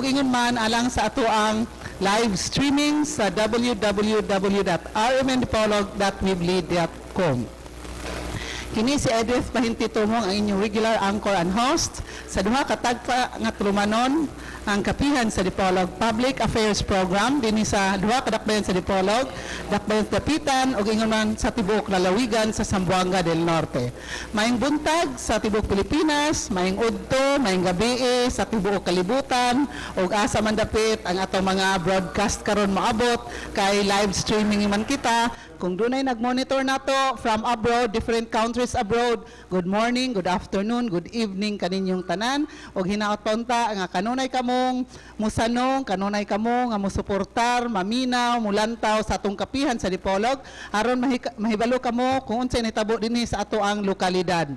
ingon man alang sa ato ang live streaming sa www.rmndipolog.weebly.com. Kini si Edith Pahintitumong ang inyong regular anchor and host sa duha ka tagpa nga tulumanon ang kapihan sa Dipolog Public Affairs Program dinhi sa duha ka dakbayan sa Dipolog, dakbayan sa Dapitan ug ingon man sa tibuok lalawigan sa Zamboanga del Norte. Maayong buntag sa tibuok Pilipinas, maayong udto, maayong gabi sa tibuok kalibutan ug asa man dapit ang atong mga broadcast karon maabot kay live streaming man kita. Kung dunay nag-monitor nato from abroad, different countries abroad, good morning, good afternoon, good evening kaninyong tanan. O hinaot punta nga kanunay kamong musanong, kanunay kamo nga musuportar, maminaw, mulantaw sa atong kapihan sa Dipolog aron mahibalo kamo kung unsay nitabo dinhi sa ato ang lokalidad.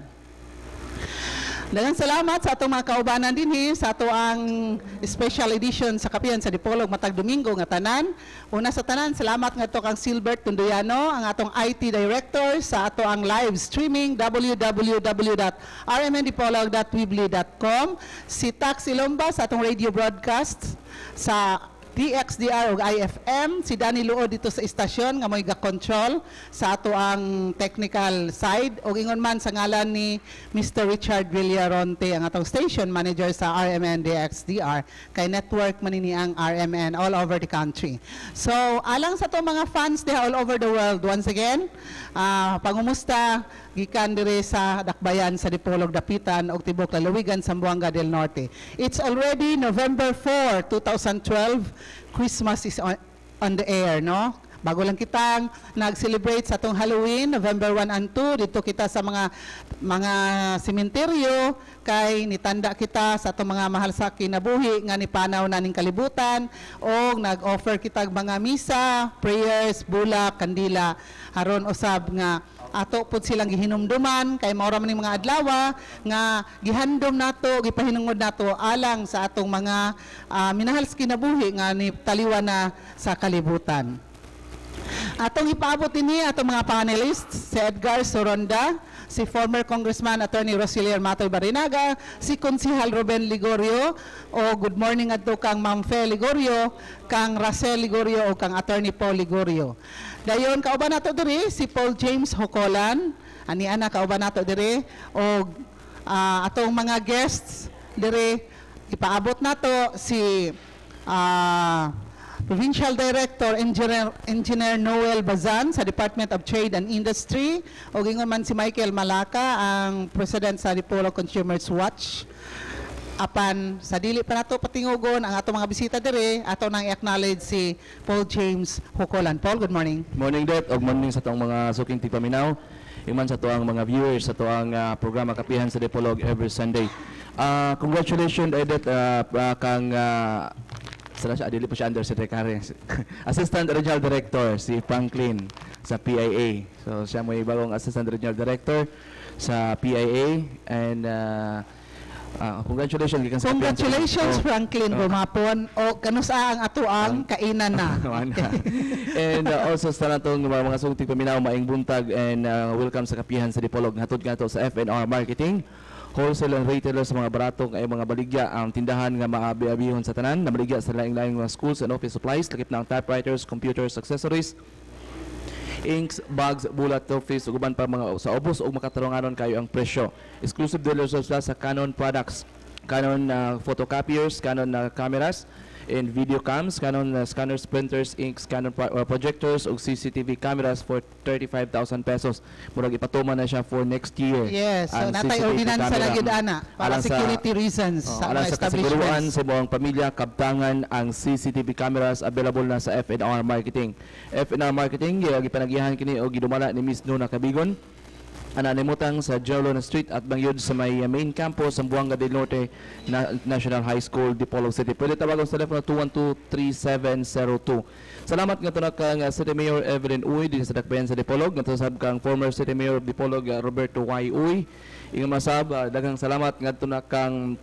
Daghang salamat sa atong mga kaubanan dinhi sa ato ang special edition sa kapihan sa Dipolog matag Domingo nga tanan. Una sa tanan, salamat nga to kang Silbert Tundoyano, ang atong IT director sa ato ang live streaming www.rmndipolog.weebly.com, si Tax Ilomba sa atong radio broadcast sa DXDR o IFM, si Danny Luo dito sa istasyon nga mo'y ga-control sa ato ang technical side o ingon man sa ngalan ni Mr. Richard Villaronte ang atong station manager sa RMN DXDR kay network manini ang RMN all over the country. So alang sa to mga fans diha all over the world, once again pangumusta gikan dire sa dakbayan sa Dipolog Dapitan ug tibuok lalawigan Zamboanga del Norte. It's already November 4, 2012. Christmas is on the air, no? Bago lang kitang nag-celebrate sa atong Halloween, November 1 and 2, dito kita sa mga sementeryo kay nitanda kita sa atong mga mahal sa kinabuhi nga nipanaw na ning kalibutan o nag-offer kita mga misa, prayers, bulak, kandila aron usab nga ato pud silang gihinumduman kay mao ra man ning mga adlaw nga gihandom nato, gipahinungod nato alang sa atong mga minahal sa kinabuhi nga ni taliwan na sa kalibutan. Atong ipaabot ini atong mga panelists, si Edgar Soronda, si former Congressman Attorney Rosilier Matoy Barinaga, si Konsehal Ruben Ligorio, o good morning adto kang Ma'am Fe Ligorio, kang Racel Ligorio o kang Attorney Paul Ligorio. Dayon kauban nato diri si Paul James Hocolan, ani ana kauban nato diri o atong mga guests diri ipaabot nato si Provincial Director Engineer Noel Bazan sa Department of Trade and Industry o gingon man si Michael Malaka ang President sa Dipolog Consumers Watch. Apan sa dili pa nato patingugon ang ato mga bisita dire, ato nang i-acknowledge si Paul James Hocolan. Paul, good morning. Morning, Det. Good morning sa tong mga suking tigpaminaw. Iman sa to ang mga viewers sa to ang programa Kapihan sa Dipolog every Sunday. Congratulations, Det, kang dili pa siya undersecretary. Assistant Regional Director si Franklin sa PIA. So siya mo bagong Assistant Regional Director sa PIA and congratulations Franklin Bumapon o kanusa ang ato ang kainan na. And also sa natong mga sungtig paminaw maing buntag and welcome sa Kapihan sa Dipolog hatod nga to sa FNR Marketing, wholesale and retailer sa mga baratong ay mga baligya ang tindahan nga maabi-abihon sa tanan na baligya sa laing-laing mga schools and office supplies, lakip na ang typewriters, computers, accessories, inks, bags, bulat, trophies, uban pa mga sa ubos o makatarunganon kayo ang presyo. Exclusive dealers sa Canon products, Canon photocopiers, Canon cameras and video cams, Canon scanners, printers, inks, Canon projectors ug CCTV cameras for 35,000 pesos. Murag ipatuman na siya for next year. Yes, so natay ordinansa na gid ana para security reasons sa mga establishments. Sa buong pamilya kabtangan ang CCTV cameras available na sa FNR Marketing. FNR Marketing gipanagihan kini og gidumala ni Miss Nona Cabigon. Ananimutang sa Jolona Street at bangyod sa may main campus sa Zamboanga del Norte National High School, Dipolog City. Pwede tawagan sa telepono 212-3702. Salamat nga to na kang City Mayor Evelyn Uy din sa dakbayan sa Dipolog. Nga to sab kang former City Mayor of Dipolog Roberto Y. Uy. Ingon masab daghang salamat nga to na kang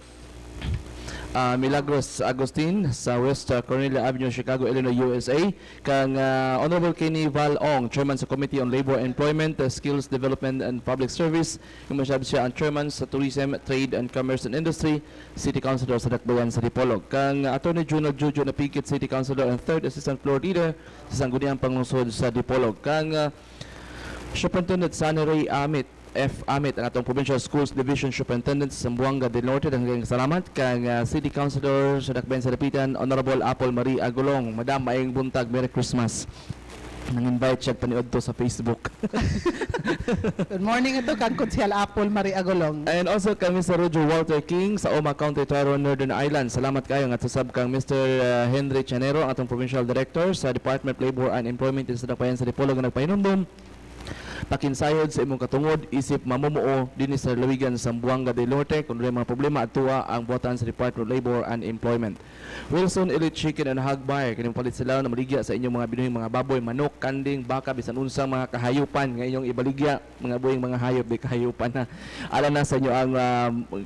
Milagros Agustin sa West Cornelia Avenue, Chicago, Illinois, USA. Kang Honorable Kenny Val Ong, Chairman sa Committee on Labor, Employment, Skills Development and Public Service. Yung masyab siya ang Chairman sa Tourism, Trade and Commerce and Industry, City Councilor sa Dakbayan sa Dipolog. Kang Attorney General Jojo Napikit, City Councilor and Third Assistant Floor Leader sa Sangguniang Panglungsod sa Dipolog. Kang Superintendent Sunny Ray F. Amit, ang atong Provincial Schools Division Superintendent sa Zamboanga del Norte. Hanggang salamat kang City Councilor sa Dakbayan sa Dapitan, Honorable Apple Marie Agulong. Madam, maayong buntag, Merry Christmas. Nang-invite siya paniod to sa Facebook. Good morning ito kang Konsehal Apple Marie Agulong. And also kang Mr. Roger Walter King sa Oma County, Tyrone, Northern Ireland. Salamat kayo nga tusab kang Mr. Henry Chanero, ang atong Provincial Director sa Department of Labor and Employment sa Dakbayan sa Dipolog nga nagpahinumdum pakinsayod sa imong katungod isip mamumuo dinhi sa Lawigan sa Zamboanga del Norte kung may mga problema atua ang buhatan sa Department of Labor and Employment. Wilson Elite Chicken and Hog Bar, kining palit sila na maligya sa inyong mga binuhing mga baboy, manok, kanding, baka, bisan unsang mga kahayupan nga inyong ibaligya, mga buhing mga hayop di kahayupan na. Alam na sa inyo ang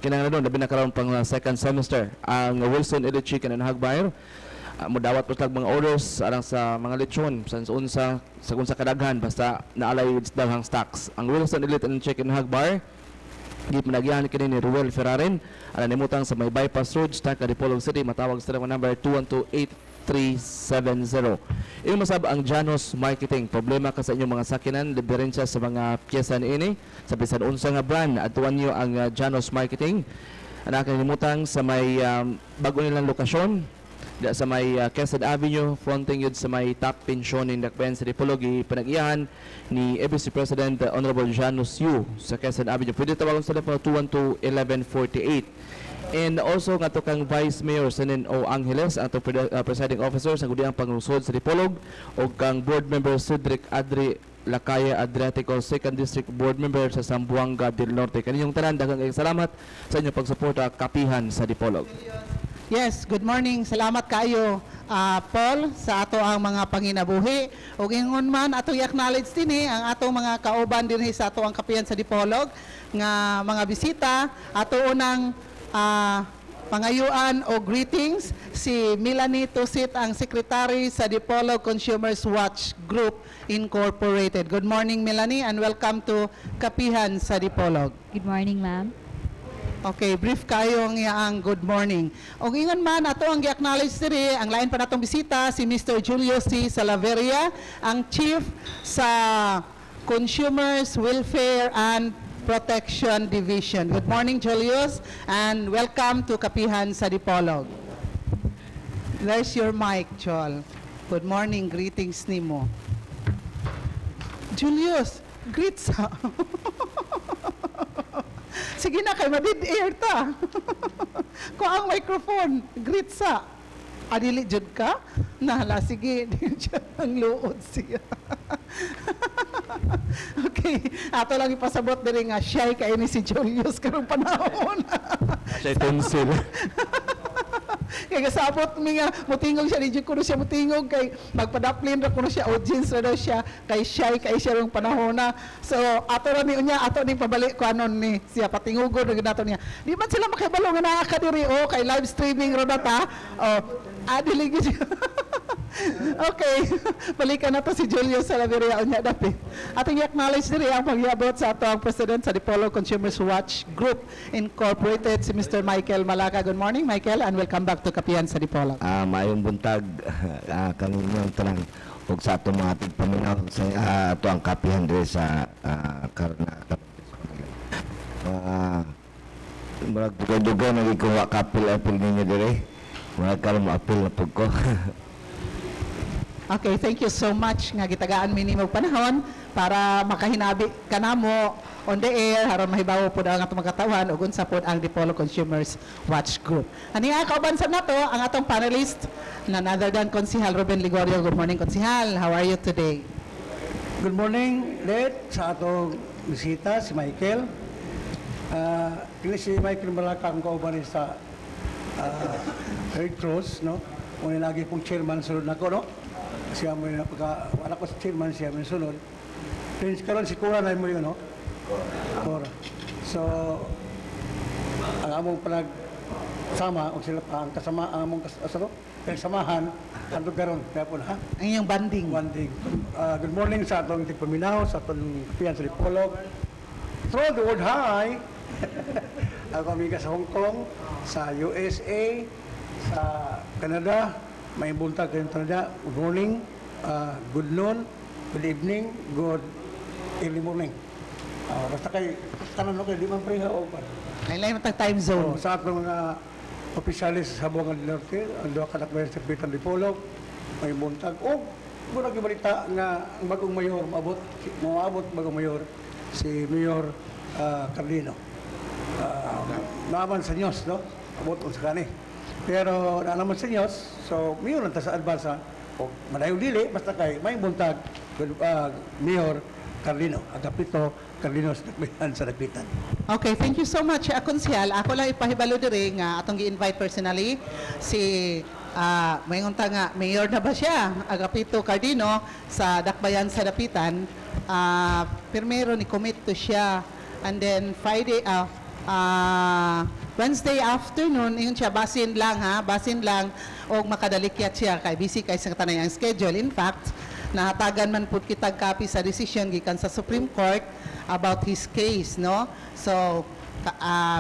kinahanglan labi na karon pang second semester ang Wilson Elite Chicken and Hog Bar. Mudawat po mga orders alang sa mga lechon sa unsa kadaghan basta naalay daghang stocks. Ang Wilson Elite and Chicken Hog Bar gipanagyahan kini ni Ruel Ferrarin alang nimutang sa may bypass road start na Dipolog City. Matawag sa telephone number 212-8370. Yung masab ang Janos Marketing, problema ka sa inyong mga sakinan, diferensya sa mga pyesa niini sa bisan unsa nga brand, atuan niyo ang Janos Marketing. Anak nimutang sa may bago nilang lokasyon sa may Quezon Avenue, fronting yun sa may top pensyon ng Dakbayan sa Dipolog, ipanag-iyahan ni ABC President Honorable Janus Yu sa Quezon Avenue. Pwede tawagan sa telepono 212-1148. And also nga to kang Vice Mayor Senin O. Angeles, ang presiding officer sa Gudiang Panglungsod sa Dipolog, o kang Board Member Cedric Adri Lakaya Adriatico, 2nd District Board Member sa Zamboanga del Norte. Kaninyong tanan, daghang salamat sa inyong pagsuporta kapihan sa Dipolog. Yes, good morning. Salamat kayo, Paul, sa ato ang mga panginabuhi. O ingon man, ato i-acknowledge din ang ato mga kauban din sa ato ang kapihan sa Dipolog, nga mga bisita. Ato unang pangayuan o greetings, si Melanie Tusit, ang Secretary sa Dipolog Consumers Watch Group Incorporated. Good morning, Melanie, and welcome to Kapihan sa Dipolog. Good morning, ma'am. Okay, brief kayo ang good morning. O ingon man, ato ang i-acknowledge diri, ang lain pa natong bisita, si Mr. Julio C. Salaveria, ang Chief sa Consumers Welfare and Protection Division. Good morning, Julius, and welcome to Kapihan sa Dipolog. There's your mic, Chol. Good morning, greetings nimo. Julius, greets ha. Sige na, kay madid air ta. Ko ang microphone, greet sa. Adili jud ka? Nahala, sige, ang luod siya. Okay, ato lang ipasabot diri nga shy kay ni si Julius karong panahon. Siya tonsil. Kaya kasabot mi nga mutingog siya, di ko siya mutingog kay magpadaplin ra kuno siya, audience ra daw siya kay shy kay siya rong panahon na. So ato ra ni unya, ato ni pabalik ko anon ni siya patingugod ra nato niya. Di man sila makahibalo nga naa ka diri kay live streaming ra data. Adili gyud. Okay, balikan na to si Julio Salaveria unya dapat. Ating i-acknowledge diri ang pagyabot sa ato ang President sa Dipolog Consumers Watch Group Incorporated, si Mr. Michael Malaca. Good morning, Michael, and welcome back to Kapihan sa Dipolog. Mayong buntag kaninyong tanan ug sa ato mga tigpaminaw sa ato ang kapihan diri sa karna. Murag dugo na ko wa kapil-apil ninyo diri. Murag karon mo apil na pud ko. Okay, thank you so much nga gitagaan mi nimo panahon para makahinabi kanamo on the air aron mahibawo pud ang atong magkatawan ug unsa pud ang Dipolog Consumers Watch Group. Ani nga kaubansan nato ang atong panelist, none other than Konsehal Ruben Ligorio. Good morning, Konsehal. How are you today? Good morning, Led, sa atong bisita, si Michael. Kini si Michael Malaca ang kauban sa Red Cross, no? Muna lagi pong chairman sunod na ko, no? Siya mo yung wala ko sa chairman, siya mo sunod. Prince karon si Cora na mo yun, no? Cora. So, ang among sama o sila pa ang kasama among samahan andun karon kaya po na. Ang iyong banding. Good morning sa atong tigpaminaw, sa atong kapihan sa Dipolog. Through the word hi. Ako amiga sa Hong Kong, sa USA, sa Canada, may buntag kayong Canada. Good morning, good noon, good evening, good early morning. Basta kay tanan no kay di man preha o pa. Lain matang time zone. Sa atong mga opisyalis sa Buangan del Norte, ang duha ka dakbayan sa Kapitan Dipolog, may buntag. O, muna gibalita nga ang bagong mayor maabot bagong mayor si Mayor Cardino. Naaman sa Diyos, no? Abot ko sa kani. Pero naalaman sa Diyos, so mayor lang ta sa advansa, o madayo dili, basta kay may buntag Mayor Cardino, Agapito Cardino sa Dapitan. Okay, thank you so much, Konsyal. Ako lang ipahibalo diri nga atong gi-invite personally si mayong nga mayor na ba siya, Agapito Cardino sa Dakbayan sa Dapitan. Primero ni commit to siya, and then Wednesday afternoon, yun siya, basin lang, o makadalikyat siya, kay busy kay sa tanay ang schedule. In fact, nahatagan man po kitag copy sa decision gikan sa Supreme Court about his case, no? So,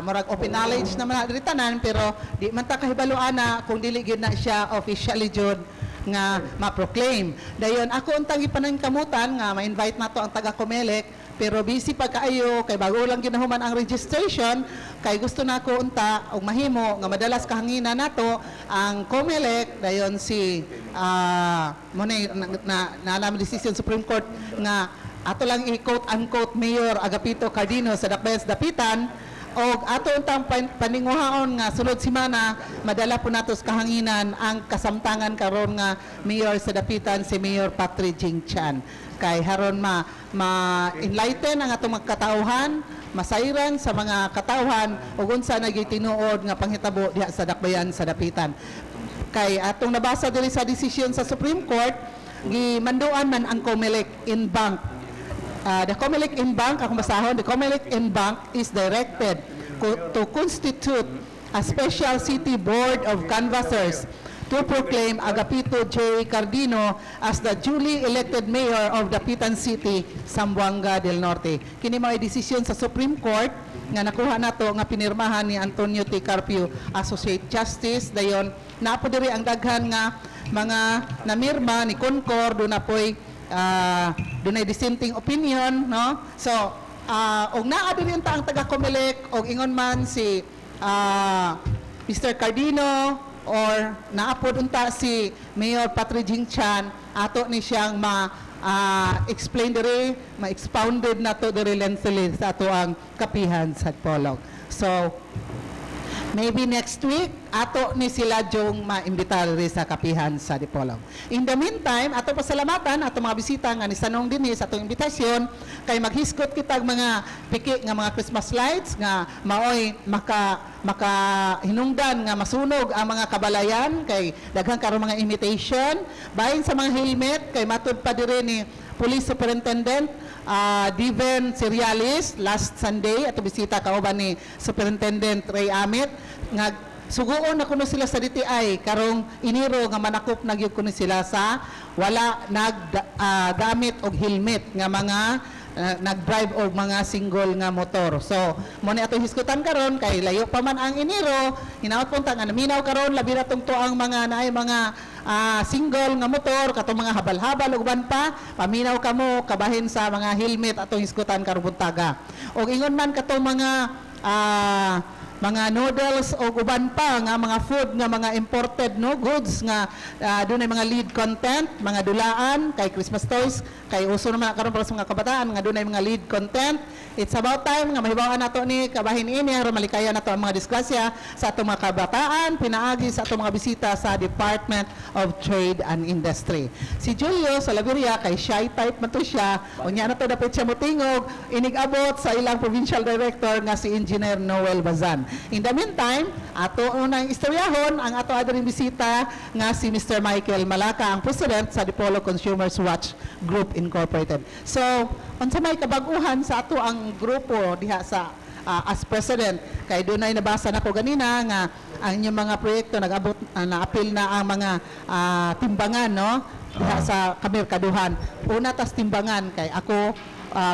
murag open knowledge naman na diri tanan, pero di man ta kahibaluan na kung dili gyud na siya officially jud nga ma-proclaim. Dayon ako untang ipanangkamutan nga ma-invite nato ang taga Comelec, pero busy pa kaayo kay bago lang ginahuman ang registration, kay gusto nako unta og mahimo nga madalas kahanginan nato ang Comelec. Dayon si na decision Supreme Court nga ato lang i-quote unquote Mayor Agapito Cardino sa Dakbayan sa Dapitan, o ato untang paninguhaon nga sulod semana madala po nato sa kahanginan ang kasamtangan karon nga Mayor sa Dapitan si Mayor Patri Jing Chan, kay haron ma-enlighten ang atong magkatauhan, masayran sa mga katauhan ug unsa nagitinuod nga panghitabo diha sa Dakbayan sa Dapitan. Kay atong nabasa diri sa decision sa Supreme Court, gimanduan man ang Comelec in bank. The Comelec in bank, akong basahon, the Comelec in bank is directed to constitute a special city board of canvassers to proclaim Agapito J. Cardino as the duly elected mayor of Dapitan City, Zamboanga del Norte. Kini mao desisyon sa Supreme Court nga nakuha nato nga pinirmahan ni Antonio T. Carpio, Associate Justice. Dayon naapo diri ang daghan nga mga namirma ni Concord, do na po'y dunay dissenting opinion, no? So og naa diri ang taga Comelec, og ingon man si Mr. Cardino or naapod unta si Mayor Patri Jing Chan, ato ni siyang explain diri, ma-expounded nato diri lengthily sa ato ang kapihan sa Dipolog. So maybe next week, ato ni sila jong ma-imbitar sa kapihan sa Dipolog. In the meantime, ato pasalamatan, ato mga bisita nga ni Sanong dinhi sa atong imbitasyon, kay maghiskot kitag mga piki nga mga Christmas lights nga maoy maka hinungdan nga masunog ang mga kabalayan, kay daghang karon mga imitation, bahin sa mga helmet, kay matud pa diri ni Police Superintendent Diven Serialis last Sunday, ato bisita kauban ni Superintendent Ray Amit, nga suguon na kuno sila sa DTI karong iniro nga manakop na gyud kuno sila sa wala naggamit og helmet nga mga nag-drive og mga single nga motor. So mo ni ato hiskutan karon kay layo pa man ang iniro, hinaot punta nga naminaw karon labi na tungto ang mga naay mga single nga motor katong mga habal-habal ug uban pa, paminaw kamo kabahin sa mga helmet atong hiskutan karon buntaga. Og ingon man katong mga noodles o uban pa nga mga food nga mga imported no goods nga dunay mga lead content, mga dulaan kay Christmas toys, kay uso naman karon para sa mga kabataan nga dunay mga lead content. It's about time nga mahibaw-an nato ni kabahin ini aron malikayan nato ang mga disgrasya sa atong mga kabataan, pinaagi sa atong mga bisita sa Department of Trade and Industry. Si Julio Salaveria kay shy type man to siya, unya na to dapat siya motingog, inig-abot sa ilang provincial director nga si Engineer Noel Bazan. In the meantime, ato unang istoryahon ang ato adring bisita nga si Mr. Michael Malaka, ang President sa Dipolog Consumers Watch Group Incorporated. So, unsa may kabag-uhan sa ato ang grupo diha sa as president. Kay doon ay nabasa na ko ganina nga ang inyong mga proyekto nag-abot na-appeal na ang mga timbangan no diha sa kamerkaduhan. Una tas timbangan kay ako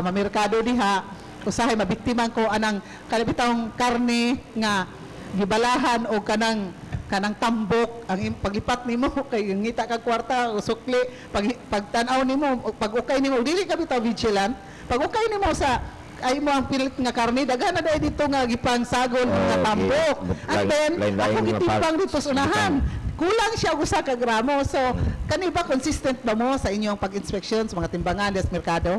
mamerkado diha usahay mabiktiman ko anang kalibitang karne nga gibalahan o kanang tambok ang pagipat nimo kay ngita kag kwarta o sukli pagtan-aw nimo pag ukay nimo dili ka bitaw vigilant pag ukay nimo sa ay mo ang pilit nga karne daghan na dito nga gipang sagol nga tambok and then ako gitimpang dito sa unahan kulang siya usa ka gramo so kani ba consistent ba mo sa inyong pag-inspection sa mga timbangan des merkado?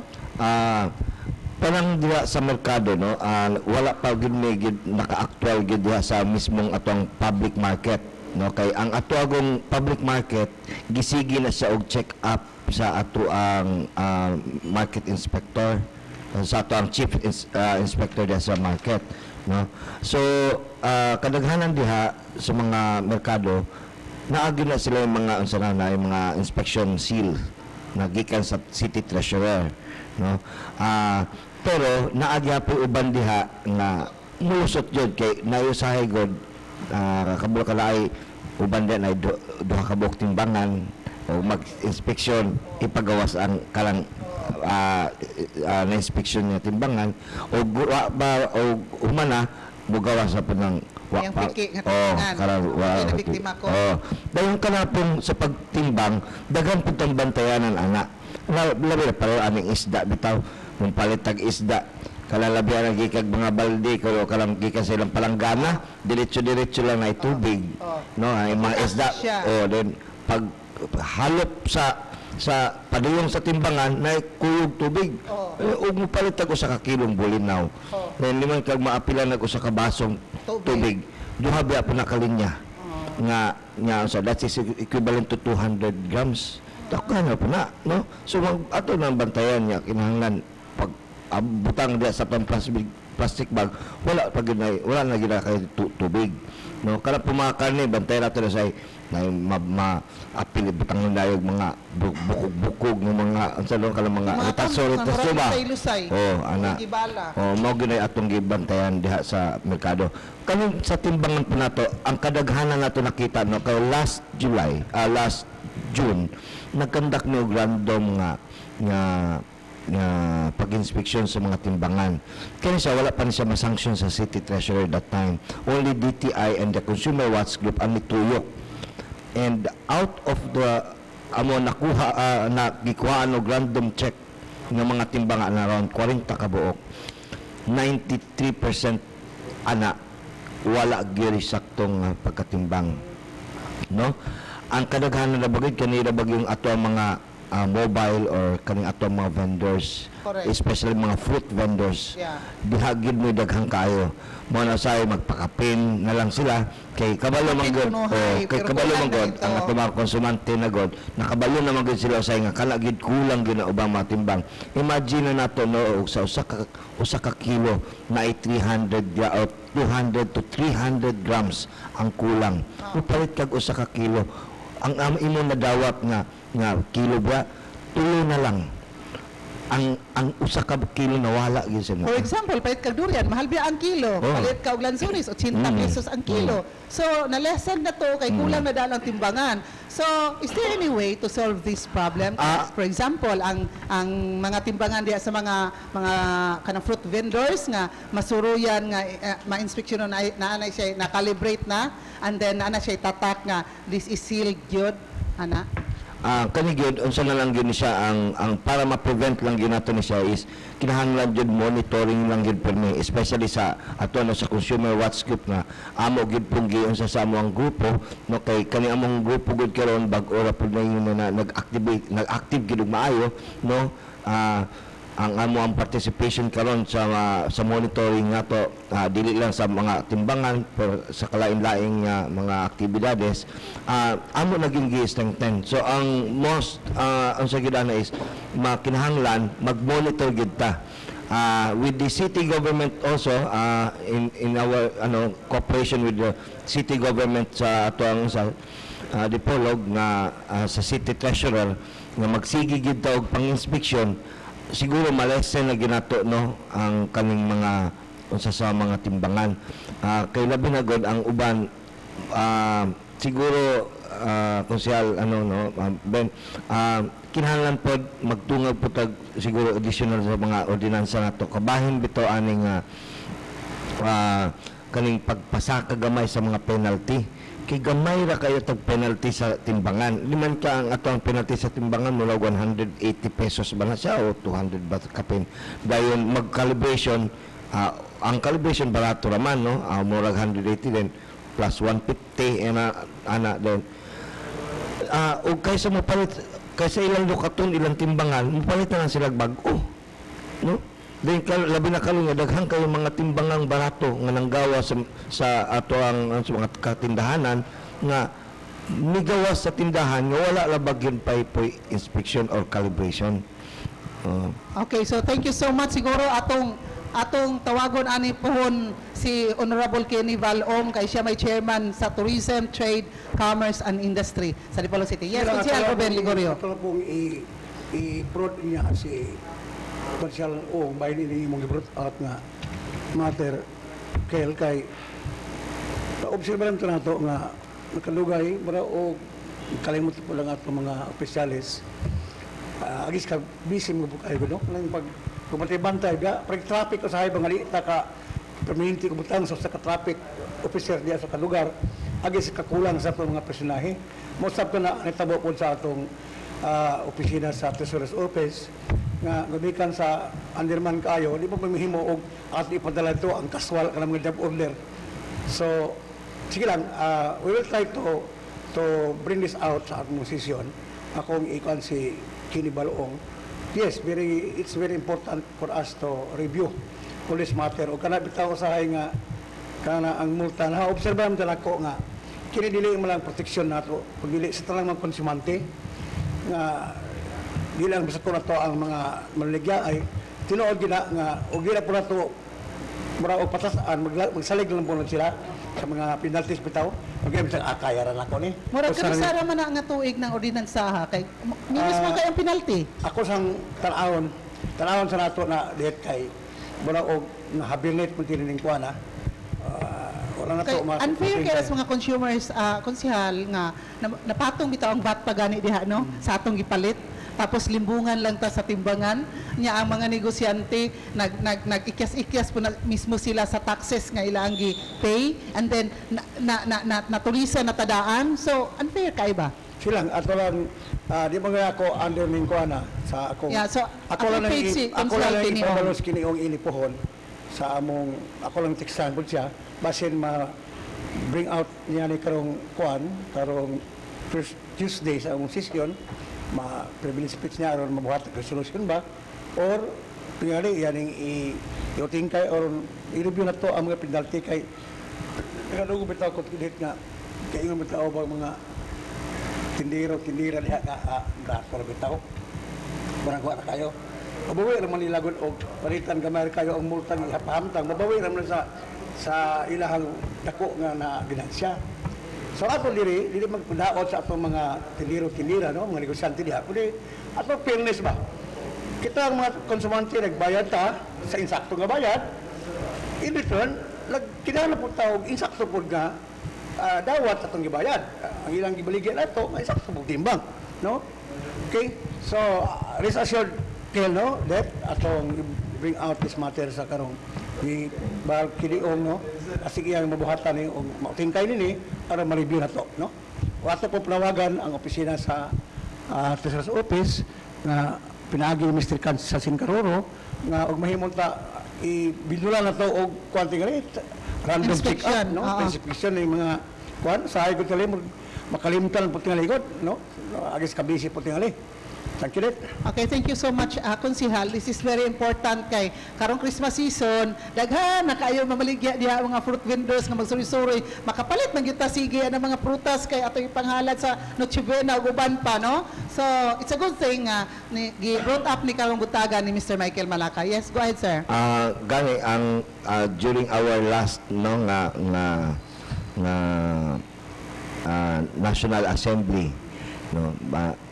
Parang diha sa merkado no wala pa gid may naka-actual gid diha sa mismong atong public market no kay ang ato agong public market gisigi na siya og check up sa ato ang market inspector sa ato ang chief inspector diha sa market no so kadaghanan diha sa mga merkado naagi na sila yung mga unsa na yung mga inspection seal na gikan sa city treasurer no pero naagya po uban diha nga mulusot jud kay nayusahay god kabul kalay uban diha na duha ka buok timbangan o mag-inspeksyon ipagawas ang kalang na inspeksyon niya timbangan o humana mugawas sa punang yung piki nga timbangan na biktima ko dayon kanapong sa pagtimbang daghan pud tong bantayanan ana labi para aning isda bitaw kung palitag isda kalalabihan ang gikag mga balde kalo kalang gikan sa ilang palanggana diretso lang na tubig no ay mga isda then pag halop sa padulong sa timbangan na kuyog tubig ug mopalitag usa ka kilong bulinaw then liman kag maapilan nag usa ka basong tubig duha biya po nakalinya nga so that is equivalent to 200 grams takana po na no so ato nang bantayan niya kinahanglan pag butang dia sa plastic bag wala na gina kay tubig no kana pumakan ni bantay nato na say na apil butang nayog mga bukog ng mga unsa don kala mga tasol ba ana mao ginay atong gibantayan diha sa merkado kaning sa timbangan po nato ang kadaghanan nato nakita no kay last June nagkandak ni og random nga pag-inspeksyon sa mga timbangan. Kaya siya, wala pa siya masanction sa city treasurer that time. Only DTI and the Consumer Watch Group ang nituyok. And out of the gikuhaan o random check ng mga timbangan na around 40 kabuok, 93% wala giri saktong pagkatimbang. No? Ang kadaghanan na bagay kanila bagyong ato ang mga mobile or kaning ato mga vendors. Correct. Especially mga fruit vendors dihagid mo daghang kayo mo na say magpakapin na lang sila kay kabalo man gud ang ato mga konsumante na gud nakabalo na man gud sila say nga kana gid kulang gid na ubang matimbang. Imagine na nato no sa usa ka kilo na 300 or 200 to 300 grams ang kulang. Upalit kag usa ka kilo ang imo nadawat nga kilo ba tulo na lang ang usa ka kilo nawala gyud sa. For example, palit kag durian, mahal biya ang kilo. Palit kag lansones, 80 pesos ang kilo. So, na-lessen na to kay kulang na dahil ang timbangan. So, is there any way to solve this problem? For example, ang mga timbangan diya sa mga kanang fruit vendors nga masuruyan nga ma-inspeksyon na ana siya na-calibrate na and then ana siya tatak nga this is sealed gyud ana. Kani gyud unsa na lang gyud siya ang para ma-prevent lang gyud nato ni siya is kinahanglan gyud monitoring lang gyud permi especially sa ato sa Consumer Watch Group na amo gyud pong giunsa sa among grupo no kay kani among grupo gyud karon bag ora pud na nag-active gyud maayo no ang ang participation karon sa monitoring nato dili lang sa mga timbangan pero sa kalain-laing mga aktibidades amo naging gi-strengthen. So ang most ang sa gidana is makinahanglan mag-monitor gid ta with the city government also in our cooperation with the city government sa ato ang sa Dipolog nga sa city treasurer nga magsigi gid ta og pang-inspeksyon siguro malesen na ginato no ang kaning mga unsa sa mga timbangan. Kay labi na gud ang uban siguro konsyal Ben kinahanglan pod magtungag putag siguro additional sa mga ordinansa nato kabahin bitaw aning kaning pagpasaka gamay sa mga penalty kay gamay ra kayo tag penalty sa timbangan liman ka ang ato ang penalty sa timbangan mula 180 pesos ba na siya o 200 ba kapin dayon mag-calibration ang calibration barato raman no murag 180 din plus 150 ana din o kaysa mapalit kaysa ilang lukaton ilang timbangan mapalitan na sila bag-o no then labi na kaling daghan kayo mga timbangang barato nga nanggawa sa ato ang mga katindahanan nga migawas sa tindahan nga wala labag yun pa inspection or calibration. Okay, so thank you so much. Siguro atong tawagon ani pohon si Honorable Kenny Valong kay siya may chairman sa Tourism, Trade, Commerce and Industry sa Dipolog City. Yes, Consial Ruben Ligorio. Ito pong i-prod niya si Consial Ong bayan ini mong i-prod out nga matter kel kay obserbahan ito na ito nga nakalugay mara o kalimut po lang ato mga opisyalis agis ka busy mo po kayo no? Pag bantay ga pag traffic ko sa hay bangali ka permanente ko butang sa ka-traffic officer diya sa kalugar agis kakulang sa mga personahe mo sab ko na nitabo po sa atong opisina sa Treasurer's Office nga gumikan sa underman kayo di pa mamihimo og at ipadala ito ang kaswal ka mga job order so sige lang we will try to bring this out sa atong session akong ikan si Kenny Valong. Yes, it's very important for us to review all this matter. O kana bitaw usahay nga kana ang multa na obserbahan din ako nga kini dili mo lang proteksyon nato pag dili sa tanang mga konsumante nga dili lang basta na to ang mga maligya ay tinuod gina nga og gina po nato mura og patasaan magsalig lang po sila sa mga penalties bitaw magayam sa akayaran ako ni mura kanisara man nga tuig ng ordinansaha kay minus man kay ang penalty ako sang tanawon sa nato na diet kay mura og nahabilit mo tinining kuana wala na to unfair kaya sa mga consumers konsehal nga napatong bitaw ang VAT pagani diha no sa atong gipalit tapos limbungan lang ta sa timbangan nya ang mga negosyante nag-ikyas-ikyas po na mismo sila sa taxes nga ilang pay and then natulisa na tadaan so unfair kay ba silang ato lang di ba nga ako under ning kuana sa akong so ako lang ipabalos kini og ilipohon sa among ako lang tiksan pud siya basin ma bring out niya ni karong kuan karong first Tuesday sa among session ma-privilege speech niya aron mabuhat ang resolution ba or pingali yaning i-voting kay or i-review na to ang mga penalty kay nagalugo bitaw ko tidit nga kay ingon bitaw ba mga tindira diha ka bitaw barang wa na kayo mabawi ra man nilagon og palitan gamay kayo ang multang ihapahamtang mabawi ra man sa ilahang dako nga na ginansya. So ato diri magpadaot sa atong mga tindira no mga negosyante diha kundi ato fairness ba kita ang mga konsumante nagbayad ta sa insakto nga bayad in return kinahanglan po tawag insakto po nga dawat atong gibayad ang ilang gibaligyan nato may insakto po timbang no okay so rest assured no that atong bring out this matter sa karong di bal kiliong no sige ang mabuhatan ni og matingkay nini para ma-review na to no wato po panawagan ang opisina sa Treasurer's Office nga pinaagi ni Mr. Kans sa Sincaroro nga og mahimong ta ibidula na to og kwanti rate random check up no inspection ng mga kwan sa ay gud kali makalimtan po tingaligod no agis kabisi po tingali. Thank you, Dit. Okay, thank you so much, Konsihal. This is very important kay karong Christmas season, daghan na kayo mamaligya diha mga fruit vendors nga magsuri-suri, makapalit man gyud ta sige ang mga prutas kay ato ipanghalad sa Noche Buena ug uban pa, no? So, it's a good thing gi-brought up ni karong butagan ni Mr. Michael Malaka. Yes, go ahead, sir. Gani ang during our last no nga National Assembly No,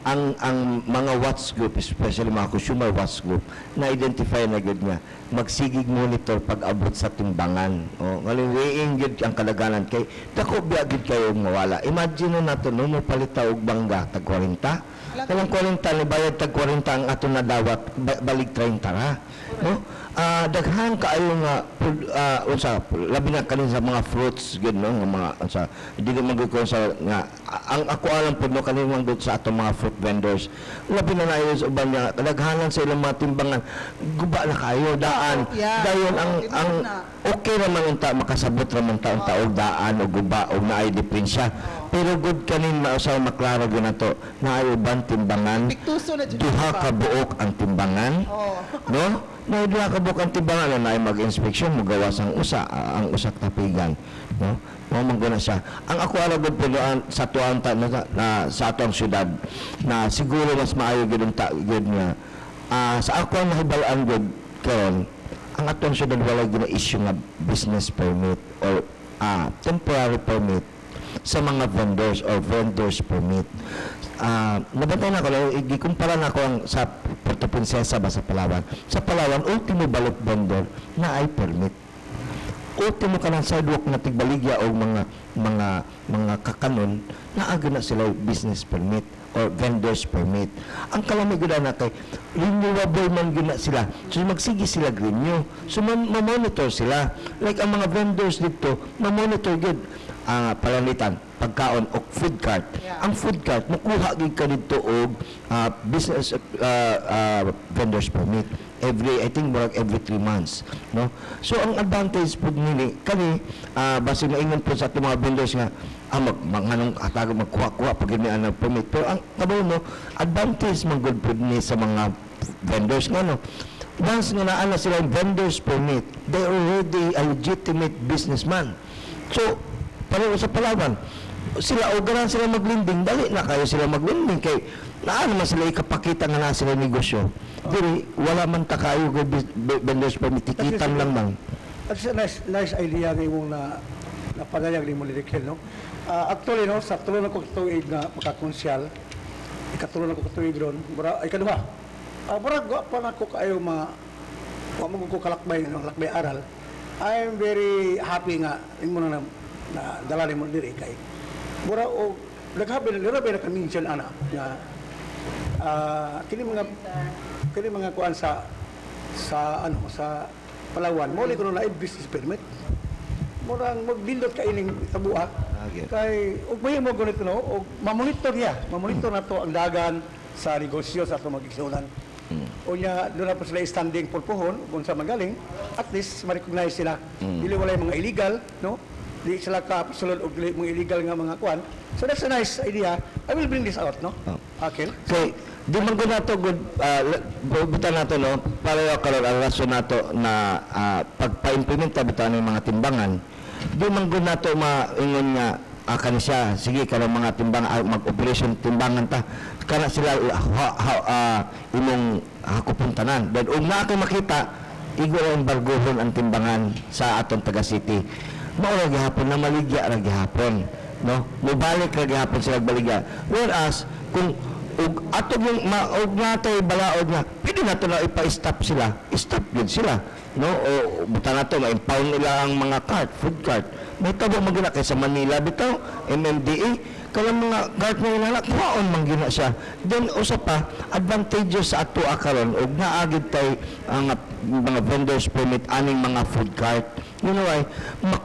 ang mga watch group, especially mga consumer watch group, na-identify na gud nga magsigig monitor pag-abot sa timbangan. O, ngayon, gud ang kalaganan kay dako biya gud kayo mawala. Imagine na nato no palita og bangga tag 40. Kalang 40 ni bayad tag 40 ang ato na dawat balik 30 ra. No? Daghan kaayo nga unsa labi na kanin sa mga fruits gud no nga mga unsa di ko magko sa nga ang ako alam pud no kanin manggod sa atong mga fruit vendors labi na nayo sa uban nga daghanan sa ilang mga timbangan guba na kayo daan dayon ang okay ra man unta makasabot ra man ta unta og daan o guba o naay diferensya pero good kanin mausaw maklaro gyud nato naay uban timbangan duha ka buok ang timbangan no na duha ka buok ang timbangan na ay mag-inspeksyon mo gawas ang usak tapigan no mo guna siya ang ako ala gud punuan sa tuang na sa atong syudad na siguro mas maayo gid unta gid nga sa ako ang nahibalaan gud karon ang atong syudad wala gina issue nga business permit or temporary permit sa mga vendors or vendors permit. Nabantay na ko, gikumpara na ko ang sa Puerto Princesa ba sa Palawan. Sa Palawan, ultimo balot vendor na ay permit. Ultimo ka ng sidewalk na tigbaligya o mga kakanon na aga na sila business permit or vendors permit. Ang kalamig gud na kay renewable man gud na sila. So magsige sila renew. So ma-monitor sila. Like ang mga vendors dito, ma-monitor gud palalitan pagkaon o food cart. Ang food cart makuha gid ka dito og business vendors permit every 3 months, no? So ang advantage pud nini kani base na ingon po sa atong mga vendors nga manganong atago magkuha-kuha pag ni ana permit, pero ang tabo mo advantage man gud pud ni sa mga vendors nga no. Once nga naa sila vendors permit, they already a legitimate businessman. So pareho sa Palawan sila o garan sila maglinding dali na kayo sila maglinding kay naa naman sila ikapakita nga na sila negosyo dili wala man ta kayo vendors permit tikitan lang man. That's a nice idea nga imong na panayag ni mo Lirikel, no? Actually no sa tulo na ko tuig nga makakonsyal ikatulo na ko tuig ron ay kaduha murag pa na ko kayo wa mo ko kalakbay no lakbay aral. I'm very happy nga imo na dala ni mo diri kay mura o naghabi na kaminsan ana nga kini mga kuan sa Palawan mo ni kuno na business permit murang magbindot ka ining tabuha kay ug may mo ganito no og mamonitor nato ang dagan sa negosyo sa atong mag-igsunan. Unya doon na po sila standing pulpuhon kung sa magaling at least ma-recognize sila dili walay mga illegal no di sila kapasulod og mga illegal nga mga kuan. So that's a nice idea. I will bring this out, no? Okay. So, di man ko nato good bubutan nato no para karon ang rason nato na pagpa-implementa bitaw ng mga timbangan. Di man ko nato maingon nga kani siya sige karon mga timbangan mag-operation timbangan ta kana sila imong hakupon tanan. Then ug naa kay makita igo ang bargohon ang timbangan sa atong taga city. Mao ra gihapon na maligya ra gihapon, no? Mubalik ra gihapon sila baligya. Whereas kung ato yung maog natay balaod nga pwede nato na ipa-stop sila, stop yun sila, no? O buta nato ma-impound nila ang mga cart, food cart. May tabo magina kay sa Manila bitaw, MMDA kalang mga cart na inala kuhaon man gina siya. Then usa pa advantageous sa ato karon og naagid tay ang mga vendors permit aning mga food cart. You know why?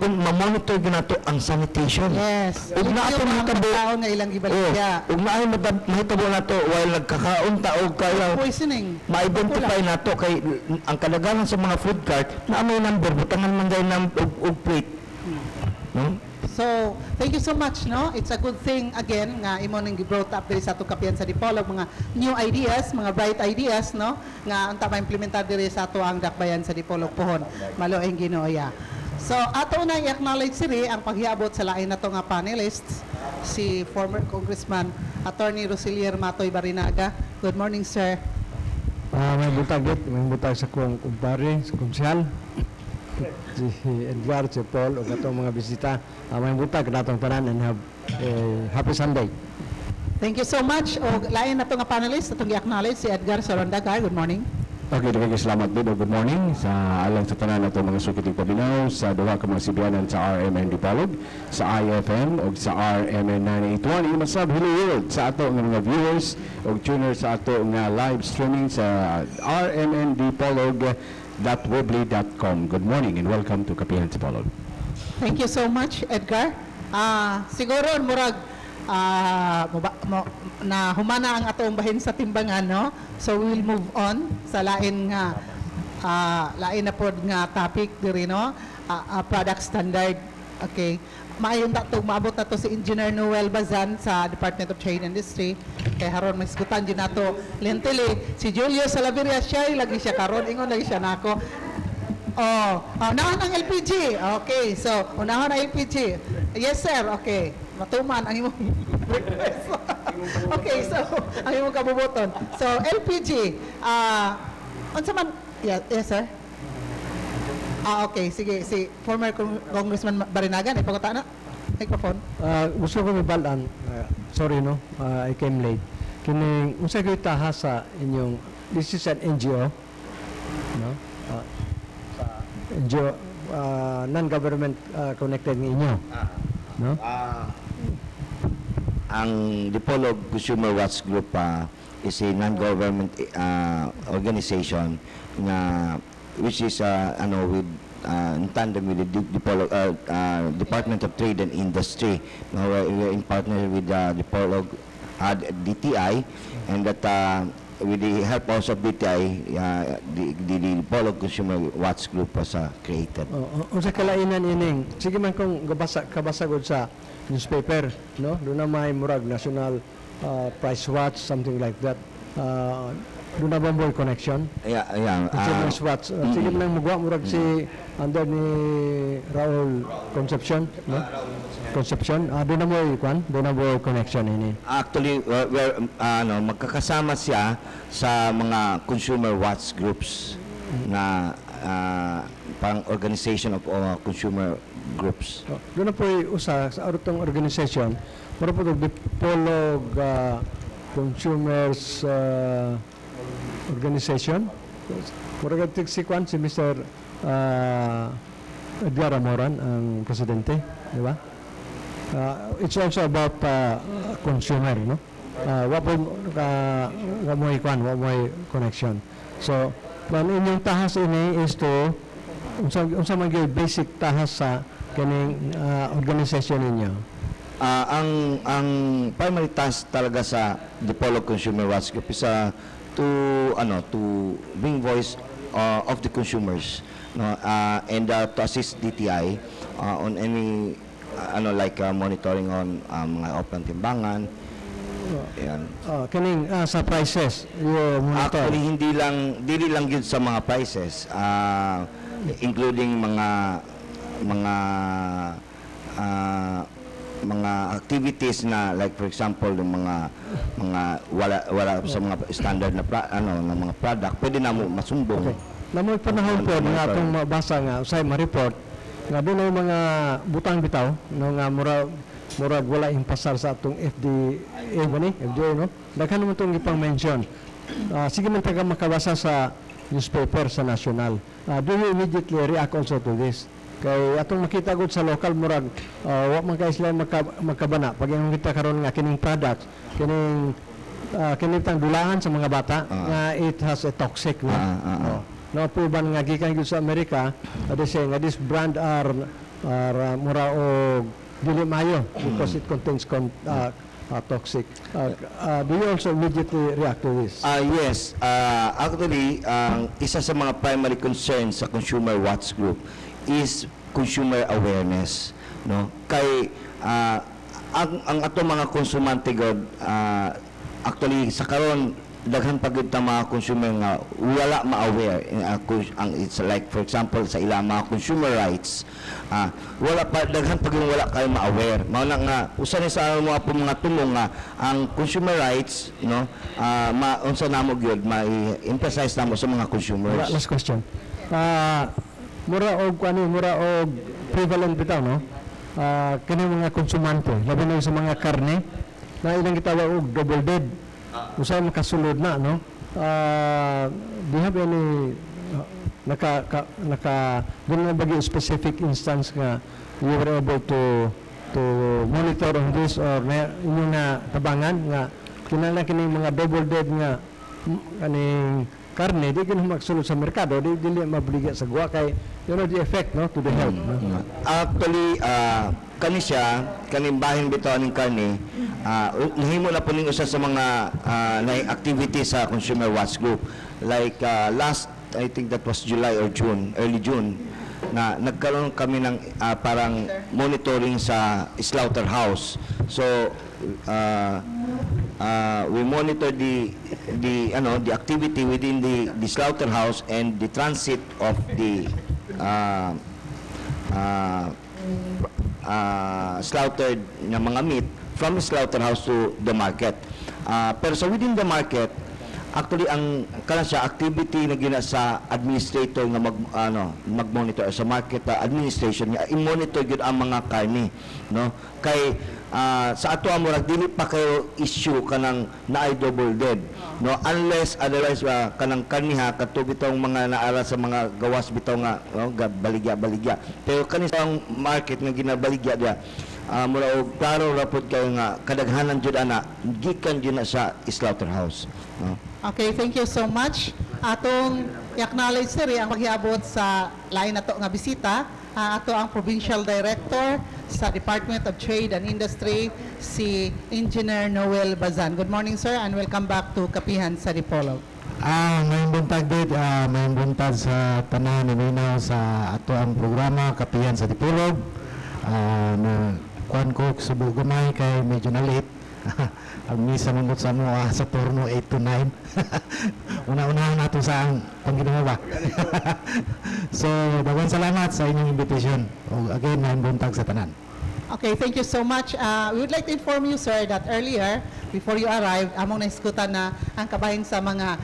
Ma-monitor ginato ang sanitation. Yes. Ug naa pa mahitabo nga ilang ibaligya. ug naay mahitabo nato while nagkakaon ta og kaya Poisoning. ma-identify nato kay ang kadaghanan sa mga food cart na may number butangan man day og plate. No? So, thank you so much, no? It's a good thing, again, nga imo nang gi-brought up diri sa atong kapihan sa Dipolog, mga new ideas, mga bright ideas, no? Nga unta ma-implementar diri sa ato ang dakbayan sa Dipolog pohon. Maloing Ginooya. So, ato na i-acknowledge siri ang paghiabot sa lain nato nga panelists, si former Congressman Attorney Rosilier Matoy Barinaga. Good morning, sir. May butag sa kong kumpare, sa konsyal. Si Edgar, si Paul, o atong mga bisita. May butag na atong tanan and have happy Sunday. Thank you so much. O lain na nga panelist, atong i-acknowledge si Edgar Sorondagar. Good morning. Okay, salamat din. Good morning sa alang sa tanan nato mga sukiting paminaw sa duha ka mga sibiyanan sa RMN Dipolog, sa IFM o sa RMN 981. Masab hello world sa ato nga mga viewers o tuners sa ato nga live streaming sa rmndpolog.weebly.com. Good morning and welcome to Kapihan Dipolog. Thank you so much, Edgar. Siguro, murag, na humana ang atong bahin sa timbangan, no? So, we will move on sa lain nga, lain na pod nga topic diri, no? Product standard. Okay. Maayon to, maabot na to si Engineer Noel Bazan sa Department of Trade and Industry. Kaya haron masgutan din nato lentili. Si Julio Salaveria, siya lagi siya karon, ingon lagi siya nako. Unahan ang LPG. Okay, so, unahan ang LPG. Yes, sir. Okay. Matuman ang imong request. Okay, so, ang imong kabubuton. So, LPG. Unsa man? Yes, sir. Okay, sige. Si former Congressman Barinagan, ipagkata na. Microphone. Gusto ko mabalaan. Sorry, no? I came late. Kining, unsa kayo taha sa inyong, this is an NGO, no? NGO, non-government connected ng inyo. No? Ang Dipolog Consumer Watch Group is a non-government organization na which is with in tandem with the Dipolog Department of Trade and Industry. We're in partner with Dipolog DTI, and that with the help also of DTI, the Dipolog Consumer Watch Group was created. Unsa kalainan ining? Sige man kung kabasa gud sa newspaper, no? Doon na may murag national price watch, something like that. Doon na ba mo connection? Price watch. Sige man mugwa murag si under ni Raul Concepcion, no? Concepcion. Doon na mo ikwan, doon na mo connection ini. Actually, magkakasama siya sa mga consumer watch groups na parang organization of consumer groups. Doon na po usa sa arutong organization, para po Dipolog Consumers Organization. Murag si Kwan, si Mr. Edgar Amoran, ang presidente, di ba? It's also about consumer, no? What mo connection. So, inyong tahas ini is to unsa man gyud basic tahas sa kaning organization ninyo. Ang primary task talaga sa Dipolog Consumer Watch Group is to bring voice of the consumers, no, and to assist DTI on any monitoring on mga open timbangan. Yan. Kaning sa prices, you monitor. Actually dili lang yun sa mga prices, including mga activities na, like for example yung mga wala sa mga standard na ng mga product, pwede na mo masumbong. Okay. Namoy panahon po nga atong mabasa nga usay ma-report nga doon ay mga butang bitaw no nga murag wala impasar sa atong FDA no. Daghan naman itong ipang-mention. Sige man taga makabasa sa newspaper sa national. Do you immediately react also to this? Kay atong makita gud sa local murag wa man kay sila magkabana pag yung kita karon nga kining product kining tang dulangan sa mga bata nga it has a toxic no po ban nga gikan gud sa Amerika they say nga this brand are mura og dili mayo because it contains toxic. Do you also immediately react to this? Yes. Actually, isa sa mga primary concerns sa Consumer Watch Group is consumer awareness, no? Kay ang ato mga konsumante god actually sa karon daghan pagud ta mga consumer nga wala ma-aware ang it's like for example sa ilang mga consumer rights wala pa daghan pagud wala kay ma-aware mao na nga usa ni sa mga tumong nga ang consumer rights no unsa namo gyud ma-emphasize namo sa mga consumers. Last question. Mura og prevalent bitaw no kani mga konsumante labi na sa mga karne na ilang gitawag og double dead. Usay makasulod na, no? Do you have any doon na bagi specific instance nga you were able to monitor on this or inyong na tabangan nga kinala kini mga double dead nga kaning karne di kini magsulod sa merkado di dili mabliga sa guwa kay you know the effect no to the health no? Actually, kani siya, kaning bahin bitaw ning karne, nahimo na po ning usa sa mga activity sa Consumer Watch Group. Like last, I think that was July or June, early June, na nagkaroon kami ng parang monitoring sa slaughterhouse. So, we monitor the activity within the slaughterhouse and the transit of the slaughtered na mga meat from the slaughterhouse to the market. Pero so within the market, actually ang kana siya activity na gina sa administrator nga mag-monitor sa market administration nga i-monitor gyud ang mga karne, no? Kay sa ato amurag dili pa kayo issue kanang naay double dead, no, unless otherwise kanang karniha katub bitong mga naara sa mga gawas bitaw nga no, baligya pero kani sa market nga ginabaligya dia mura og klaro rapod kayo nga kadaghanan jud ana gikan jud na sa slaughterhouse, no? Okay, thank you so much. Atong i-acknowledge sir ang paghiabot sa lain nato nga bisita. Ato ang Provincial Director sa Department of Trade and Industry, si Engineer Noel Bazan. Good morning, sir, and welcome back to Kapihan sa Dipolog. May buntag dito, may buntag sa tanan ni Minaw sa ato ang programa Kapihan sa Dipolog. Na kuan ko subo gamay kay medyo na late. Ang misa mo sa mo sa turno 8 to 9. Una-unahan nato sa ang pangginoo ba. So, daghang salamat sa inyong invitation. O again, may buntag sa tanan. Okay, thank you so much. We would like to inform you, sir, that earlier, before you arrived, among naiskutan na ang kabahin sa mga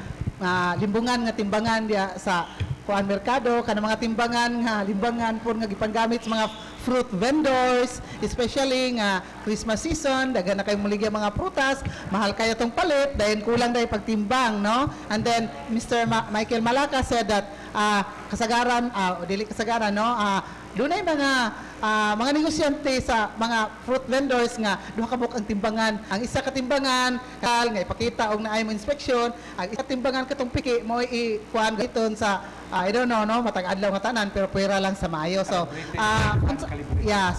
limbungan nga timbangan diya sa kuan merkado, kanang mga timbangan nga limbangan po nga gipanggamit sa mga fruit vendors, especially nga Christmas season, daghan na kayo muligya mga prutas, mahal kayo tong palit, dahil kulang dahil pagtimbang, no? And then, Mr. Michael Malaca said that kasagaran, dili kasagaran, no? Doon ay mga negosyante sa mga fruit vendors nga duha ka buk ang timbangan. Ang isa ka timbangan nga ipakita og naay mo inspeksyon, ang isa timbangan katong piki mo i-kuan giton sa I don't know, no, matag adlaw nga tanan pero pwera lang sa maayo. So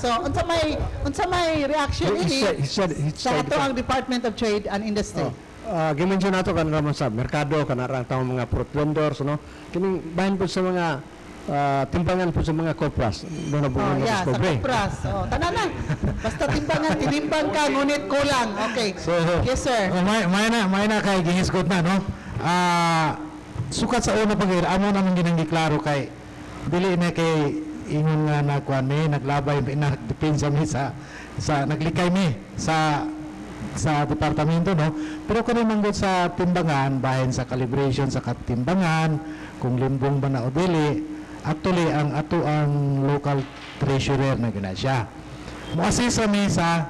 so unsa may reaction ini sa ato ang Department of Trade and Industry. Gimension nato kan naman sa merkado kanarang tawong mga fruit vendors, no, kining bahin po sa mga timbangan po sa mga kopras. Doon na po sa kopras. Tanan na. Basta timbangan, tinimbang ka, ngunit kulang. Okay. So, yes, sir. May na kay gihiskot na, no? Sukat sa una pag amo naman ginanggiklaro kay dili na kay ingon nga nakuan mi, naglabay, nagdepensa mi sa naglikay mi sa departamento, no? Pero kung manggod sa timbangan, bahin sa calibration sa katimbangan, kung limbong ba na o dili, actually, ang ato ang local treasurer na gina siya. Mo-assist kami sa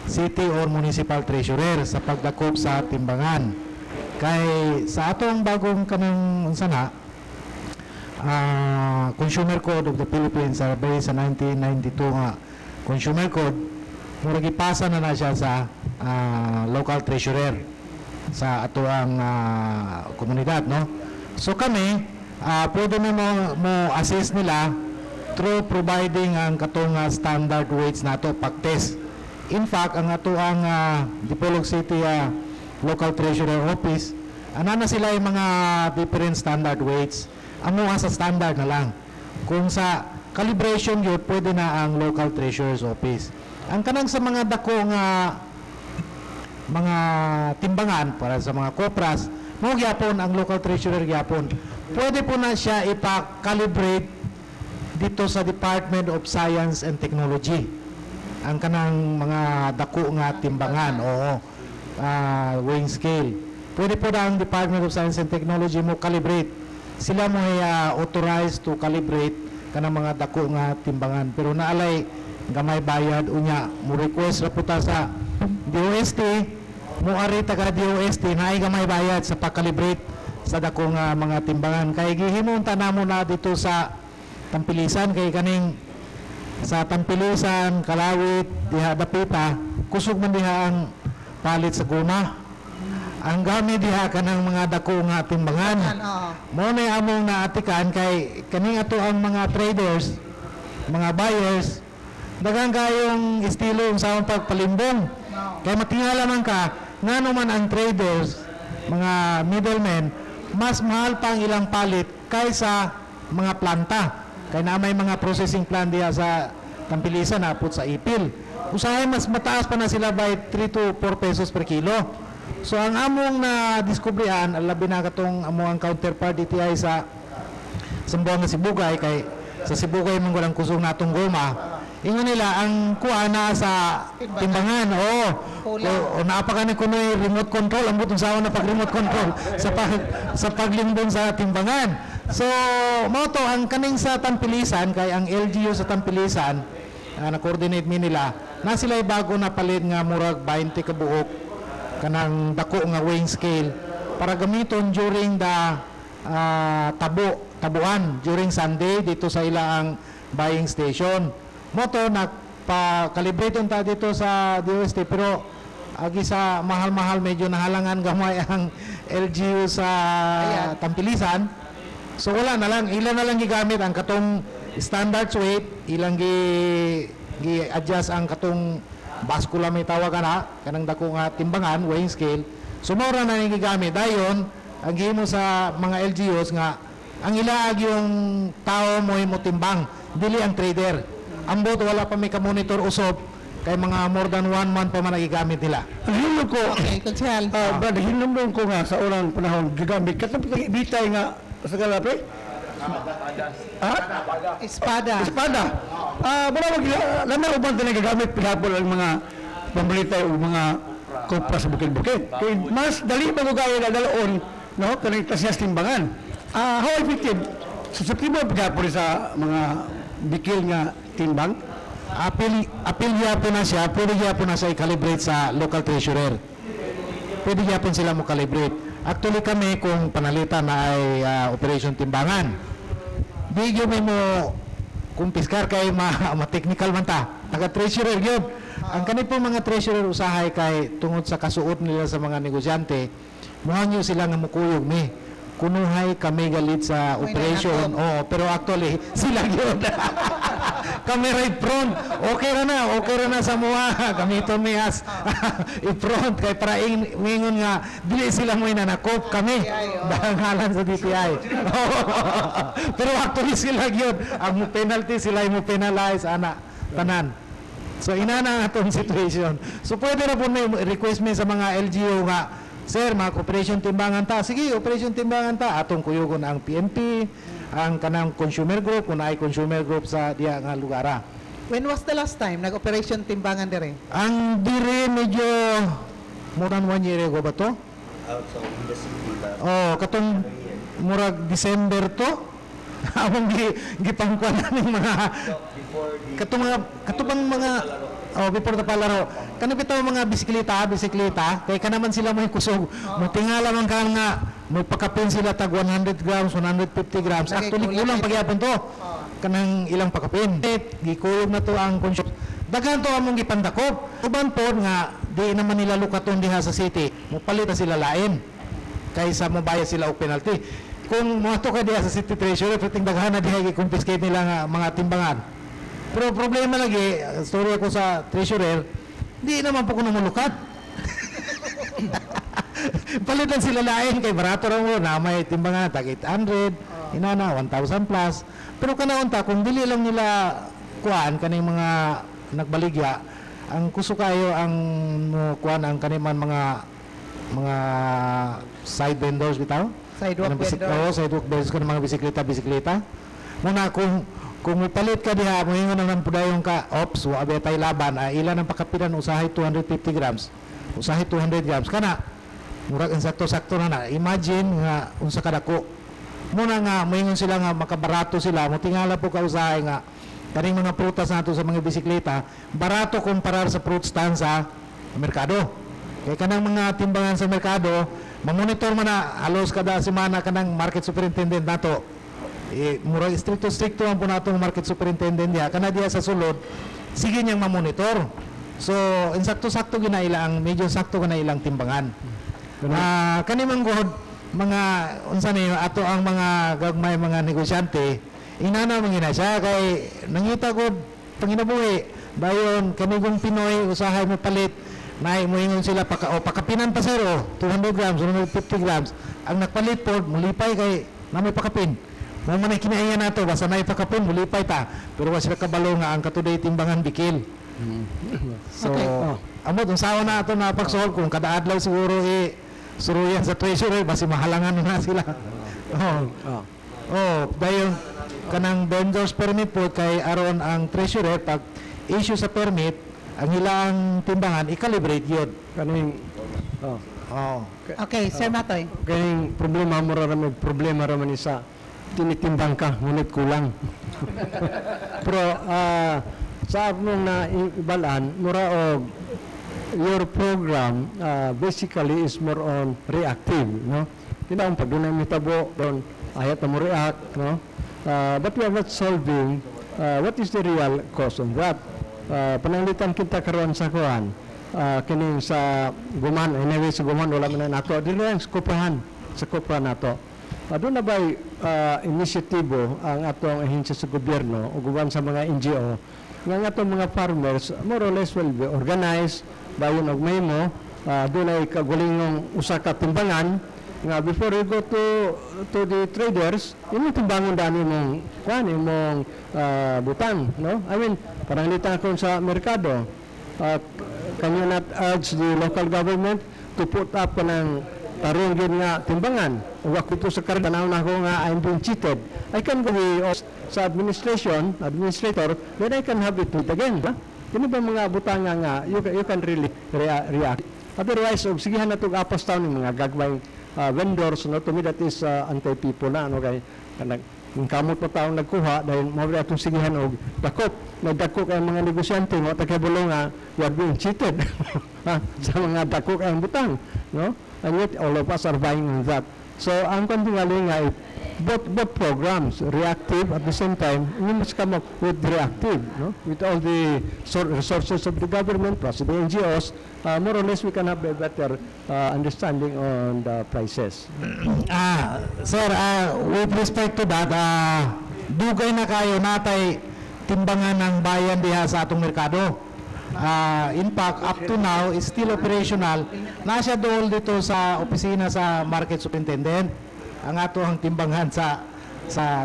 city or municipal treasurer sa pagdakop sa timbangan. Kay sa atong bagong kanang sana, Consumer Code of the Philippines, based sa 1992 nga Consumer Code, murag ipasa na siya sa local treasurer sa ato ang komunidad, no? So kami, pwede mo assist nila through providing ang katong standard weights nato pag-test. In fact, ang ato ang Dipolog City Local Treasurer Office, na sila yung mga different standard weights. Amo sa standard na lang. Kung sa calibration yun, pwede na ang Local Treasurer's Office. Ang kanang sa mga dako nga mga timbangan para sa mga kopras, mo gyapon ang Local Treasurer gyapon. Pwede po na siya ipa-calibrate dito sa Department of Science and Technology. Ang kanang mga dako nga timbangan o weighing scale. Pwede po na ang Department of Science and Technology mo calibrate. Sila mo authorized to calibrate kanang mga dako nga timbangan. Pero naalay gamay bayad unya mo request ra puta sa DOST, muari taga DOST na ay gamay bayad sa pagkalibrate sa dakong mga timbangan. Kay gihimunta namo na dito sa Tampilisan, kay kaning sa Tampilisan, Kalawit, diha Dapita, kusog man diha ang palit sa guna. Ang gamit diha kanang mga dako nga timbangan. Mo na among naatikan kay kaning ato ang mga traders, mga buyers, daghang kayong estilo sa pagpalimbong. Kay matingala man ka ngano man ang traders, mga middlemen, mas mahal pa ang ilang palit kaysa mga planta. Kaya na may mga processing plant diya sa Tampilisan na put sa ipil. Usahay mas mataas pa na sila by 3 to 4 pesos per kilo. So ang among na diskubrihan, labi na katong among counterpart DTI sa Sambuanga Sibugay, kay sa Sibugay mong walang kusog natong goma. Ingon nila ang kuha na sa timbangan. O naapaka ni kunoy remote control, ang butong sawa na pag remote control sa paglimbong sa timbangan. So mo to ang kaning sa Tampilisan, kay ang LGU sa Tampilisan na-coordinate mi nila na sila bago na palit nga murag 20 ka buok kanang dako nga weighing scale para gamiton during the tabuan during Sunday dito sa ilang buying station. Moto nagpa-calibrate ta dito sa DOST, pero agi sa mahal-mahal medyo nahalangan gamay ang LGU sa Tampilisan. So wala na lang, ilan na lang gigamit ang katong standard weight, ilang gi-adjust ang katong bascula may tawag na kanang dako nga timbangan, weighing scale. So mura na yung gigamit. Dayon, ang gihimo sa mga LGUs nga ang ilaag yung tao mo timbang, dili ang trader. Ambot wala pa may ka-monitor usop kay mga more than 1 month pa man nagigamit nila. Hinlo ko. Okay, Kutsal. Brad, hinlo ko nga sa urang panahon gigamit. Katapos bitay nga sa galape. Espada. Wala lama uban din gagamit pihapon ang mga pambalita o mga kopra sa bukid-bukid. Kaya mas dali pa gaya na dalaon, no? Kanang tasyas timbangan. How effective? Susuktibo pihapon sa mga bikil nga timbang. Apil yapon na siya, pwede yapon na siya i-calibrate sa local treasurer. Pwede yapon sila mo calibrate. Actually kami kung panalitan na ay operation timbangan. Di yun may mo kung piskar kay ma-technical man ta. Taga-treasurer yun. Ang kanipong mga treasurer usahay kay tungod sa kasuot nila sa mga negosyante, muhang yun sila nga mukuyog mi. Kunuhay kami galit sa operation. Pero actually, sila yun. Kami right front. Okay na sa mga. Kami ito may as i-front. Kay para ingon nga, dili sila mo inanakop kami. Dangalan sa DTI. Pero actually sila yun. Ang penalty sila yung penalize, tanan. So inana atong situation. So pwede na po may request me sa mga LGU nga, sir, mga operation timbangan ta. Sige, operation timbangan ta. Atong kuyugon ang PNP, ang kanang consumer group, kung ay consumer group sa diya nga lugara. When was the last time nag-operation timbangan dire? Ang dire medyo more than 1 year ago ba to? Katong murag December to. Among gipangkuan ng mga katubang mga before the palaro. Kano bitaw mga bisikleta, kay kanaman sila mo kusog. Mutingala man ka nga, may pakapin sila tag 100 grams, 150 grams. Actually, kulang pagyapon to. Kanang ilang pakapin. Gikuyog na to ang consumer. Daghan to among gipandakop. Uban po nga, di naman nila lukaton diha sa city. Mupalita sila lain. Kaysa mabaya sila og penalty. Kung mga to ka diha sa city treasurer, piting daghan na diha i-confiscate nila nga mga timbangan. Pero problema lagi, story ako sa treasurer, di naman po ko namulukat. Palitan sila lain kay barato raw mo na may timbangan tag 800, inana 1,000 plus. Pero kanaunta kung dili lang nila kuan kaning mga nagbaligya, ang kuso kayo ang kuan ang kaniman mga side vendors bitaw. Sidewalk vendors. Sidewalk vendors ko ng mga bisikleta. Muna kung mupalit ka diha, moingon nang pudayon ka, ops, wa betay laban, ilan ang pakapiran usahay 250 grams. Usahay 200 grams kana. Murag ang sakto-sakto na. Imagine nga unsa kadako. Muna nga moingon sila nga makabarato sila, mo tingala po ka usahay nga kaning mga prutas nato sa mga bisikleta, barato kumpara sa fruit stand sa merkado. Kaya kanang mga timbangan sa merkado, mamonitor man na halos kada semana kanang market superintendent nato. Murag stricto ang po natong market superintendent niya, kana diya sa sulod, sige niyang mamonitor. So, insakto-sakto ginailang, medyo sakto ka na ilang timbangan. Kanimang god, mga, unsa ni ato ang mga gagmay mga negosyante, inana mangina siya, kay nangita god, panginabuhi, dayon, kanigong Pinoy, usahay mo palit, na muingon sila, pakapinan pa sir, 200 grams, 150 grams, ang nagpalit po, mulipay kay, na may pakapin. Mga manay kinaiyan nato, basta na ipakapin, mulipay ta, pero wala sila kabalo nga, ang katuday timbangan bikil. So, amot unsaon na ato na pagsuhol kung kada adlaw siguro suruyan sa treasurer basi mahalangan na sila. Dayon kanang vendors permit po kay aron ang treasurer pag issue sa permit ang ilang timbangan i-calibrate yun. Kaning Okay, Sir Matoy. kaning problema ra man isa tinitimbang ka ngunit kulang. Pero sa akong na ibalaan, mura og your program basically is more on reactive, no? Kina ang pagdunay mitabo don ayat mo react, no? But we are not solving what is the real cause of that. Pananglitan kita karon sa kuan kining sa guman, anyway sa guman wala man nato dili lang sa kuprahan nato. Doon na ba'y inisyatibo ang atong ahensya sa gobyerno o guban sa mga NGO nga atong mga farmers more or less will be organized bayon og memo doon ay kagulingong usa ka timbangan nga before you go to the traders imong timbangon dani mong imong butang, no? I mean pananglitan kon sa merkado kanya not urge the local government to put up ng tarong yun nga timbangan. Huwag ko ito sa karanaw na ako nga I'm being cheated. I can go sa administrator, then I can have it again. Yun ba mga butanga nga, you can really react. Otherwise, sigihan na itong apas taon ng mga gagawing vendors, no? To me that is anti-people na, ano kay yung kamot pa taong nagkuha dahil mawala itong sigihan o dakop. Nagdakop ang mga negosyante, mga tagabulo nga, you are being cheated sa mga dakop ang butang, no? And yet all of us are vying on that. So ang kontingali nga both programs reactive at the same time we must come up with reactive, no? With all the resources of the government plus the NGOs, more or less we can have a better understanding on the prices. Sir, with respect to that, dugay na kayo natay timbangan ng bayan diha sa atong merkado. In fact, up to now, is still operational. Nasa dool dito sa opisina sa Market Superintendent ang ato ang timbangan sa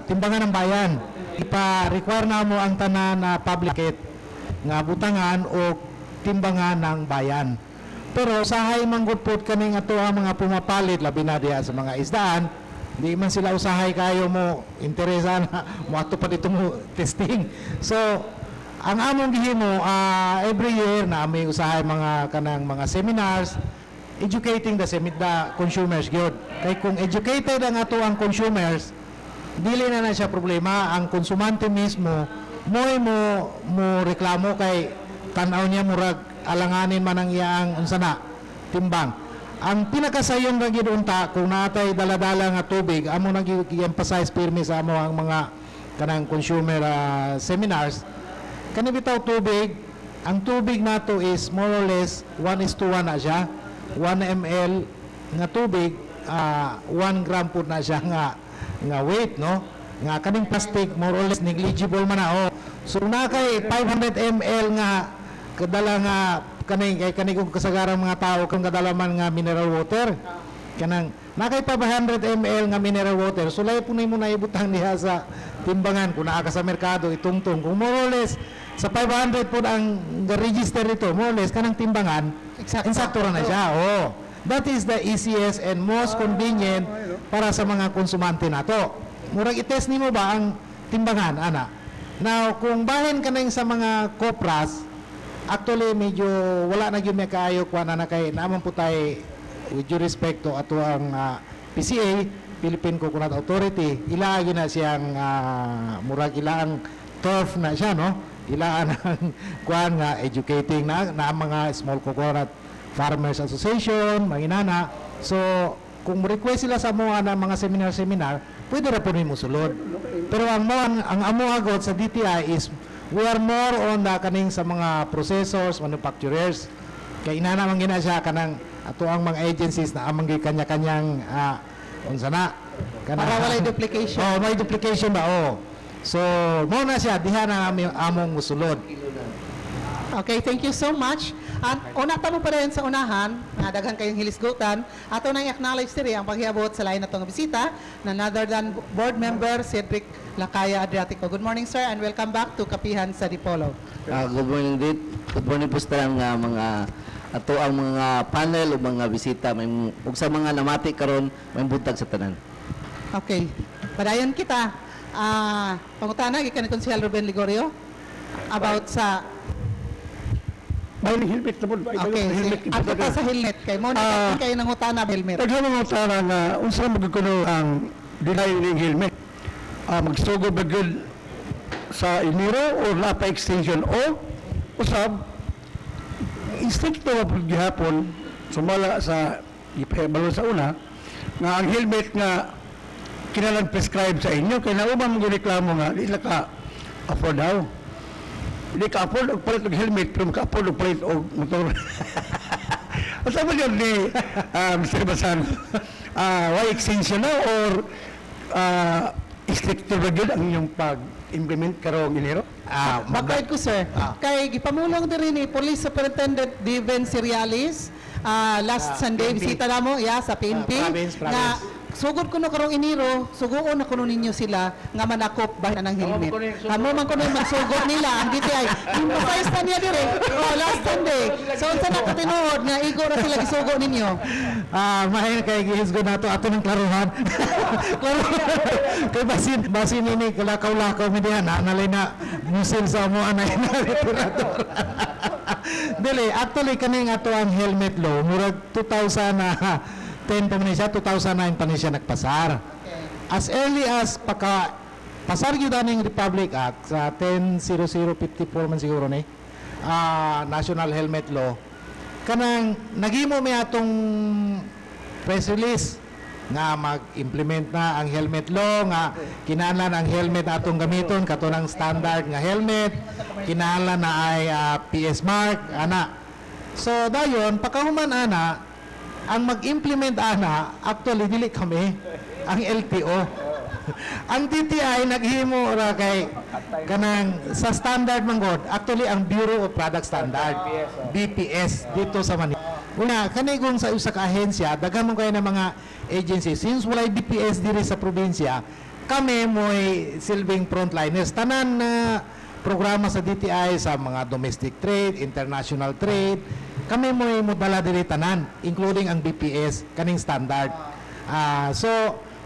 timbangan ng bayan. Ipa-require na mo ang tanan na public nga butangan o timbangan ng bayan. Pero usahay manggutpot kaning ato ang mga pumapalit labi na diha sa mga isdaan, di man sila usahay kayo mo interesa na mo ato pa dito mo testing. So ang among gihimo every year na may usahay mga kanang mga seminars educating the consumers gyud. Kay kung educated ang ato ang consumers, dili na siya problema. Ang konsumante mismo mo reklamo kay tan-aw niya murag alanganin man ang iyang unsa na timbang. Ang pinakasayon ra gyud unta kung natay daladala nga tubig amo nang i-emphasize pirmi sa amo ang mga kanang consumer seminars. Kani bitaw tubig, ang tubig nato is more or less 1:1 na siya. 1 ml nga tubig, 1 gram po na siya nga weight, no? Nga kaning plastic, more or less negligible man na. So na kay 500 ml nga kadala nga kaning kung kasagaran mga tao kung kadala man nga mineral water. Kanang na kay 500 ml nga mineral water, sulay po nimo na ibutang diha sa timbangan kung naa ka sa merkado itungtong. Kung more or less sa 500 po ang register ito, more or less kanang timbangan, insakto na siya. That is the easiest and most convenient para sa mga konsumante nato. Murag i-test nimo ba ang timbangan, ana? Now, kung bahin ka na sa mga kopras, actually medyo wala na gyud may kaayo kuan na kay naman po tay with due respect to ato ang PCA, Philippine Coconut Authority, ilagi na siyang murag ilang turf na siya, no? Ilaan ang kuan nga educating na mga small coconut Farmers Association, mga inana. So, kung request sila sa mga na mga seminar, pwede ra po mo sulod. Pero ang amo agot sa DTI is we are more on the kaning sa mga processors, manufacturers. Kaya inana man gina siya kanang ato ang mga agencies na amang kanya-kanyang unsa na Para walay duplication. Oh, may duplication ba? Oh. So, mo na siya diha na among musulod. Okay, thank you so much. At una tamo pa rin sa unahan, nga daghang kayong hilisgutan, ato nang i-acknowledge diri ang paghiabot sa lain natong bisita na other than board member Cedric Lacaya Adriatico. Good morning, sir, and welcome back to Kapihan sa Dipolog. Good morning, Dit. Good morning po sa mga ato ang mga panel o mga bisita may ug sa mga namati karon may buntag sa tanan. Okay. Padayon kita. Pangutana gikan ni Konsehal Ruben Ligorio about sa May helmet na po. okay, ato pa sa helmet kay mo na kayo nangutana helmet. Daghang mga utana nga unsa magkuno ang deny ning helmet. Magsugo ba gyud sa Enero o napa extension o usab instricto na po gihapon sumala sa ipahibalo sa una nga ang helmet nga kinalang prescribe sa inyo kaya nauman mong reklamo nga di ka afford daw. Hindi ka afford og palit og helmet pero ka afford og palit og motor. Asa ba yun ni Mr. Basan? Why extension na or stricto ba yun ang inyong pag-implement karong Enero? Bakit ko, sir? Kay gipamulong din ni Police Superintendent Diven Serialis last Sunday, bisita na mo sa PNP na sugod ko na karong Enero, suguon na kuno ninyo sila nga manakop bahin ng helmet. Amo man kuno magsugod nila ang DTI. Yung first time niya dire, last Sunday. So unsa na katinuod nga igo na sila gisugo ninyo? Mahin kay gihisgo nato ato ng klaruhan. Kay basin ini kalakaw-lakaw mi diha na nalay na musil sa mo anay na literatur. Dili actually kaning ato ang helmet law murag 2010 pa man siya, 2009 pa siya nagpasar. As early as pasar gyud aning Republic Act sa 100054 man siguro ni National Helmet Law kanang naghimo mi atong press release nga mag-implement na ang helmet law nga kinahanglan ang helmet atong gamiton kato ng standard nga helmet kinahanglan na ay PS mark ana. So dayon pagkahuman ana ang mag-implement ana actually dili kami ang LTO. Ang DTI naghimo ra kay kanang sa standard man god actually ang Bureau of Product Standard BPS dito sa Manila. Una kanigong sa usa ka ahensya daghan mo kayo ng mga agencies since walay BPS diri sa probinsya kami mo'y silbing frontliners tanan na programa sa DTI sa mga domestic trade, international trade kami mo'y modala diri tanan including ang BPS kaning standard. So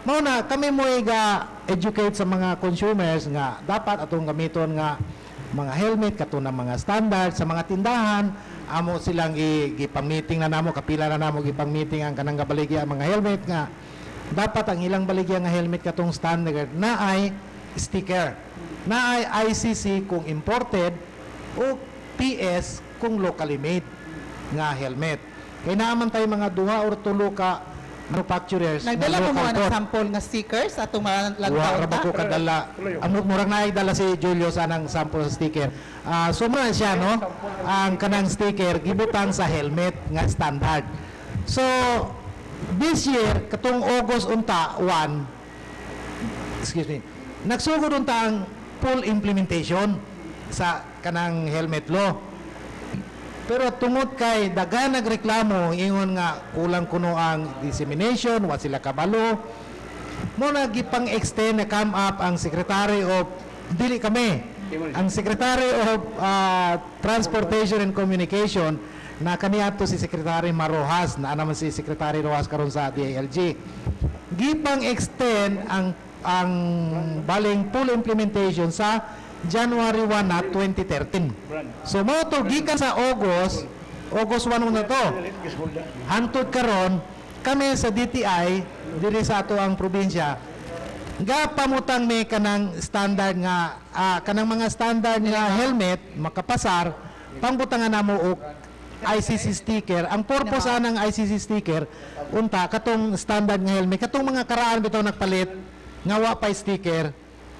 mao na kami mo'y ga educate sa mga consumers nga dapat atong gamiton nga mga helmet kato na mga standard sa mga tindahan amo silang gipang-meeting na namo kapila na namo gipang-meeting ang kanang baligya mga helmet nga dapat ang ilang baligya nga helmet katong standard na ay sticker na ay ICC kung imported o PS kung locally made nga helmet kay naaman tay mga duha or tulo ka manufacturers nagdala mo mga ng sample nga stickers atong mga lantaw ta ko kadala amot murag na dala si Julio sa nang sample sa sticker so man siya no ang kanang sticker gibutang sa helmet nga standard so this year katong August unta 1 nagsugod unta ang full implementation sa kanang helmet law. Pero tungod kay daghan nagreklamo ingon nga kulang kuno ang dissemination wa sila kabalo mo na gipang-extend na come up ang Secretary of dili kami ang Secretary of Transportation and Communication na kaniadto si Secretary Marojas na naman si Secretary Rojas karon sa DILG gipang-extend ang baling full implementation sa January 1 na 2013. So mo to gikan sa August 1 na to. Hantod karon kami sa DTI diri sa ato ang probinsya ga pamutang may kanang standard nga kanang mga standard nga helmet makapasar pangbutangan namo og ICC sticker. Ang purpose ng ICC sticker, unta, katong standard nga helmet, katong mga karaan bitaw nagpalit, nga wa pa sticker,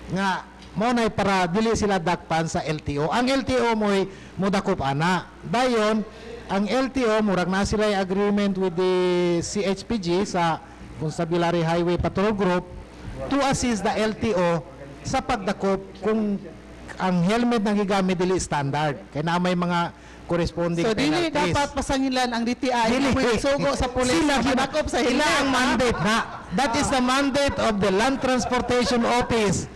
nga maunay para dili sila dakpan sa LTO. Ang LTO mo'y mudakop ana. Dayon, ang LTO, murag na sila agreement with the CHPG sa Constabulary Highway Patrol Group to assist the LTO sa pagdakop kung ang helmet na gigamit dili standard. Kaya na may mga corresponding So dili penalties. dapat pasangilan ang DTI Dili. kung sugo sa pulis Sila na madakop sa sila helmet. ang mandate na. That is the mandate of the Land Transportation Office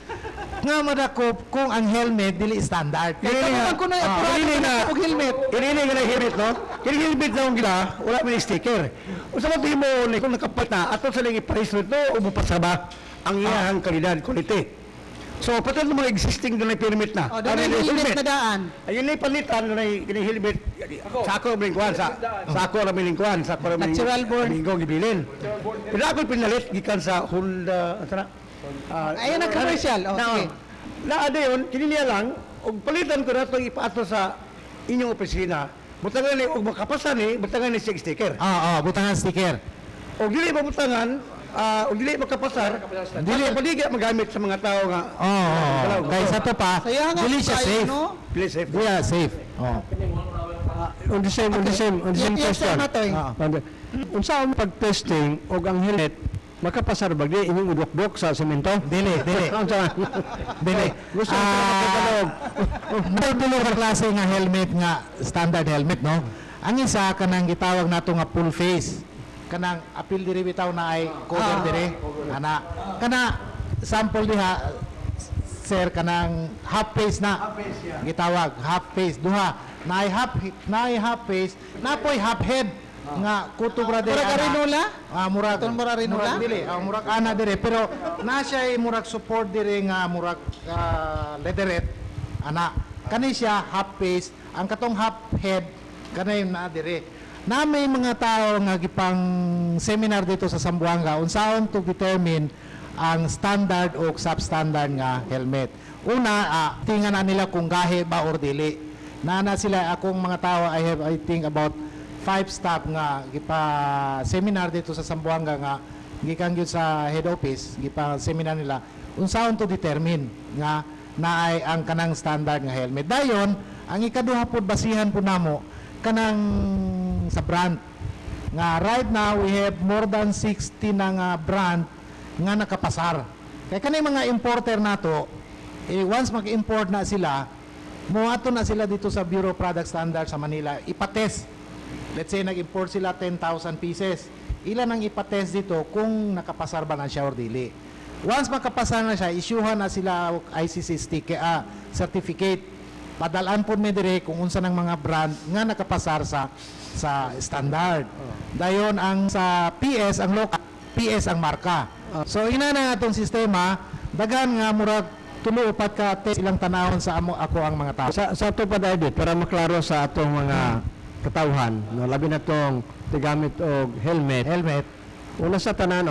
nga madakop kung ang helmet dili standard. Kaya kamutan ko na apurado og helmet. Irinig na helmet, no? Kaya helmet na gila, wala may sticker. O sa mga mo, kung nakapat na, ato sa lang iparesto ito, umupasaba ang iyahang kalidad, quality. So, pati ng mga existing na permit na. O, doon yung helmet na daan. Ayun na ipalitan na yung helmet. Sako ang bilingkuhan. Sako ang bilingkuhan. Sako ang Natural born. bilingkuhan gibilin. Pero ako pinalit, gikan sa Honda, Ayun ang commercial. O, sige. Naada yun, kiniliya lang, og palitan ko na itong ipaato sa inyong opisina. Butangan ni, og makapasan ni, butangan ni sticker. Butangan sticker. Og dili mabutangan, og dili makapasar, dili paligya magamit sa mga tao nga. Kaya sa to pa, Kaya nga, dili siya tayo, safe. no? Please safe. Dili siya safe. On the same Yes, question. na to eh. Unsa ang pag-testing og ang helmet makapasar ba di inyong udok-dok sa semento? Dili. Dili. Gusto ko makapagdalog. Dulo ka klase nga helmet nga standard helmet, no? Ang isa kanang gitawag nato nga full face. Kanang apil diri bitaw na ay cover diri. Kana sample diha sir kanang half face na. Gitawag half face duha. Na ay half face, napoy half head nga kuto bra diri. Murag arinola? Murag Itong murag arinola? dili. Murag ana diri pero na siya ay murag support diri nga murag leatherette ana. Kani siya half face, ang katong half head kanay na diri. Na may mga tao nga gipang seminar dito sa Zamboanga unsaon to determine ang standard o substandard nga helmet. Una, tingnan na nila kung gahe ba or dili. Nana sila akong mga tao, I think about 5 staff nga gipa seminar dito sa Zamboanga nga gikan gyud sa head office, gipa seminar nila unsaon to determine nga naay ang kanang standard nga helmet. Dayon, ang ikaduha pod basihan po namo kanang sa brand nga right now we have more than 60 na nga brand nga nakapasar. Kaya kanay mga importer nato, once mag-import na sila, muato na sila dito sa Bureau of Product Standards sa Manila, ipatest. Let's say nag-import sila 10,000 pieces. Ilan ang ipatest dito kung nakapasar ba na siya or dili. Once makapasar na siya, isyuhan na sila ICC sticker, certificate. Padalaan po may dire kung unsa ng mga brand nga nakapasar sa standard. Dayon ang sa PS ang local, PS ang marka. So ina na atong sistema, daghan nga murag tulo upat ka test ilang tanawon sa ako ang mga tao. Sa ato pa David, para maklaro sa atong mga katawhan, no, labi na tong tigamit og helmet. Una sa tanan,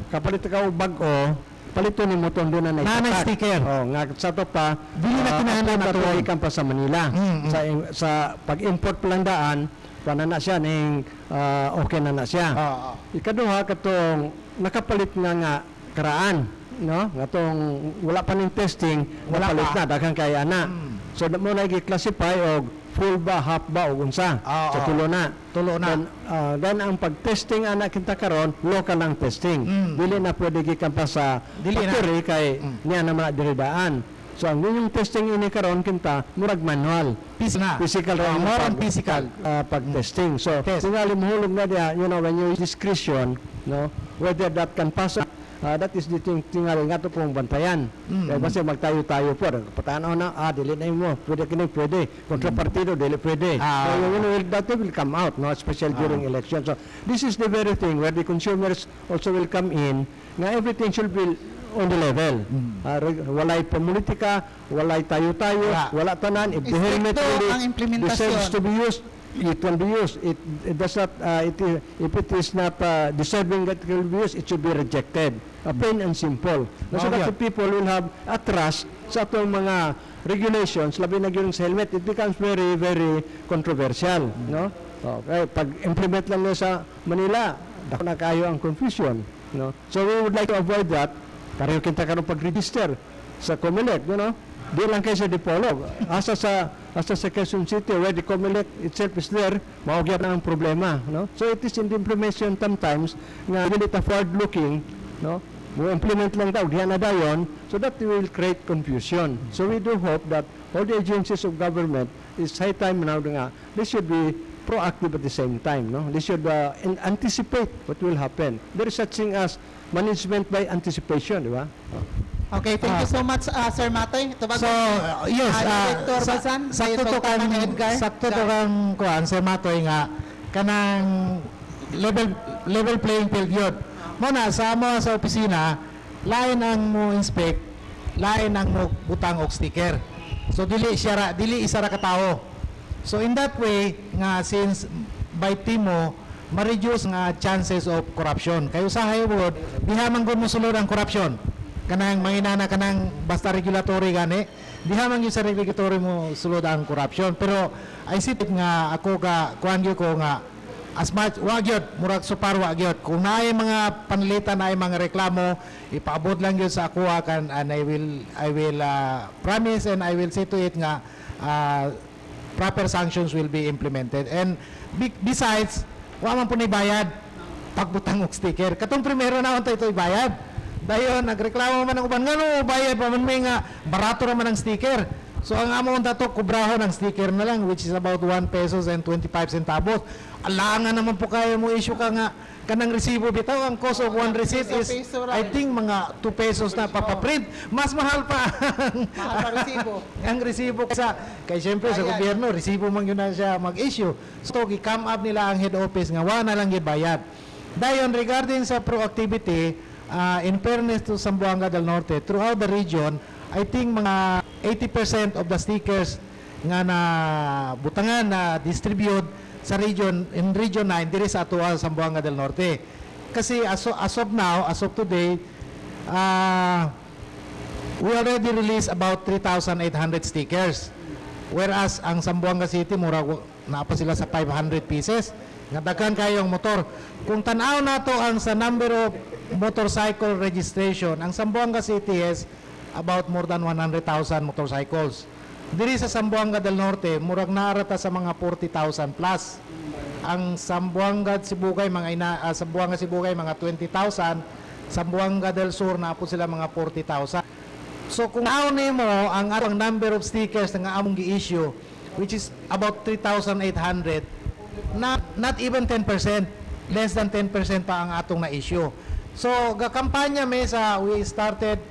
kapalit ka og bag-o, palito ni mo itong doon na na sticker. Nga sa ito pa, dili na kinahanglan na tuloy ikan pa sa Manila. Sa pag-import pa lang daan, paano na siya, okay na siya. Ikaduha, katong nakapalit nga karaan, no? Katong wala pa ng testing, napalit na, daghang kaya na. So, mo na i-classify og full ba, half ba, o unsa. So, tulo na. Then, ang pag-testing anak kita karon local lang testing. Dili na pwede gikan pa sa factory kay niya naman diridaan. So, ang inyong testing ini karon kinta, murag manual. Physical pag-testing. So, tingali mahulog na diya, when you use discretion, no, whether that can pass that is the thing tingali nga to pong bantayan. Kaya basta magtayo-tayo po. Patanaw na, dili na mo. Pwede. Kontrapartido, dili pwede. So, that will come out, no? Especially during election. So, this is the very thing where the consumers also will come in na everything should be on the level. Walay politika, walay tayo-tayo, wala tanan. If the helmet really deserves to be used, it can be used. It does not. If it is not deserving that it will be used, it should be rejected. Plain and simple. So that the people will have a trust sa atong mga regulations. Labi na yun sa helmet, it becomes very, very controversial. No? Okay, pag-implement lang nyo sa Manila, dako na kayo ang confusion. No? So we would like to avoid that. Pareho kita karon pag-register sa COMELEC, di lang kayo sa Dipolog. Asa sa Quezon City, where the COMELEC itself is there, maugyan na ang problema. No? So it is in the implementation sometimes na really forward-looking, no? Mo implement lang daw, diyan na dayon, so that will create confusion. So we do hope that all the agencies of government is high time now nga, they should be proactive at the same time. No? They should anticipate what will happen. There is such thing as management by anticipation, di ba? Okay, thank you so much, Sir Matoy. So, yes, Director Basan, sakto to kang kuan, Sir Matoy nga, kanang level playing field yun. Muna, sa mo sa opisina, lain ang mo inspect, lain ang mo butang og sticker. So, dili isa ra ka tao. So, in that way, nga, since by team mo, ma-reduce nga chances of corruption. Kayo sa Highwood, diha man gud mo sulod ang corruption. Kanang manginana kanang basta regulatory gani, diha man gyud sa regulatory mo sulod ang corruption. Pero I see nga ako ka kuan gyud ko nga as much wa gyud murag supar wa gyud. Kung naay mga panlitan naay mga reklamo, ipaabot lang gyud sa ako kan, and I will promise and I will say to it nga proper sanctions will be implemented. And besides, wa man po ni bayad pagbutang og sticker. Katong primero na unta ito ibayad. Dayon nagreklamo man ang uban ngano bayad pa man may nga barato ra man ang sticker. So ang amount dato kubrahon ang sticker na lang, which is about 1 pesos and 25 centavos. Alangan naman po kayo mo issue ka nga kanang resibo bitaw. Ang cost of one receipt is I think mga 2 pesos na papaprint. Mas mahal pa mahal pa resibo. ang resibo sa kay syempre sa gobyerno resibo man yun na siya mag-issue. So gi-come up nila ang head office nga wa na lang gibayad. Dayon regarding sa proactivity, in fairness to Zamboanga del Norte, throughout the region, I think mga 80% of the stickers nga na butangan na distribute sa region, in Region 9, diri sa atuwa Zamboanga del Norte. Kasi as of now, as of today, we already released about 3,800 stickers. Whereas ang Zamboanga City, murag na pa sila sa 500 pieces. Nga daghan kayong motor. Kung tanaw nato ang sa number of motorcycle registration, ang Zamboanga City has about more than 100,000 motorcycles. Diri sa Zamboanga del Norte, murag naarata sa mga 40,000 plus. Ang Zamboanga Sibugay Zamboanga Sibugay mga 20,000, Zamboanga del Sur na po sila mga 40,000. So kung auni mo ang atong number of stickers nga among gi-issue, which is about 3,800, not even 10%, less than 10% pa ang atong na-issue. So, gakampanya we started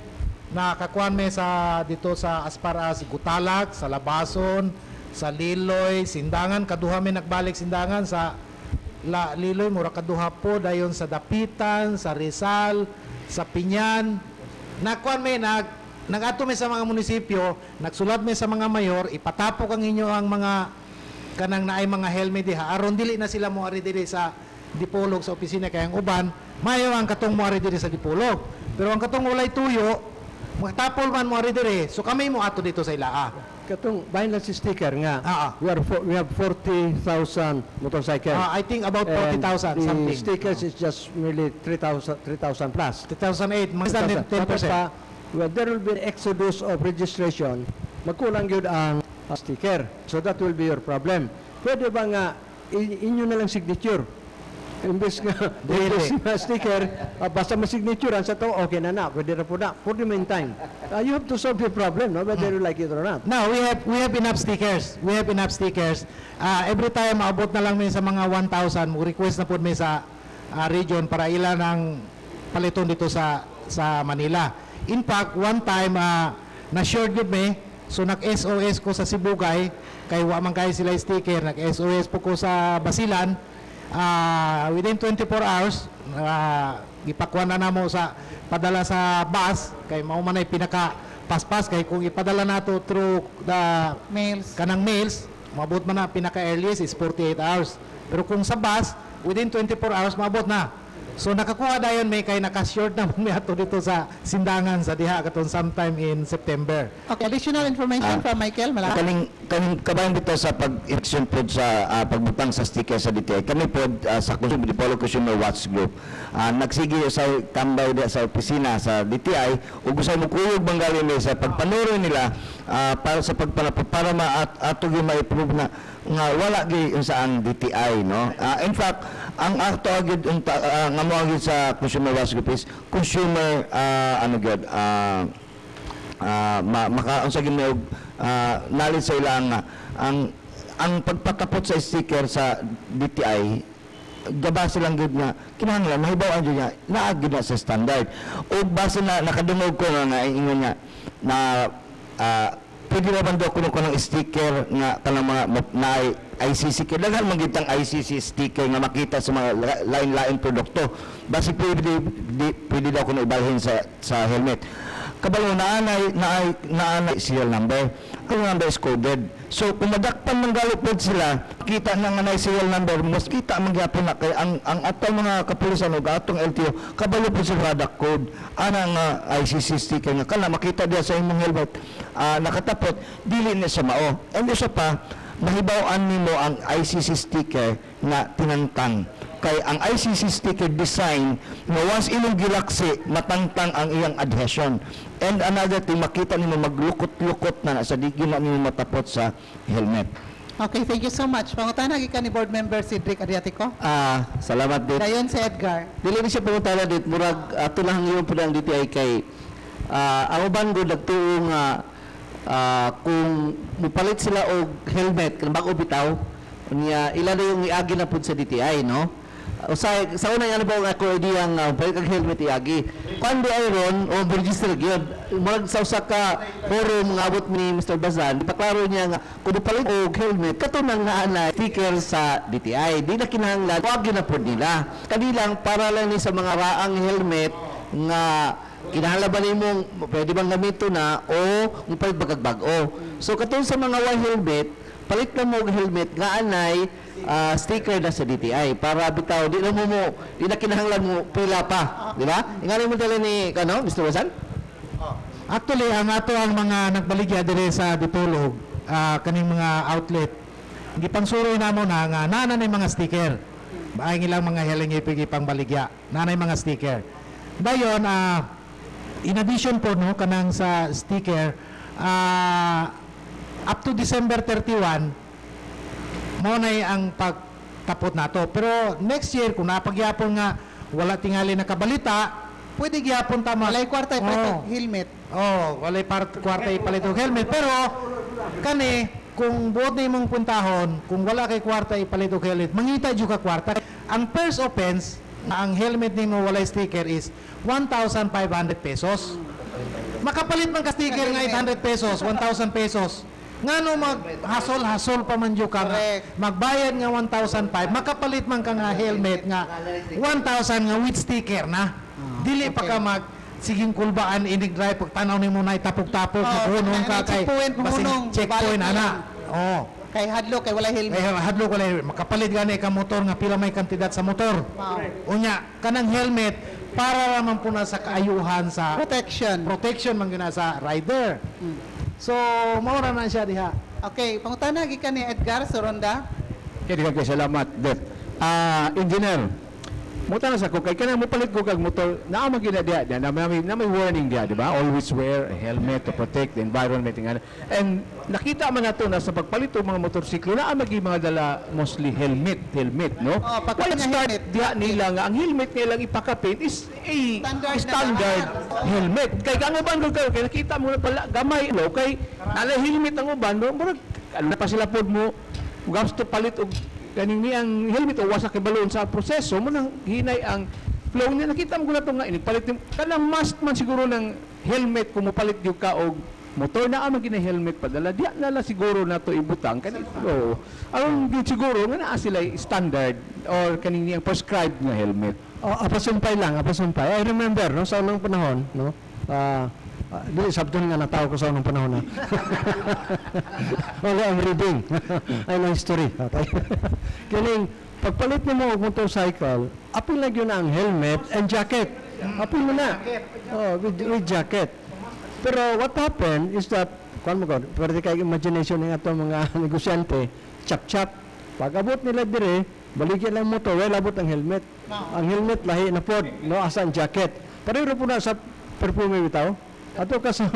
na kakuan sa dito sa as far as Gutalak, sa Labason, sa Liloy, Sindangan, kaduha nagbalik Sindangan sa Liloy, mura kaduha po, dayon sa Dapitan, sa Rizal, sa Pinyan. Nakuan nag-ato sa mga munisipyo, nagsulat sa mga mayor, ipatapok ang inyo ang mga kanang naay mga helmet diha aron dili na sila mo ari diri sa Dipolog sa opisina kay ang uban mayo ang katong mo ari diri sa Dipolog, pero ang katong walay tuyo magtapol man mo ari diri, so kami mo ato dito sa ilaa. Katong bahin lang si sticker nga. We have 40,000 motorcycles. I think about 40,000 something. The stickers is just merely 3,000 plus. 2008 mga 10%. Well, there will be an exodus of registration. Magkulang yun ang sticker. So that will be your problem. Pwede ba nga inyo na lang signature? Imbes nga sticker, basta ma-signature sa to, okay na, pwede na po na. For the meantime, you have to solve your problem, no? Whether you like it or not. Now, we have enough stickers. We have enough stickers. Every time maabot na lang sa mga 1,000, request na po sa region para ilan ang paliton dito sa Manila. In fact, one time, na-shared with me, so nag-SOS ko sa Sibugay, kay wa man kayo sila sticker, nag-SOS po ko sa Basilan, within 24 hours, ipakuha na mo sa padala sa bus, kay maumanay pinaka-paspas, kay kung ipadala na to through the kanang mails, mabot man na pinaka-earliest is 48 hours. Pero kung sa bus, within 24 hours, mabot na. So nakakuha dayon may kay naka-short na may ato dito sa sindangan sa diha katon sometime in September. Okay, additional information from Michael. Kaning kabayan dito sa pag-election po sa pagbutang sa sticker sa DTI. Kami po sa Dipolog Consumer Watch Group nagsige sa tambay sa opisina sa DTI ug gusto mo kuyog banggali ni sa pagpanuro nila para sa para ato gi ma-approve na nga wala gi unsaan DTI, no. In fact, ang ato agid nga mo agid sa Consumer Watch Group is consumer ano gyud unsa gyud may knowledge sa ilang ang pagpatapot sa sticker sa DTI gaba silang gud nga kinahanglan mahibaw-an jud niya naa gyud na sa standard ug base na nakadungog ko nga ingon nga na pwede na bando ko ng sticker nga kanang mga na ICC kailangan magitang ICC sticker nga makita sa mga lain-lain produkto base pwede daw ko na ibalhin sa helmet kabalo naanay serial number. Ang number is coded. So kung madakpan ng galupod sila, kita na nga na serial number, mas kita magyapon na kay ang atong mga kapulisan o atong LTO, kabalo po sa product code. Anang ICC sticker nga kana makita diya sa imong helmet nakatapot, dili na siya mao. And isa pa, mahibaw-an nimo ang ICC sticker na tinantang. Kay ang ICC sticker design na once imong gilaksi matangtang ang iyang adhesion. And another thing, makita nimo maglukot-lukot na sa digin na nimo matapot sa helmet. Okay, thank you so much. Pangutana gikan ni board member Cedric Adriatico. Salamat dit. Dayon si Edgar. Dili ni siya pangutana dit murag ato lang yung pudang DTI kay ang uban gud nagtuo nga kung mupalit sila og helmet kan bago bitaw niya ila na yung iagi na pud sa DTI, no? Sa una yan po ako ideyang balik ang helmet iagi. Kundi ayron o register gyud. Murag sa usa ka forum nga abot ni Mr. Bazan, ipaklaro niya nga kung palit og helmet katunang nga ana sticker sa DTI. Di na kinahanglan wag na pud nila. Kanilang para lang ni sa mga raang helmet nga kinahanglan ba nimong pwede bang gamito na o mupalit bagag-bag-o. So katong sa mga white helmet, palit na mo og helmet nga anay sticker na sa DTI para bitaw di na kinahanglan mo pila pa, di ba? Ingani mo dala ni Mr. Wazan? Actually, ang ato ang mga nagbaligya dire sa Dipolog, kaning mga outlet, gipangsuro namo na nga nanay mga sticker. Baay ilang mga heling ipang baligya, nanay mga sticker. Dayon in addition po no kanang sa sticker up to December 31 mo na ang pagtapot nato. Pero next year, kung napagyapon nga wala tingali na kabalita, pwede gyapon tama. Walay kwarta ipalit helmet. Walay kwarta ipalit og helmet. Pero, kani, kung buot na imong puntahon, kung wala kay kwarta ipalit og helmet, mangita dyo ka kwarta. Ang first offense, na ang helmet nimo walay sticker is 1,500 pesos. Makapalit man ka sticker nga 800 pesos, 1,000 pesos. Ngano mag-hasol pa man ka magbayad nga 1,500 makapalit man ka nga helmet nga 1,000 nga with sticker na dili pa ka mag siging kulbaan inig drive pag tanaw nimo na itapok-tapok hunong ka kay checkpoint ana kay hadlok kay wala helmet hadlok wala makapalit gani ka motor nga pila may kantidad sa motor unya kanang helmet para raman po na sa kaayuhan sa protection man gina sa rider. So, maura na siya diha. Okay, pangutana gikan ni Edgar Soronda. Kaya salamat, Det. Engineer, muta na sa ko, kay kanang mupalit ko kag motor, naamag gina diha, na may warning diha, di ba? Always wear a helmet to protect the environment. And nakita man nato na sa pagpalit ng mga motorsiklo, naamag yung mga dala mostly helmet, no? Why start diha nila nga, ang helmet nilang ipakapit is a standard helmet. Kay kang uban ko kay nakita mo na pala gamay no kay nala helmet ang uban no murag ano pa sila pod mo gasto palit og kaning ni ang helmet o wasak kay balon sa proseso mo nang hinay ang flow niya nakita mo na to nga inipalit kanang must man siguro ng helmet kung mopalit gyud ka og motor na amang gina helmet padala diya nala siguro nato ibutang kanito aron gyud siguro nga naa sila standard or kaning ang prescribed nga helmet. Apasumpay. I remember, no, sa unang panahon, no, di sabton nga nataw ko sa unang panahon na. Wala ang reading. Ay, no history. Okay. Kining, pagpalit mo og motorcycle, apil lang yun ang helmet and jacket. Apil mo na. Oh, with jacket. Pero what happened is that, kuhan mo ko, pwede kayo imagination ng ato mga negosyante, chap-chap. Pag abot nila dire, baligyan lang motor, well, abot ang helmet. Ang helmet lahi na pod, no, asa ang jacket. Pareho po na sa perfume bitaw. Ato ka sa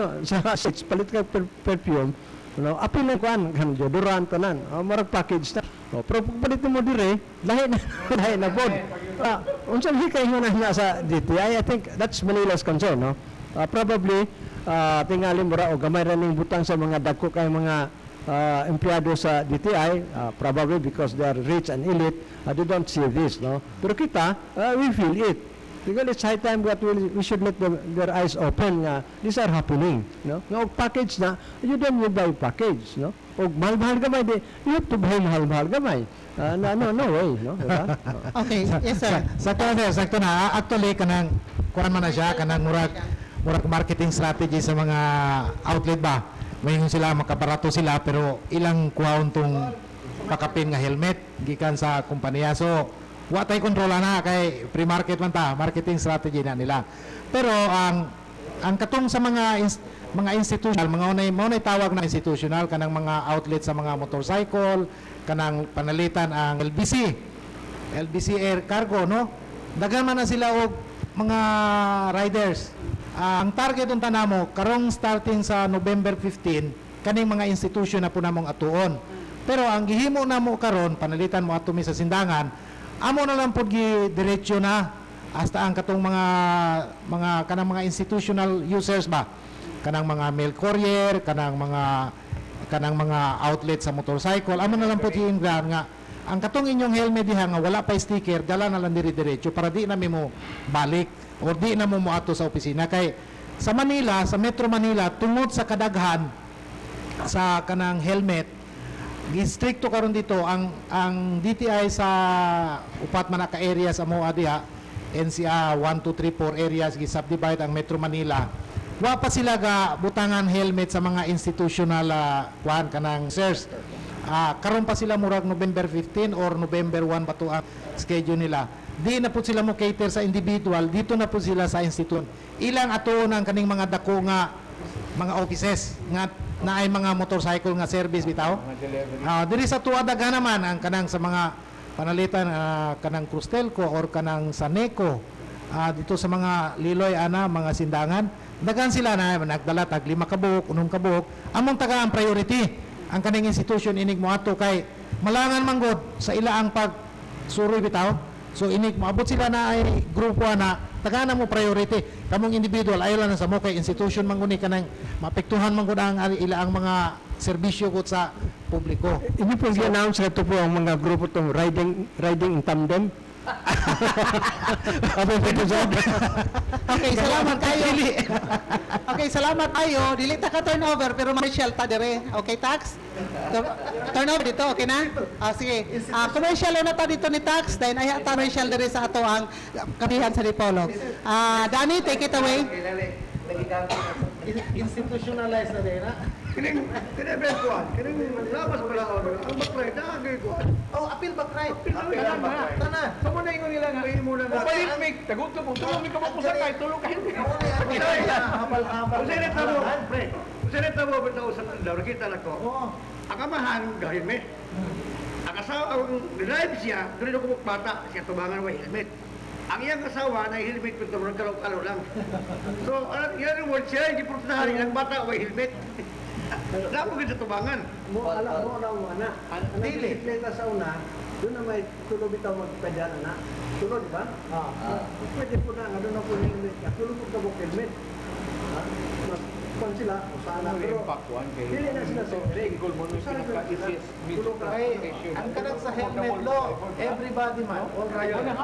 palit ka perfume, no, apil lang kuhan, deodorant tanan, marag package na. Pero pag palit mo dire, lahi na pod. Unsan hikay mo na sa DTI, I think that's Manila's concern, no? Probably, tingalin mo ra o gamay ra ning butang sa mga dagko kay mga empleyado sa DTI, probably because they are rich and elite, they don't see this, no? Pero kita, we feel it. Because it's high time that we should let their eyes open nga these are happening, no? Nga og package na, you don't need buy package, no? Og mahal-mahal gamay, you have to buy mahal-mahal gamay. No way, no? Diba? Okay, yes sir. Sakto na. Actually, kanang kuran man na siya, kanang murag marketing strategy sa mga outlet ba. Mayroon sila, makaparato sila, pero ilang kuhaon tong pakapin nga helmet gikan sa kumpanya. So, wa tay kontrola na kay pre-market man ta, marketing strategy na nila. Pero ang katong sa mga institutional, mga tawag na institutional kanang mga outlet sa mga motorcycle, kanang panalitan ang LBC Air Cargo, no? Daghan man na sila og mga riders. Ang target unta namo karong starting sa November 15 kaning mga institution na po namong atuon. Pero ang gihimo namo karon panalitan mo ato mi sa sindangan, amo na lang pud gi diretso na hasta ang katong kanang mga institutional users ba, kanang mga mail courier, kanang mga outlet sa motorcycle, amo na lang pud giingran nga ang katong inyong helmet diha nga wala pa sticker, dala na lang diri diretso para di na mo balik o di na mo ato sa opisina. Kay sa Manila, sa Metro Manila, tungod sa kadaghan sa kanang helmet, gistrikto karon dito ang DTI sa upat man ka areas amo diha, NCA 1, 2, 3, 4 areas gi-subdivide ang Metro Manila. Wa pa sila ga butangan helmet sa mga institutional kanang sirs. Karon pa sila murag November 15 or November 1 pa to ang schedule nila. Di na po sila mo cater sa individual, dito na po sila sa institution. Ilang atuon ang kaning mga dako nga mga offices nga na ay mga motorcycle nga service bitaw. Diri sa tuadaga naman ang kanang sa mga panalitan kanang Crustelco or kanang sa NECO, dito sa mga Liloy mga sindangan, dagan sila na nagdala tag 5 kabuok, 6 kabuok. Among taga ang priority ang kaning institution inig mo ato kay malangan manggod sa ila ang pagsuroy bitaw. So inig maabot sila na ay grupo na taga na mo priority. Kamong individual ayaw lang sa mo kay institution manguni kanang maapektuhan man gud ang ila ang mga serbisyo gud sa publiko. Ini po gi-announce ito po ang mga grupo tong riding in tandem. Okay, salamat kayo. Okay, salamat kayo. Dili ta ka turnover pero commercial ta dire. Okay, Tax? Turnover dito, okay na? Sige. Commercial na ta dito ni Tax, then ay ta commercial dire sa ato ang kapihan sa Dipolog. Danny, take it away. Institutionalized na din, ha? Kining kuan, kining labas pala ang backlight na agay kuan. Oh, appeal back right. Tanan. Sa mo na ingon nila nga muna na. Palit mig, taguto mo, tulong mi ka mapusa kay tulong kay. Habal-habal. Usirit na mo, pre. Usirit na mo bitaw sa daw kita nako. Ang amahan gahin me. Ang asawa ang drive siya, dili ko bata siya tubangan wa helmet. Ang iyang asawa na helmet pero turun kalaw lang. So, yan word siya, hindi protesahan ng bata wa helmet. Dapat kita tubangan. Mo ana. Dili pleta sa una, doon na may tulog bitaw magpadyan ana. Tulog di ba? Pwede po na doon na po helmet. Tulog po ka helmet. Kung sila, sana pero dili na sila sa goal mo nung pinaka-easiest Ang kanang sa helmet law, everybody man, all riders,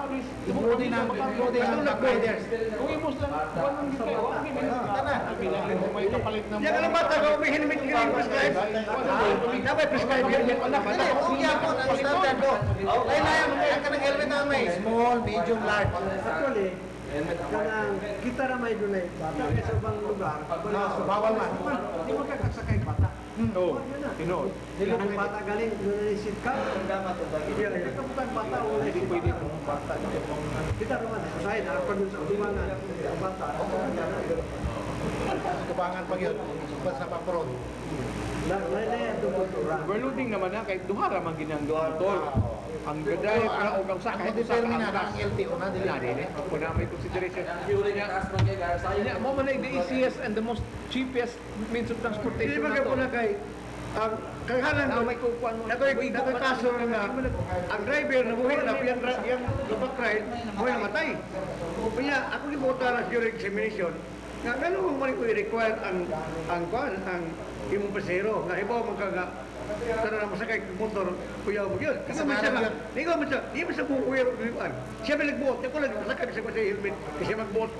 including ang riders. Kung imos lang, kuwan ang dito. May kapalit na mo. Yan ang bata ko, may helmet ka rin prescribe. Dapat prescribe helmet. Okay ako, ang standard law. Kaya na ang kanang helmet na may small, medium, large. Actually, kanang Kita na may dunay bata kaya sa ibang lugar. Bawal man. Hindi mo kakasakay bata. Oo. Tinood. Dili ang bata galing dunay ka. Hindi ka butang bata o hindi pwede kung bata. Kita naman sa na ako dun sa umangan ang bata. Kubangan pag yun, sa paprod. Overloading naman na kay duhara man ginang tol. Ang gaday para og ang sakay Ang determine na ang LTO na dili. Ako na may consideration. Yeah, mo man the easiest and the most cheapest means of transportation. Hindi magay po na kay ang kaghanan Na may kukuan mo. Nakoy kaso nga ang driver na buhay na yung lupak ride buhay na matay. Kaya ako gibuta na during examination nga gano'n mo ko i-require ang imong pasero nga ibaw mo kaga tara na masakay ng motor kuya mo yun. Kasi mo siya hindi mo siya kuya mo siya may nagbuot ako lang masakay siya sa helmet kasi magbuot.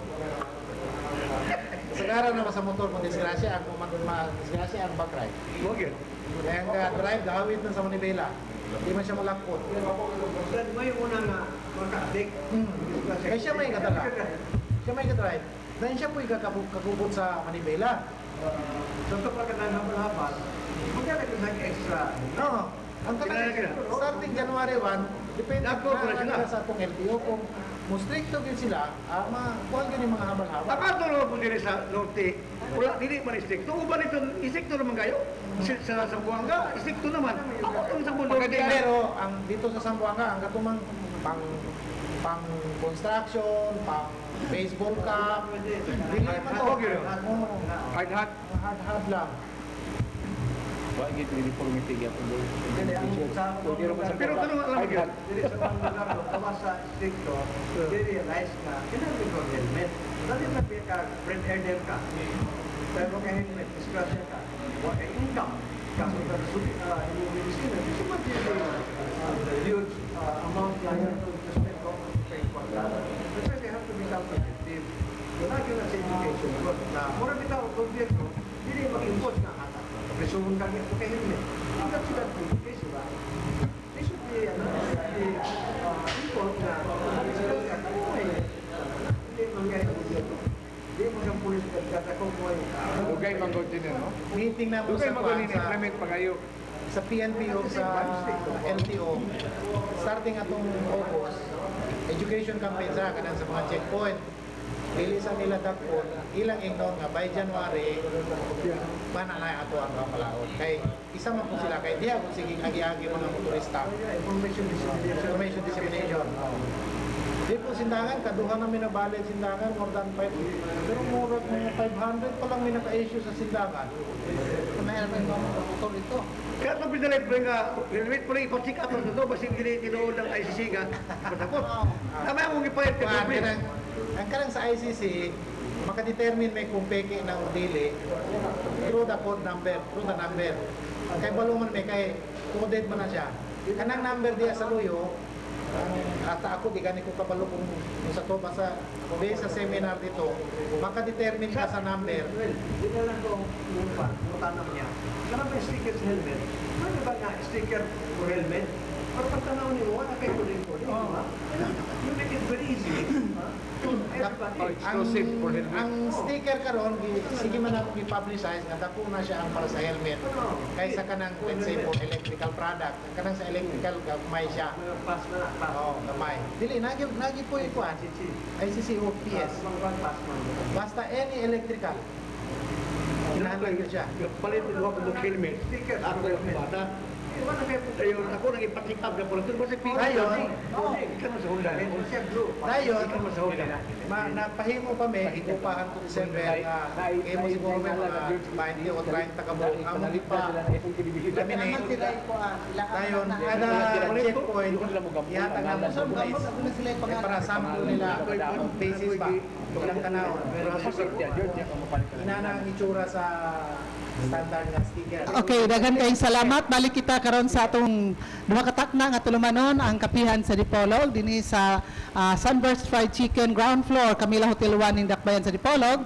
Sagara na sa motor kung disgrasya disgrasya ang back ride. Okay. Ang drive gawit na sa Manibela. Hindi man siya malakot. Dan may una nga maka-addict. Kaya siya may kadala. Siya may kadrive. Dahil siya po'y kakubot sa Manibela. So ito pa ka na naman magkala ka nag-extra. No. Ang starting January 1, depende na sa atong LTO kung mustrikto din sila, kuhan yun yung mga habal-habal. Nakatulog po din sa norte, wala, hindi man istrikto. Uban ito, istrikto naman kayo. Sa Sambuanga, istrikto naman. Ako kung sa mundo. Pero dito sa Sambuanga, ang katumang pang construction, pang baseball cap, hindi man to. Hard lang. Wa gid uniformity gyud ang Pero tanong alam mo yun, dili sa mga lugar kawas sa stricto, realize na kailangan ko helmet. Dali na ka, friend herder ka. Pero kay helmet, disgrasya ka. Wa kay income. Kaso ka sulit yung medicine, so much huge amount na yan to spend on paying for that. That's why they have to be self-effective. Wala yun na sa education. Mura bitaw, gobyerno, hindi mag-impose na hata. Presumun kami ako kay helmet. Hindi sila pwede sila. They should be import na sila hindi mangyay ang gobyerno. Hindi mo siyang pulis katakong mo yung Dugay manggod din no. Meeting na Dugay manggod din implement pa kayo. sa PNP o sa LTO, starting atong August, education campaign sa kanan sa mga checkpoint. Pili sa nila dagpon, ilang ingnon nga by January, mananay ato ang kapalaot. Kay isa man po sila, kay di ako sige agi-agi mga motorista. Information dissemination. Di po sindangan, kaduha na minabalik sindangan, more than 5. Pero more than 500 pa lang may naka-issue sa sindangan. Mayroon may mga motor ito. Kaya ito pinalit po nga, helmet po rin ipag-check up ang ito, basta tinuod ng ICC nga, patapot. Tama yung ipalit ka po. Ang karang sa ICC, makadetermine may kung peke na o dili through the code number, through the number. Kay balungan may kay coded mo na siya. Kanang number diya sa luyo, ata ako di gani ko kabalo kung sa to basta based sa seminar dito, makadetermine ka sa number. Hindi na lang kung tanong niya. Karang may sticker sa helmet, ano ba nga sticker for helmet? Pero pag tanaw niyo, wala kayo rin po. You make it very easy. Ang sticker karon sige man ako i-publicize nga dako na siya ang para sa helmet. Kaysa kanang let's say for electrical product, kanang sa electrical gamay siya. Oh, gamay. Dili nagi po ikuan. ICC o PS. Basta any electrical. Inahandle ko siya. Palit din ako ng helmet. Sticker ako yung bata. Ayun, ako nang ipatik up na po. Ito ba sa pink? Dayon. Ikaw mo sa Honda. Dayon. Ikaw mo sa Honda. Napahimo kami, ikupahan to December nga kayo mo siguro may mga 20 o 30 kabuong among ipa kami na dayon kada checkpoint ihatag naman sa police para sample nila basis ba ilang tanaw inana ang itsura sa standard nga sticker. Okay, daghan kayong salamat. Balik kita karon sa atong duha ka takna nga tulumanon ang kapihan sa Dipolog dinhi sa Sunburst Fried Chicken ground floor Camila Hotel 1 in Dakbayan sa Dipolog.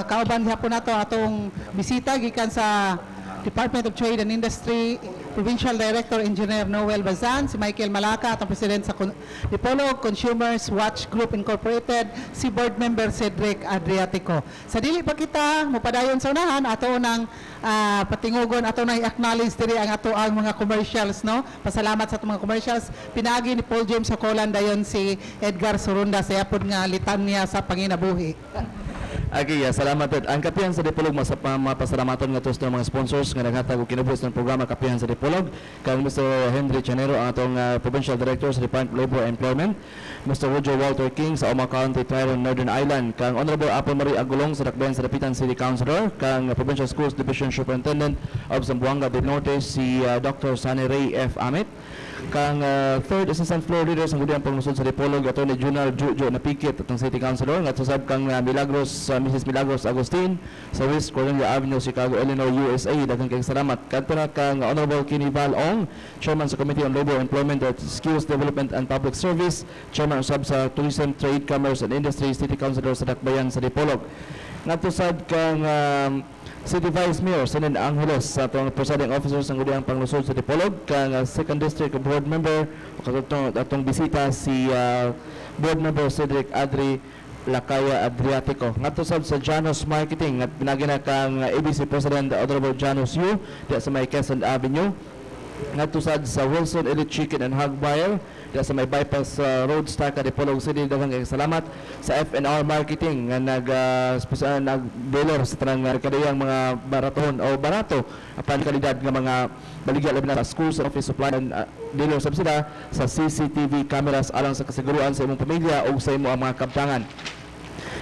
Kauban gihapon nato atong bisita gikan sa Department of Trade and Industry Provincial Director Engineer Noel Bazan, si Michael Malaka, at ang President sa Dipolog Consumers Watch Group Incorporated, si Board Member Cedric Adriatico. Sa dili pa kita, mupadayon sa unahan, ato ng patingugon, ato na i-acknowledge diri ang ato ang mga commercials, no? Pasalamat sa ato mga commercials. Pinagi ni Paul James Socolan dayon si Edgar Surunda sa yapon nga litan niya sa panginabuhi. Okay, salamat at ang Kapihan sa Dipolog mapasalamatan nga tos ng mga sponsors nga naghatag og kinabuhis ng programa Kapihan sa Dipolog, kang Mr. Henry Chanero, ang atong Provincial Director sa Department of Labor and Employment, Mr. Roger Walter King sa Oma County, Tyrone, Northern Ireland, kang Honorable Apple Marie Agulong sa Dakbayan sa Dapitan City Councilor, kang Provincial Schools Division Superintendent of Zamboanga del Norte, si Dr. Sunny Ray F. Amit, kang Third Assistant Floor Leader sa Gudiang Panglusod sa Dipolog, Atty. Junal Jujo Napikit at ang City Councilor, at susab kang Mrs. Milagros Agustin sa West Cornelia Avenue, Chicago, Illinois, USA. Daghang kayong salamat. Kadto na kang Honorable Kenny Val Ong, Chairman sa Committee on Labor, Employment, Skills Development and Public Service, Chairman usab sa Tourism, Trade, Commerce and Industry, City Councilor sa Dakbayan sa Dipolog. Natusad kang City Vice Mayor Sanin Angeles sa atong presiding officer sa Gudiang Panglusod sa Dipolog, kang Second District Board Member atong bisita si Board Member Cedric Adri Lakaya Adriatico. Natusad sa Janus Marketing at pinagina kang ABC President Honorable Janus Yu diya sa may Quezon Avenue. Natusad sa Wilson Elite Chicken and Hog Buyer diya sa may bypass road Starka Dipolog City. Daghang kayong salamat sa FNR Marketing nga nag-dealer sa tanang kadayang mga baraton o barato apan kalidad nga mga baligya labi na sa schools and office supply and dealer sab sila sa CCTV cameras alang sa kasiguruan sa imong pamilya o sa imo ang mga kabtangan.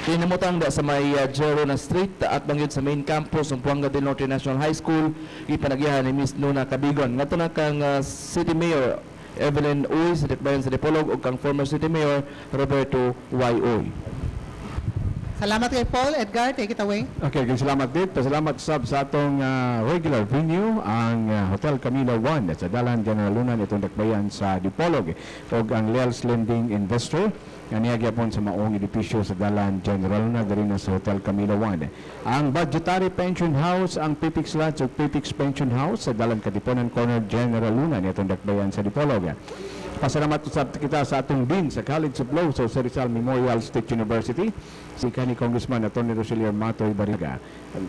Kinamutang da sa may Jerona Street at bangyod sa main campus ng Zamboanga del Norte National High School, ipanagyahan ni Miss Nuna Cabigon. Ngato na kang City Mayor Evelyn Uy sa Dakbayan sa Dipolog o kang former City Mayor Roberto Y. Uy. Salamat kay Paul. Edgar, take it away. Okay, salamat din. Pasalamat sab sa atong regular venue, ang Hotel Camilo 1 sa Dalan General Luna itong Dakbayan sa Dipolog o ang Leal's Lending Investor nga niyagyapon sa maong edipisyo sa Dalan General na diri na sa Hotel Camilo 1. Ang Budgetary Pension House, ang Pipix Lodge o Pipix Pension House sa Dalan Katipunan Corner General Luna nitong Dakbayan sa Dipolog. Pasalamat kita sa atong Dean sa College of Law sa Rizal Memorial State University, si Kani Congressman Atty. Roselier Matoy Bariga.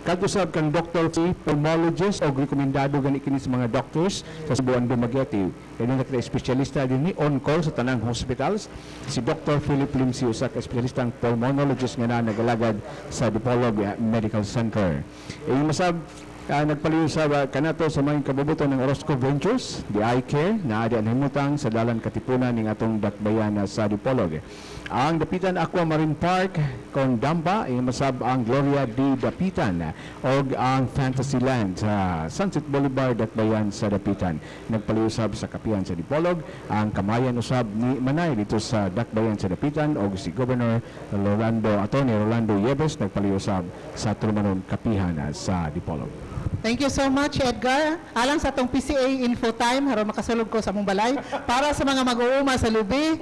Kadusab kang Dr. Pulmonologist o rekomendado gani kini sa mga doctors sa Cebuan Dumaguete. Kaya nakita espesyalista din ni on-call sa tanang hospitals, si Dr. Philip Limsi, usa ka espesyalistang pulmonologist nga nagalagad sa Dipolog Medical Center. Masab nagpaliw sa kanato sa mga kabubuton ng Orozco Ventures, the eye care na adi ang himutang sa Dalan Katipunan ning atong Dakbayan sa Dipolog. Ang Dapitan Aqua Marine Park kung Damba, masab ang Gloria D. Dapitan o ang Fantasyland sa Sunset Boulevard Dakbayan sa Dapitan. Nagpaliusab sa Kapihan sa Dipolog ang kamayan usab ni Manay dito sa Dakbayan sa Dapitan o si Governor Atty. Rolando Yebes nagpaliusab sa Trumanon Kapihan sa Dipolog. Thank you so much, Edgar. Alang sa itong PCA Info Time, haron makasulog ko sa mong balay. Para sa mga mag-uuma sa lubi,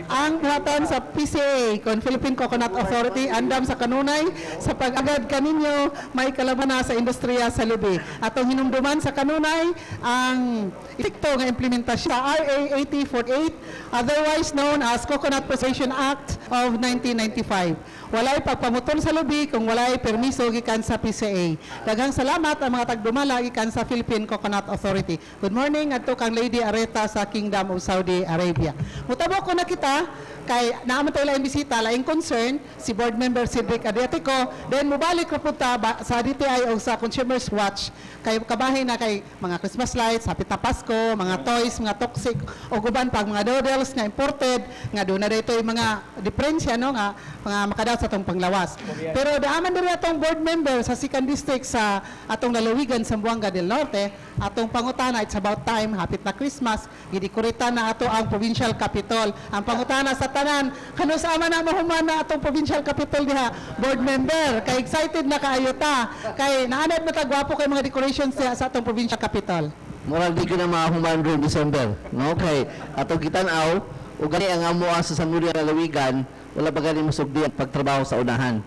ang buhatan sa PCA, kon Philippine Coconut Authority, andam sa kanunay, sa pag-agad kaninyo, may kalabana sa industriya sa lubi. Atong hinumduman sa kanunay, ang itikto nga implementasyon sa RA 8048, otherwise known as Coconut Preservation Act of 1995. Walay pagpamutol sa lubi kung walay permiso gikan sa PCA. Daghang salamat ang mga tagdumala gikan sa Philippine Coconut Authority. Good morning adto kang Lady Areta sa Kingdom of Saudi Arabia. Mutabo ko na kita kay naaman tayo laing bisita, laing concern si Board Member Cedric Adriatico, then mubalik ko punta sa DTI o sa Consumers Watch kay kabahin na kay mga Christmas lights, Happy na Pasko, mga toys, mga toxic o guban pag mga noodles nga imported nga doon na dito yung mga diferensya no nga mga makadaot sa atong panglawas. Pero daaman diri atong board member sa 2nd district sa atong lalawigan sa Zamboanga del Norte, atong pangutana, it's about time, hapit na Christmas, gidekorita na ato ang provincial capital. Ang pangutana sa tanan, kano sa ama na mahuman na atong provincial capital diha, board member, kay excited na kaayo ta, kay naanad na tagwapo kay mga decorations diha sa atong provincial capital. Moral di ko na mahuman ron December. Okay, atong kitanaw, o gani ang amo sa Sanuri Lalawigan, wala pa gani masugdi ang pagtrabaho sa unahan.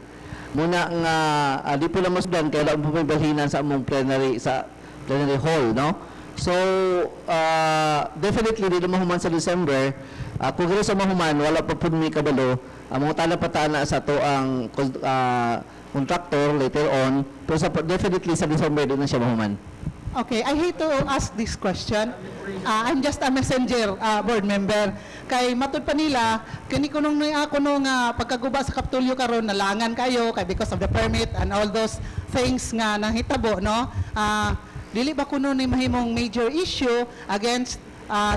Muna nga di po lang masugdan kaya lang po may balhinan sa among plenary hall, no? So, definitely, di na mahuman sa December. Kung gano'n sa mahuman, wala pa po may kabalo. Mga tala-patana sa to ang contractor later on. Pero definitely sa December, di na siya mahuman. Okay, I hate to ask this question. I'm just a messenger, board member. Kay matud pa nila, kini ko nung ako nung pagkaguba sa Kapitolyo karon nalangan kayo kay because of the permit and all those things nga nahitabo, no? Dili ba kuno ni mahimong major issue against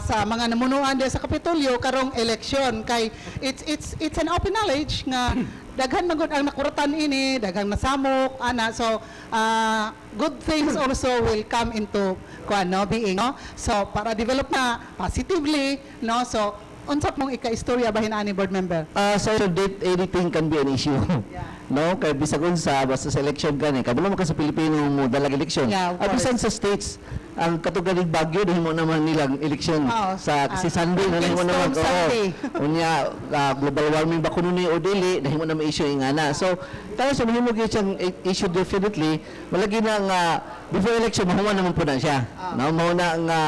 sa mga namunuan diya sa Kapitolyo karong election kay it's an open knowledge nga daghan magud ang nakuratan ini, daghang nasamok ana, so good things also will come into being, no? So para develop na positively, no? So unsap mong ika-istorya bahin ani board member? So date anything can be an issue. No, kay bisag unsa basta sa election gani kabalo man ka sa Pilipino mo dalag election. Bisan sa states ang katugaling Baguio dahil mo naman nilang eleksyon sa si Sunday na mo naman unya global warming ba kuno ni o dili dahil mo na may issue ingana. So tayo sa mahimo gyud siyang issue definitely malagi na nga before election mahuman naman po na siya. No, mao na nga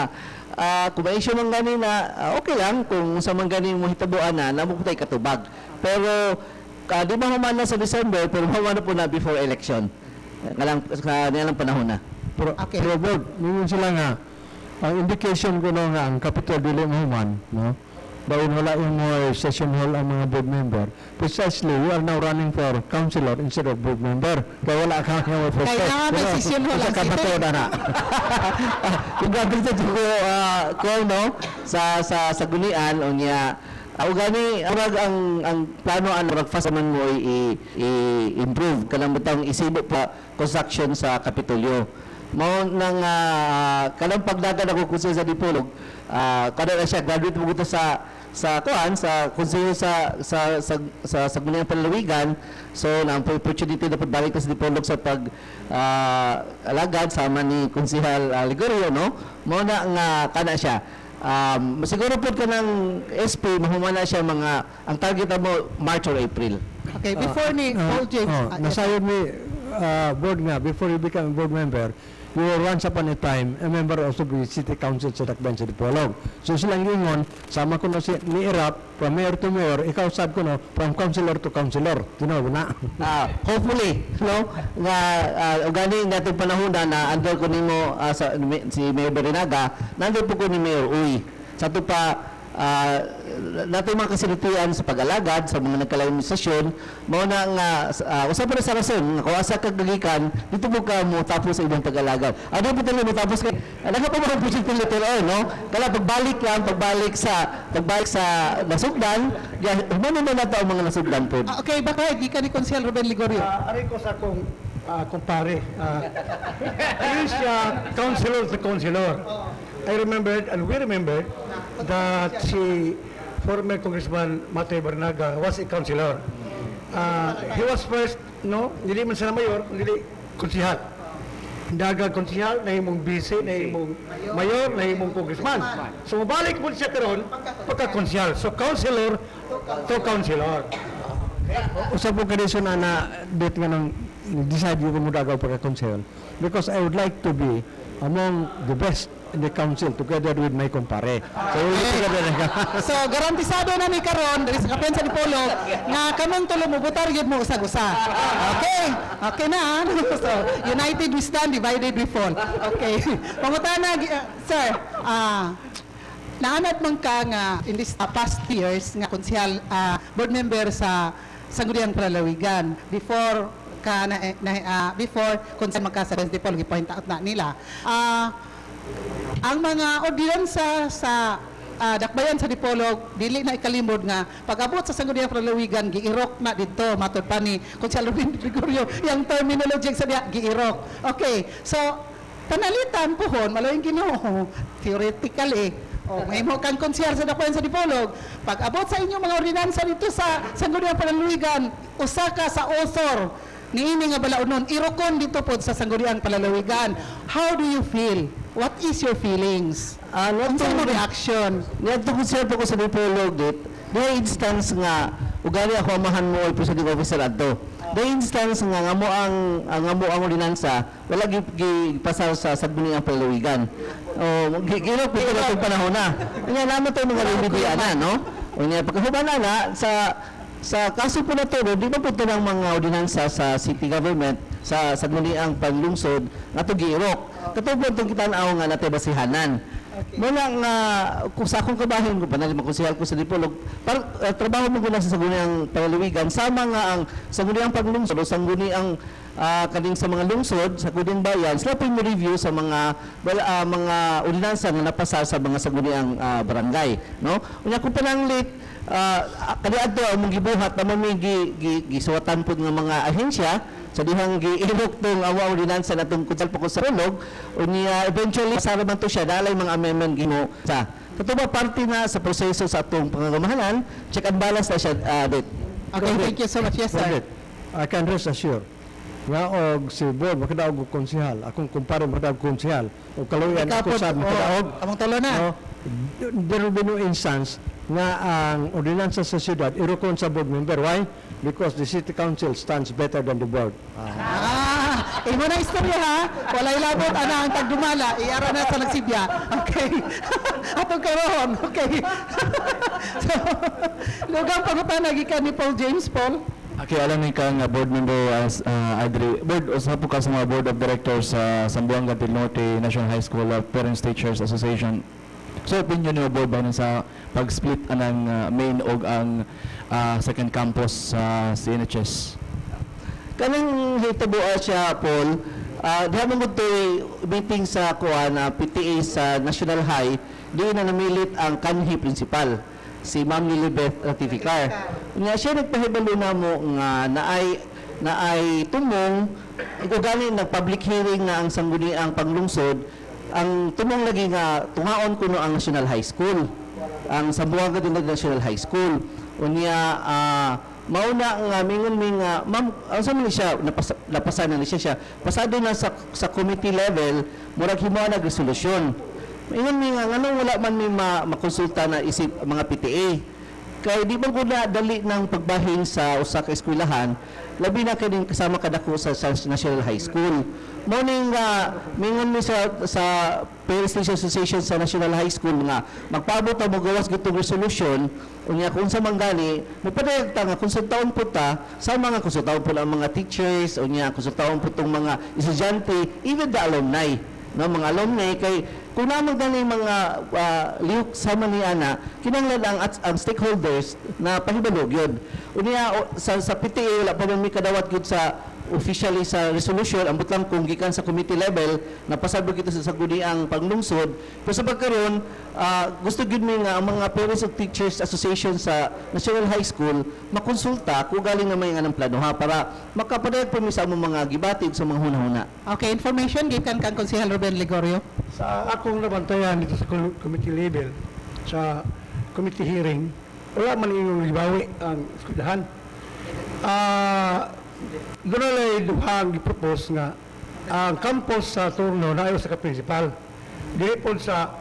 kung may issue man gani na okay lang kung sa man gani mo hitabuan na namo tay katubag. Pero di mahuman na sa December pero mahuman na po na before election. Nilang panahon na. Pero board, mingon sila nga, ang indication ko no nga ang Capitol dili mahuman, no? Dahil wala yung more session hall ang mga board member. Precisely, we are now running for councilor instead of board member. Kaya wala ka nga for kaya nga may session hall ang Capitol na. Kung gagawin ko no, sa gunian, o niya, gani ang plano ang fast man mo i-improve kanang butang isibo pa construction sa Kapitolyo. Mao nang kanang pagdagan ako konseho sa Dipolog, kada na siya graduate mo gusto sa konseho sa Guniang Panlalawigan. So na ang opportunity na pagbalik sa Dipolog sa alagad sama ni Konsehal Ligorio, no? Mao na nga kana siya. Siguro po ka ng SP, mahumana siya ang target mo March or April. Okay, before ni Paul James. Nasayod ni board nga, before you become a board member, you were once upon a time a member also of the City Council sa Dakbayan sa Dipolog. So silang ingon, sama ko na ni Irap, from mayor to mayor, ikaw sab ko no, from councilor to councilor. Tinaw na. Hopefully, no? Nga, gani natin panahon na andol ko nimo si Mayor Berinaga, nandun po ko ni Mayor Uy. Sa ito pa, natin mga kasilitian sa pag-alagad sa mga nagkalayong sesyon, mao na nga usap pa sa rason nga kawasa kagagikan dito mo ka mo tapos sa ibang pag-alagad. Ano po talaga mo tapos kay nagapamara po siya later on, no? Kala pagbalik sa nasugdan, humano na nato ang mga nasugdan po. Okay, baka di ka ni Konsehal Ruben Ligorio. Ari ko sa akong kumpare. He is councilor to councilor. I remembered and we remembered that si former Congressman Mateo Bernaga was a councilor. He was first, no, hindi man siya mayor, hindi konsehal. Daga konsehal, nahimong vice, nahimong mayor, nahimong congressman. So mabalik po siya karon pagka-konsehal. So councilor to councilor. Usap po kadison na date nga nang decide yung mudagaw pagka-konsehal because I would like to be among the best in the council together with my kumpare. So garantisado na ni karon diri sa Kapihan sa Dipolog nga kamong tulo mo butar gyud mo usag-usa. Okay na. So united we stand, divided we fall. Okay. Pangutana sir, naanad man ka nga in this past years nga konsehal board member sa Sangguniang Panlalawigan before before kung saan magkasa Dipolog i-point out na nila. Ang mga ordinansa sa Dakbayan sa Dipolog dili na ikalimod nga pag-abot sa Sangguniang Panlalawigan giirok na dito matod pa ni Konsehal Ruben Ligorio yung terminology sa diya giirok. Okay, so panalitan pohon malayong Ginoo theoretically may mo kang konsehal sa Dakbayan sa Dipolog pag-abot sa inyong mga ordinansa dito sa Sangguniang Panlalawigan usa ka sa author niini nga balaunon irokon dito pod sa Sangguniang Panlalawigan. How do you feel? What is your feelings? Ano mo reaction? Ngadto ko siya po ko sa Dipolog dit. May instance nga ugali ako amahan mo ay presiding officer adto. the instance nga ngamo ang ordinansa wala gipasar sa saguni ang palawigan. Gino pito na panahon na. Nya namo to mga remedya na, no? Unya pagkahuban na sa kaso po na to, di ba po ito ng mga ordinansa sa city government sa saguni ang paglungsod nga to giirok. Katubod itong kitanaw nga natin basihanan. Muna nga, kung sa akong kabahin ko, panali makonsihal ko sa Dipolog, trabaho mo ko na sa sangguniang pangalawigan, sama nga ang sangguniang paglungsod o sangguniang kaning sa mga lungsod, sa kuding bayan, sila po yung review sa mga ordinansa na napasa sa mga sangguniang barangay. No? Unya kung pananglit, kaniadto ang mong gibuhat na may gisuwatan po ng mga ahensya, sa dihang giilok tong awa ordinansa na itong kutsal po ko sa ulog, unya eventually sara man to siya, dalay mga amendment gino sa. Katuba party na sa proseso sa atong pangagamahalan, check and balance na siya, Dit. Okay, thank you so much. Yes, sir. I can rest assured nga og si board makadaog og konsehal, akong kumpare makadaog konsehal o kaluyan ako sa makadaog among talo na. There will be no instance nga ang ordinansa sa siyudad irokon sa board member. Why? Because the city council stands better than the board. Imo na istorya ha. Walay labot ana ang tagdumala, iara na sa nagsibya. Okay. Atong karon. Okay. So, lugang pangutana gikan ni Paul James. Paul. Okay, alam ni kang board member as Adri. Board usa po ka sa mga board of directors sa Zamboanga del Norte National High School Parents Teachers Association. So opinion niyo board ba sa pag-split anang main og ang second campus sa CNHS? Kanang hitabo siya, Paul, diha mo to meeting sa PTA sa National High, di na namilit ang kanhi principal, si Ma'am Lilibeth Ratificar. Nga siya nagpahibalo na mo nga naay tumong, ito gani nag-public hearing na ang sangguni ang panglungsod, ang tumong lagi nga tungaon kuno ang National High School, ang Zamboanga din National High School. Unya mauna nga mingon mi nga ma'am asa man siya napasanan ni siya pasado na sa committee level murag himuan nag resolusyon. Ingon mi nga nganong wala man mi makonsulta na isip mga PTA. Kay di ba ko na dali ng pagbahin sa usa ka eskwelahan, labi na kay kasama kadako sa National High School. Morning mingon mi sa Parents Teachers Association sa National High School nga magpaabot ta mo gawas gitong resolution unya kung sa manggani mopadayag ta nga konsultaon po ta sa mga konsultaon po ang mga teachers unya konsultaon po tong mga estudyante, even the alumni, no, mga alumni kay kung naman gani mga lihok sama ni ana kinahanglan ang stakeholders na pahibalog yun. Unya sa PTA wala pa man mi kadawat gyud sa officially sa resolution, ambot lang kung gikan sa committee level, napasabog ito sa saguni ang panglungsod. Pero sa pagkaroon, gusto gud mi nga ang mga Parents of Teachers Association sa National High School makonsulta kung galing na may nga ng plano ha, para makapadayag po mi sa among mga gibatid sa mga hunahuna. Okay, information gikan kang Konsehal Ruben Ligorio. Sa akong nabantayan dito sa committee level, sa committee hearing, wala man yung libawi ang eskwelahan. Doon ay duhang gipropose nga ang campus sa Turno na ayo sa ka-principal. Dilipod sa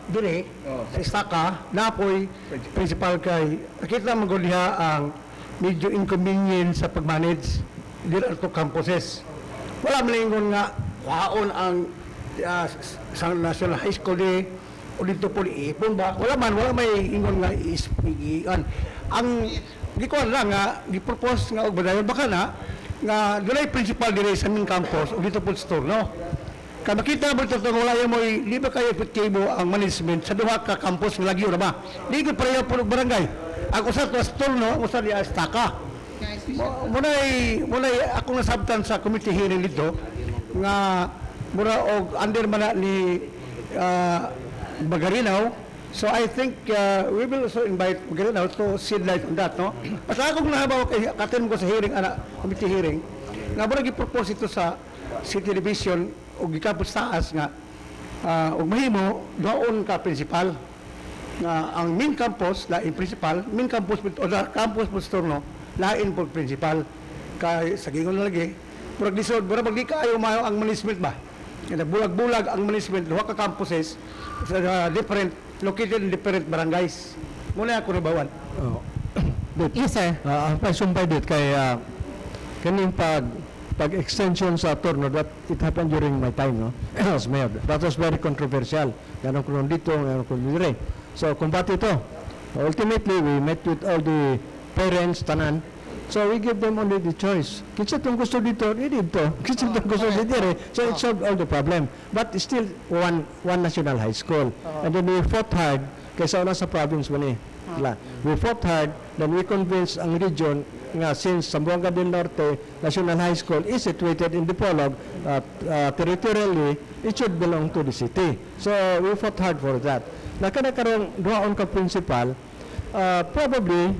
dire sa Istaka napoy principal kay nakita man gud diha ang medyo inconvenient sa pag-manage dito to campuses. Wala man ingon nga waon ang sa National High School di o dito po ipon ba wala may ingon nga ispigian ang gikuan lang nga gipropose nga og badayon baka na nga dunay principal dire sa aming campus o dito po sa Turno. Kaya makita mo ito wala mo di ba kayo epektibo ang management sa duha ka campus nga lagyo na ba? Di ko pareho po barangay. Ang usa to sa Turno, usa di Astaka. Munay ako nasabtan sa committee hearing dito nga mura og under man ni Bagarinaw. So I think we will also invite Magalinaw to shed light on that, no? Basta akong nahabaw kay katin ko sa hearing, committee hearing, nga muna gipropose ito sa City Division o gikapos taas nga og mahimo doon ka principal nga ang main campus lain principal, main campus o campus po Turno lain po principal kay sa gingon lagi murag lisod murag di kaayo mayo ang management ba. Kaya bulag-bulag ang management duha ka campuses sa different located in different barangays. Muna ako nabawan. Yes, sir. Ang pagsumpay dit kay kaning pag-extension sa turno that it happened during my time, no? As mayor. That was very controversial. Ganon ko dito, ganon ko dire. So, kumbat ito. Ultimately, we met with all the parents, tanan. So, we give them only the choice. Kitsa itong gusto dito, dito. Kitsa itong gusto dito, so it solved all the problem. But still, one national high school. And then we fought hard, kaysa una sa province man eh. We fought hard, then we convinced ang region nga since Zamboanga del Norte National High School is situated in Dipolog, territorially, it should belong to the city. So, we fought hard for that. Nakanakaroon doon ka principal, probably,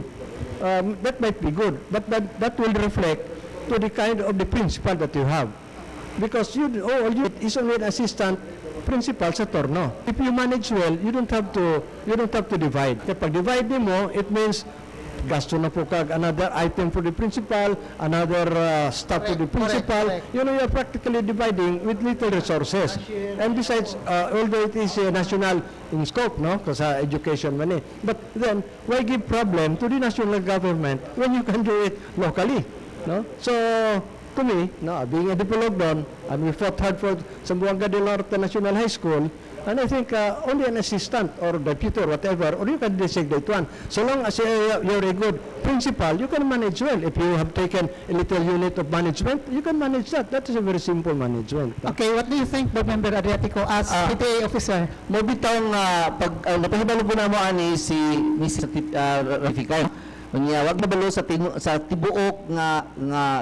that might be good, but that will reflect to the kind of the principal that you have. Because you is only an assistant principal sa torno. If you manage well, you don't have to divide. Kapag divide mo, it means gasto na po kag another item for the principal, another staff to the principal. You know, you're practically dividing with little resources. And besides, although it is national in scope, no, kasi education man eh. But then, why give problem to the national government when you can do it locally? No? So, to me, no, being a Dipolog doon, and we fought hard for Zamboanga del Norte National High School, and I think only an assistant or deputy or whatever, or you can designate one. So long as you're a good principal, you can manage well. If you have taken a little unit of management, you can manage that. That is a very simple management. Okay, what do you think, Board Member Adriatico, as PTA officer? Mo bitong pag napahibalo po na mo ani si Mrs. Rafica. Unya wag mabalo sa tibuok nga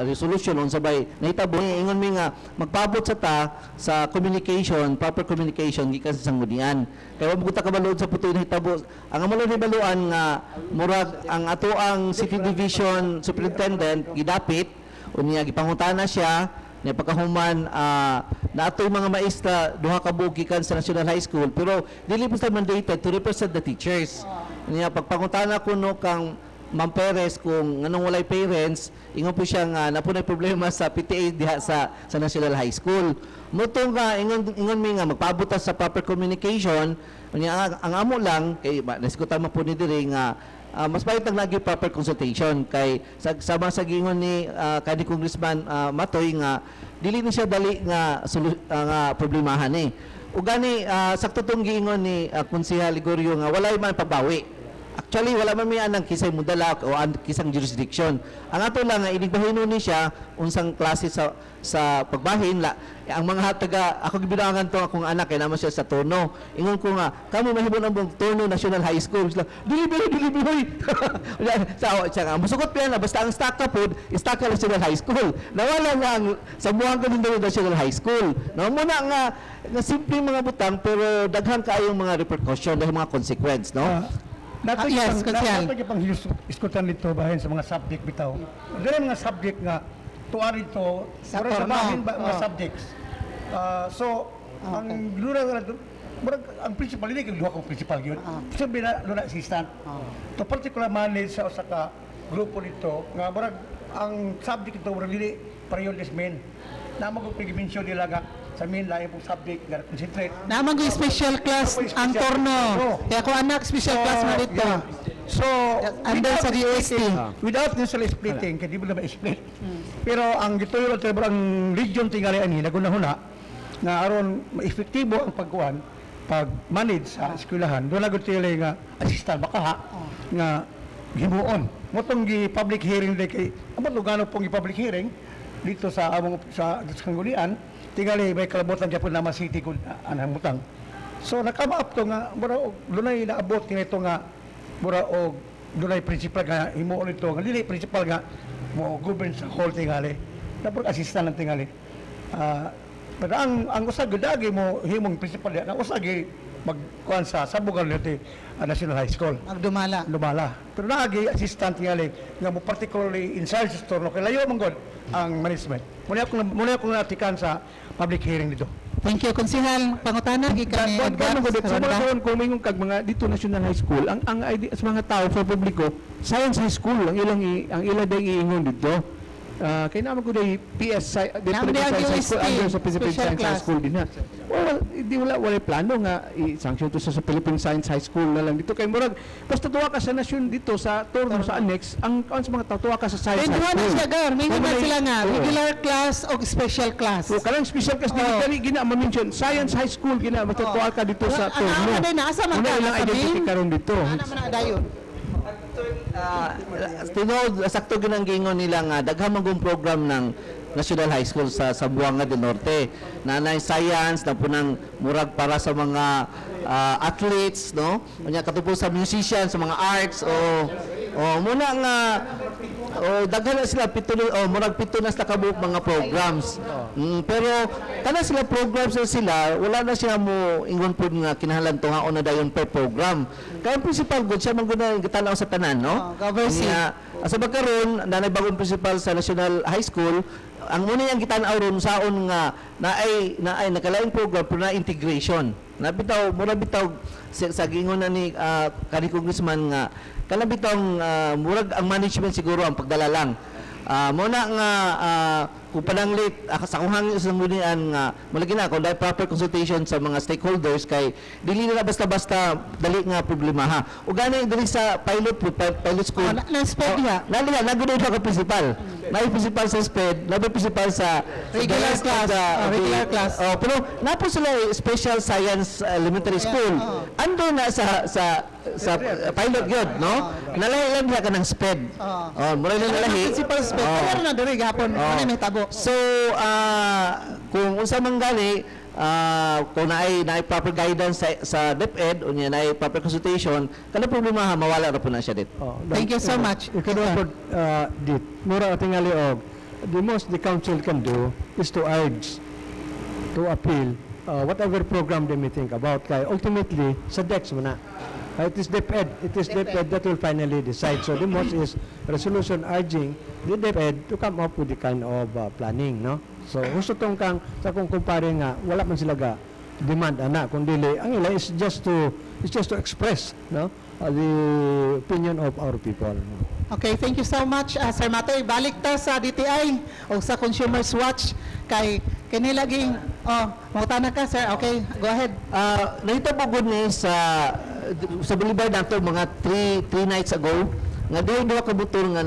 resolution on sabay nahitabo ingon mi nga magpaabot sa communication, proper communication gikan sa sanggunian. Kaya wag ta kabalo sa putoy nahitabo. Ang amalo ni baluan nga murag ang ato ang City Division Superintendent gidapit unya gipangutana siya niya pagkahuman na ato mga maestra duha ka bugikan sa National High School pero dili po sa mandated to represent the teachers. Niya pagpangutana kuno kang Ma'am Perez kung anong walay parents, ingon po siya nga napunay problema sa PTA diha sa National High School. Mutong nga ingon mi nga magpaabot sa proper communication, ang amo lang kay nasikutan mo po ni diri nga mas bayad nang lagi proper consultation kay sama sa gingon ni kani Congressman Matoy nga dili ni siya dali nga problemahan eh. Ug gani sakto tong giingon ni Konsehal Ligorio nga walay man pabawi. Actually, wala man may anang kisay mudala o kisang jurisdiction. Ang ato lang nga inigbahinon ni siya unsang klase sa pagbahin la ang mga taga ako gibilangan to akong anak kay naman siya sa turno. Ingon ko nga kamo mahibon ang turno National High School. Sila dili sa nga musugot pa na basta ang stock ka pod stock ka National High School. Nawala nga ang sabuhan ko din National High School. No muna nga simple mga butang pero daghan kaayong mga repercussion dahil mga consequence, no? Yes, Dapat yung pang-iskutan dito bahin sa mga subject bitaw. Ganyan mga subject nga tuwa rito sa bahin mga subjects. Ang lura ang principal, hindi kayo duha kong principal yun. Sabi na lura assistant. To particular manage sa ka grupo dito, nga ang subject ito, hindi priorities men. Naman kong pag-mention nila nga sa main lain pong subject nga concentrate. Naman ko special class ang torno. Kaya ko anak special class na dito. So, under sa DOST. Without necessarily splitting, kaya di mo naman i-split. Pero ang gituyo ang region tingali ani nagunahuna nga aron maefektibo ang pag-manage sa eskwelahan. Doon na gutili nga assistant baka nga himuon. Motong gi-public hearing kay amot lugano pong gi-public hearing dito sa among sa Sanggunian, tingali may kalabotan dyan po naman city kung anang mutang. So nakamaap to nga, mura o lunay naabot kinito nga, mura o lunay principal nga, himuon ito nga, lili principal nga, mo govern sa whole tingali, dapat assistant ng tingali. Pero ang usag, dagi mo himong principal yan, ang usag magkuhan sa Sabugan Liti National High School. Dumala. Pero naagi assistant tingali, nga mo particularly in charge sa turno, kaya layo manggod ang management. Muna akong natikan sa public hearing dito. Thank you, Konsehal. Pangutana, gikan ni Edgar. Sa mga kawan ko, mayroong kag mga dito National High School, ang idea sa mga tao sa publiko, Science High School, ang ilang day iingon dito. kay naman ko day PS Naman day ang High School UST, under sa Philippine special Science High class. School din na. Well, di wala plano nga i-sanction to sa Philippine Science High School na lang dito kay murag basta tuwa ka sa nasyon dito sa turno sa annex ang sa mga tao tuwa ka sa Science Then High duha na School. siya gar, may Kung naman may- sila nga Oo. regular class o special class. So kanang special class dili kani gina ma-mention Science High School gina basta tuwa ka dito sa Ano turno. na na asa man Una ka ilang identity karon dito. Ana man na dayon. Tinod, sakto ginanggingon nila nga daghang magong program ng National High School sa Zamboanga del Norte. Nanay science na punang murag para sa mga athletes, no? Unya katupos sa musicians, sa mga arts muna nga daghan na sila murag pito na sa kabuok mga programs. Pero kana sila programs na sila, wala na siya mo ingon pud nga kinahanglan tungaon na dayon per program. Kaya ang principal good siya man gud gitanaw sa tanan, no? Government. Asa ba karon nanay bagong principal sa National High School, ang muna yang gitan-aw ron saon nga naay nakalaing program pero na integration. Nabitaw mura bitaw sa gingon na ni kani congressman nga kana bitong murag ang management siguro ang pagdala lang. Muna nga kung pananglit sa kung hangin sa munian nga malagi na kung dahil proper consultation sa mga stakeholders kay dili na basta-basta dali nga problema ha. O gani dili sa pilot school. Na-sped niya. Nagudod ka principal. May principal sa SPED, may principal sa Regular class. Regular class. pero napo sila special science elementary school. Ando na sa pilot gyud, no? Nalahi lang ka ng SPED. Mura na nalahi. Principal sped. Kaya na diri gapon ano may tabo. So, kung unsa man gani, kung naay proper guidance sa DepEd unya naay proper consultation, kana problema ha mawala ra po na siya dit. Thank you so much. You can offer dit. Mura tingali og the most the council can do is to urge, to appeal whatever program they may think about. Kaya ultimately sa DEX man na. It is DepEd that will finally decide. So the most is resolution urging the DepEd to come up with the kind of planning, no? So gusto tong kang sa kung kumpare nga wala man sila ga demand ana kundi ang ila is just to express, no, the opinion of our people. Okay, thank you so much, Sir Matoy. Balik ta sa DTI o sa Consumers Watch kay kinilaging mangutana ka, sir. Okay, go ahead. Nahitabo gud ni sa Boulevard nato mga 3 nights ago nga duha ka butor nga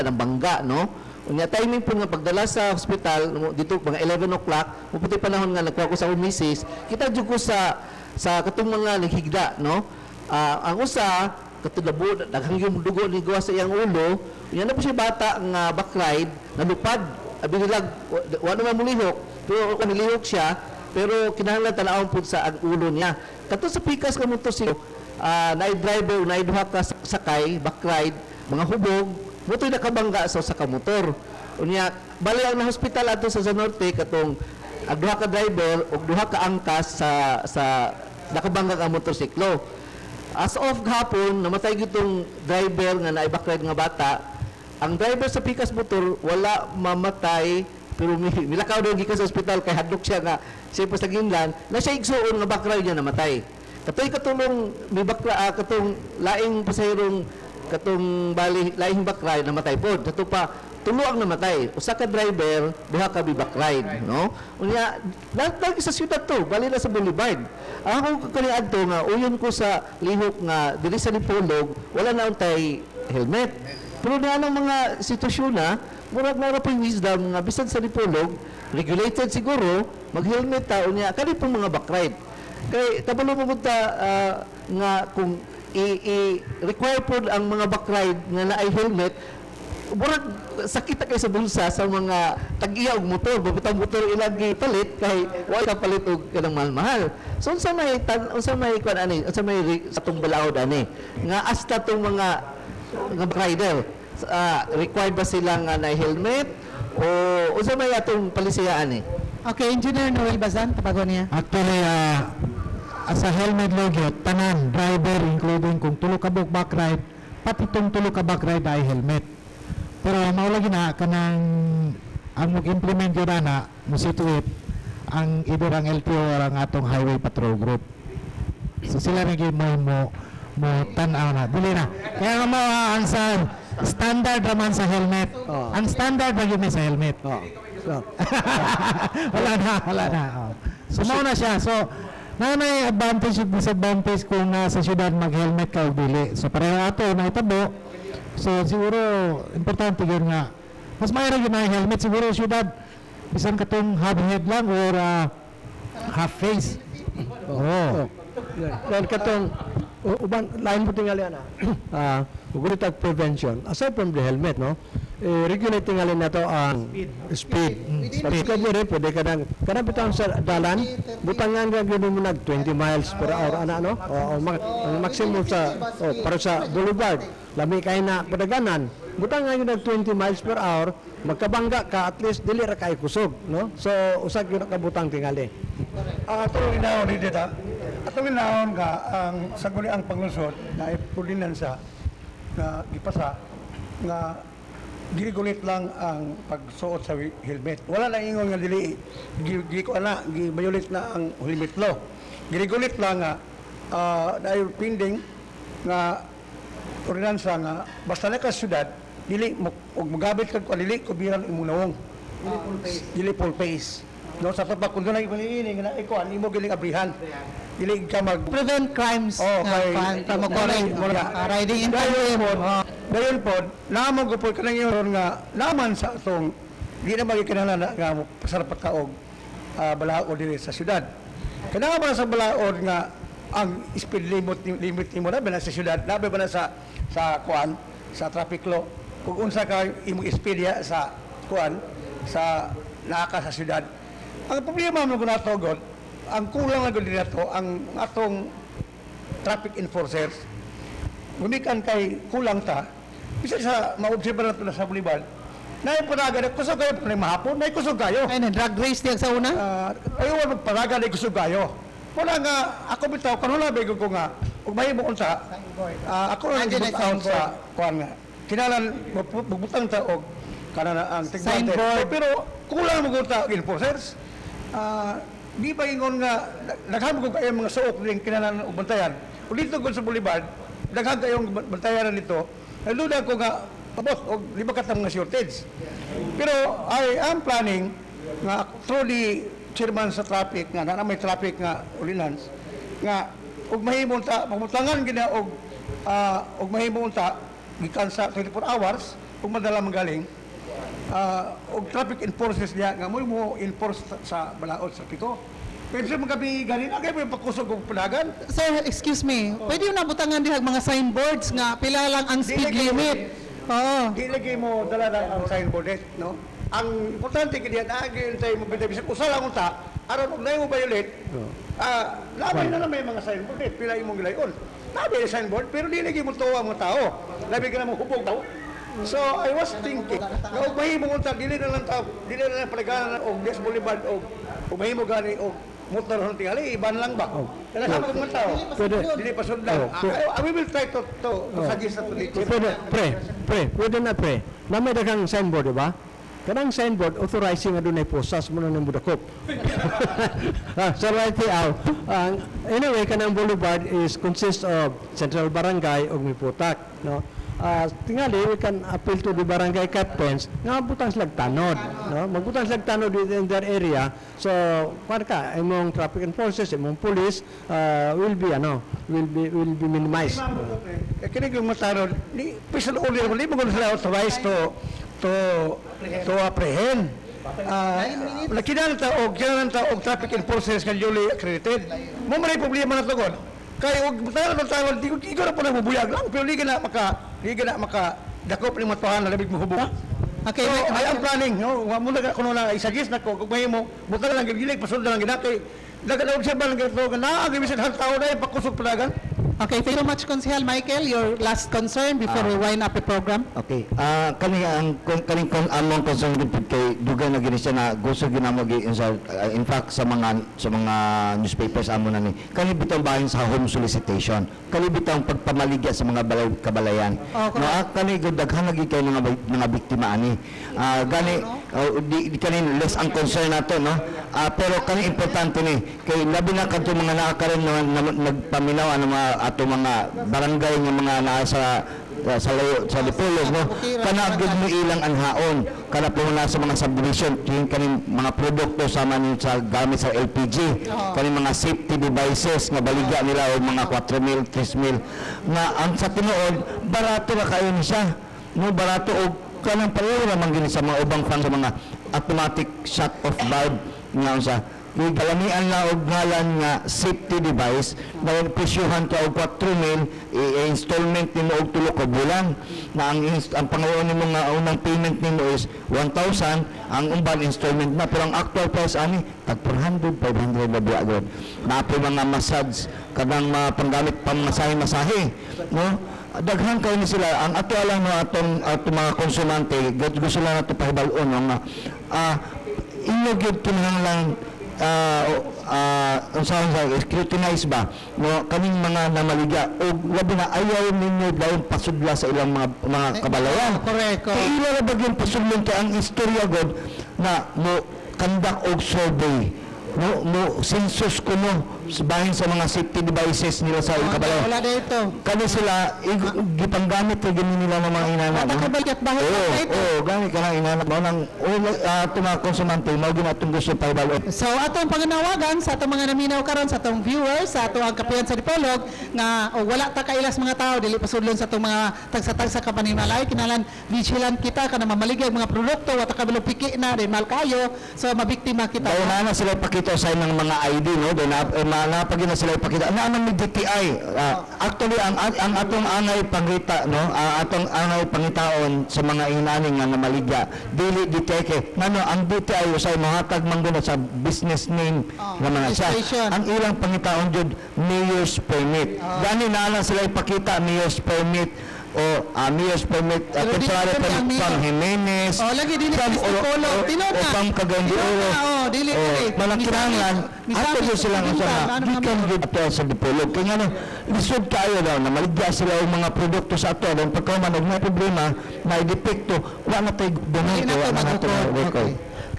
nagbangga, no? Unya timing po nga pagdala sa hospital dito mga 11 o'clock, maputi panahon nga nagkuha ko sa misis, kita jud ko sa katong mga naghigda, no? Ang usa katulabo daghang yung dugo ni gawa sa iyang ulo, unya na po siya bata nga backride nalupad, abi nilag wala man mulihok, pero kanilihok siya, pero kinahanglan tanawon pud sa ang ulo niya. Kato sa pikas ka motorsiklo, naay driver, naay duha ka sakay, backride, mga hubog, motoy nakabangga sa usa ka motor. Unya bali ang na hospital ato sa Zanorte katong ang duha ka driver ug duha ka angkas sa nakabangga ka motorsiklo. As of gahapon, namatay gitong driver nga naay backride nga bata. Ang driver sa pikas motor wala mamatay pero milakaw daw gikan sa ospital kay hadlok siya nga siya pa sa ginlan na siya igsuon nga backride niya namatay. Katoy katulong may katong laing pasahirong katong bali laing backride namatay pod. Kato pa tulo ang namatay. Usa ka driver, duha ka backride, no? Unya lagi sa siyudad to, bali na sa Boulevard. Ako kaniadto nga uyon ko sa lihok nga diri sa Dipolog, wala na untay helmet. Pero na anong mga sitwasyon na murag na po yung wisdom nga bisan sa Dipolog, regulated siguro, mag-helmet ta unya kani pong mga backride. Kay kabalo mo ta nga kung i-require po ang mga backride nga naay helmet, murag sakit kay sa bulsa sa mga tag-iya og motor, babutang motor ilagi palit kay wala palit og kanang mahal-mahal. So unsa may kuan ani, unsa may sa tong balaod ani nga hasta tong mga rider required ba sila nga na helmet o unsa may atong palisiyaan ni? Okay, Engineer Noel Bazan, tapagon niya. Actually, sa helmet logo, tanan, driver, including kung tulo ka buk backride, pati itong tulo ka backride ay helmet. Pero maulagi na kanang ang mag-implement yun na musituit ang either ang LTO or ang atong highway patrol group. So sila naging mo tanaw na. Dili na. Kaya nga mo ang standard raman sa helmet. Ang standard ra gyud sa helmet. So, wala na. So mao na siya. So may advantage ug disadvantage kung sa syudad mag-helmet ka o dili. So pareho ato na itabo. So siguro importante gyud nga mas mayroon gyud na helmet siguro syudad bisan katong half head lang or half face. dan katong uban lain po tingali ana. Ugulitag prevention aside from the helmet, no? Regulate tingali nato ang speed. Pagka mo rin pwede kadang bitaw sa dalan butangan nga gyud mo nag 20 miles per hour ana, no? Ang maximum sa para sa boulevard lami kay na padaganan butangan gyud nag 20 miles per hour magkabangga ka at least dili ra kay kusog, no? So usag gyud ka butang tingali. Atong inaon ni dita. Atong inaon ka ang saguli ang panglusod na ordinansa na gipasa nga gigulit lang ang pagsuot sa helmet. Wala na ingon nga dili gi-violate na ang helmet law. Gigulit lang nga dahil pending nga ordinansa nga basta na ka syudad dili og magabit kag dili ko biran imunawong. Dili full face. No sa tapak kun dunay ini nga ikuan imo giling abrihan. Dili ka mag Prevent crimes. Riding in dayon pod namo ko pod kanang iyon nga naman sa atong di na magikinahanglan nga pasarapat ka og balaod diri sa syudad. Kanang ba sa balaod nga ang speed limit nimo na ba sa syudad, na ba na sa kuan sa traffic law kung unsa ka imong speed ya sa kuan sa naaka sa syudad. Ang problema mo nato god, ang kulang na gud dito ang atong traffic enforcers. Gumikan kay kulang ta. Bisa sa maobserba nato na sa boulevard. Nay panaga kusog kayo pa mahapon, nay kusog kayo. Ay na drag race diyan sa una. Ayo magpanaga nay kusog kayo. Wala nga ako bitaw kanula bego ko nga ug mahimo unsa. Ako ra nagbutaw sa kuan nga. Kinalan magbutang ta og kanana ang tigante. Pero kulang mo gud ta enforcers. Di ba ingon nga naghamo ko kayo mga suok ning kinanan og bantayan. Ug dito gud sa boulevard, daghan kayong bantayan nito. Naluda ko nga tapos og lima ka mga shortage. Pero I am planning nga through the chairman sa traffic nga na may traffic nga ordinance nga ug mahimong ta pamutangan gina og mahimong ta gikan sa 24 hours ug madala magaling og traffic enforcers niya nga mo enforce sa balaod sa pito. Pero sa mga ganin agay may pakusog og panagan. Sir, excuse me. Pwede yung nabutangan dihag mga signboards nga pila lang ang speed limit. Oo. Di lagi mo dala ang signboard, no? Ang importante kaya naagin tayo mo bisan usa lang unta aron og nayo mo violate. Labi na may mga signboard pila imong gilayon. Labi na signboard pero di lagi mo tuwa mga tao. Labi ka na mo hubog tao. So I was thinking, nga og mahimo unta dili na lang tao, dili na lang palaganan og Des Boulevard og mahimo gani og motor hon tingali iban lang ba? Kana sa mga tao. Dili pa sundan. We will try to suggest to the Pwede na pre. Namay daghang signboard, di ba? Kanang signboard authorizing adunay posas mo nang budakop. So right out. Anyway, kanang boulevard is consists of Central Barangay ug Miputak, no? Tingali we can appeal to the barangay captains nga butang sila tanod, no? Magbutang sila tanod in their area. So kuan ka imong traffic enforcers, imong police will be minimized. Kini yung matarod ni pisal order mo mo sila authorized to apprehend. Nakinan ta og traffic enforcers nga duly accredited. Mo may problema na to god. Kay og tawag di ko na po nabubuyag lang pero di na maka dakop ni matuhan na labig mo hubog. Okay, so, I am planning, no? Muna ka kuno na isagis na ko kung mahimo butang lang gilig pasud lang ginakay. Dagan obserba lang gito na agi bisan hal tao dai pakusog palagan. Okay, thank you so much, Consihal Michael. Your last concern before we wind up the program. Okay. Kaning among concern kay duga na gini siya na gusto ginamo in fact sa mga newspapers amo na ni kani bitong bahin sa home solicitation. Kani bitong pagpamaligya sa mga kabalayan. No, kani daghan lagi kay mga biktima ani. Gani di kani less ang concern nato, no. Pero kani importante ni kay labi na kadto mga naakaron nagpaminaw ano mga ato mga barangay nga mga nasa sa layo sa Dipolog, no? Kana gyud mo ilang anhaon kana po na sa mga subdivision kaning mga produkto sama ni sa gamit sa LPG, kaning mga safety devices nga baligya nila og mga 4,000, 3,000 nga ang sa tinuod barato ra kayo ni siya, no? Barato og kanang pareho naman gini sa mga ubang fan sa mga automatic shut off valve nga sa galamian na og ngalan nga safety device na presyuhan ka og 4,000 installment nimo og 3 ka bulan na ang pangayon nimo nga unang payment nimo is 1,000 ang umban installment na pero ang actual price ani tag 400 500 na biya gud na po mga massage kadang mga panggamit pamasahe no daghan kayo ni sila ang ato lang no atong mga konsumante gusto lang nato pahibal-on nga inyo gyud kinahanglan scrutinize ba no kaning mga namaligya o labi na ayaw ninyo daw pasudla sa ilang mga kabalayan. Correct. Kaya ila ba yung pasudlan ka ang istorya god na mo conduct og survey mo census ko mo bahin sa mga safety devices nila sa kabalayan. Wala dito. Kani sila gipanggamit ug gini nila ng mga inanak. Nakabalik bahay dito. Gamit ka na inanak mo nang mga konsumante mo ginatong gusto pa ibalo. So atong panganawagan sa atong mga naminaw karon sa atong viewers sa atong kapihan sa Dipolog nga wala ta kailas mga tao dili pasudlon sa atong mga tagsa-tagsa ka panimalay kinahanglan vigilant kita kana mamaligay mga produkto wa ta kabalo piki na din mal kayo so mabiktima kita. Daw na sila pakita sa ng mga ID no do na pag na sila ipakita na may DTI actually ang atong angay pangita no atong angay pangitaon sa mga inani nga namaligya dili DTI kay ngano ang DTI usay mohatag man gud sa business name nga mga siya ang ilang pangitaon jud mayor's permit gani na sila ipakita mayor's permit o mayor's permit temporary permit pang Jimenez lagi dili sa Dipolog tinod na pang Cagayan dili malakiranglan ato jud sila nga gikan jud ato sa Dipolog kay ngano lisod kayo daw na maligya sila og mga produkto sa ato daw pagkaman og may problema na depekto wa na tay donate wa na to record.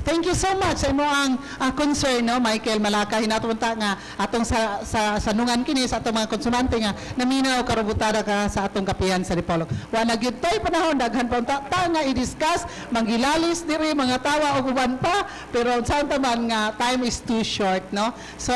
Thank you so much sa imo ang concern no Michael Malaka hinatunta nga atong sa sanungan kini sa atong mga konsumante nga naminaw karubutada ka sa atong kapihan sa Dipolog. Wa na gyud tay panahon daghan pa unta nga i-discuss manggilalis diri mga tawa og uban pa pero unsa man nga time is too short no. So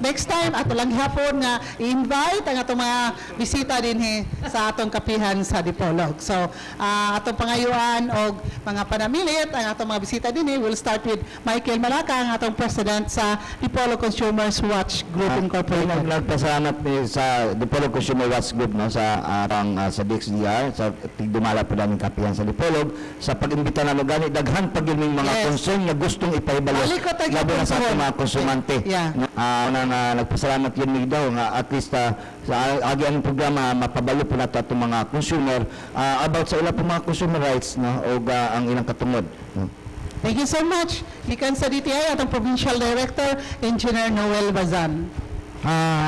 next time ato lang hapon nga i-invite ang atong mga bisita dinhi sa atong kapihan sa Dipolog. So atong pangayuan og mga panamilit ang atong mga bisita din we'll start with Michael Malaka ang atong president sa Dipolog Consumers Watch Group Incorporated. Nagpasalamat sa Dipolog Consumer Watch Group no sa sa DXDR sa tigdumala po namin kapihan sa Dipolog sa pag-imbita na gani daghan pag yung mga concern na gustong ipahibalo labi na sa ating mga konsumante. Nagpasalamat yun ni daw nga at least sa agi ang programa mapabalo po nato atong mga consumer about sa ilang po mga consumer rights no o ang ilang katungod. Thank you so much. Gikan sa DTI atong Provincial Director Engineer Noel Bazan.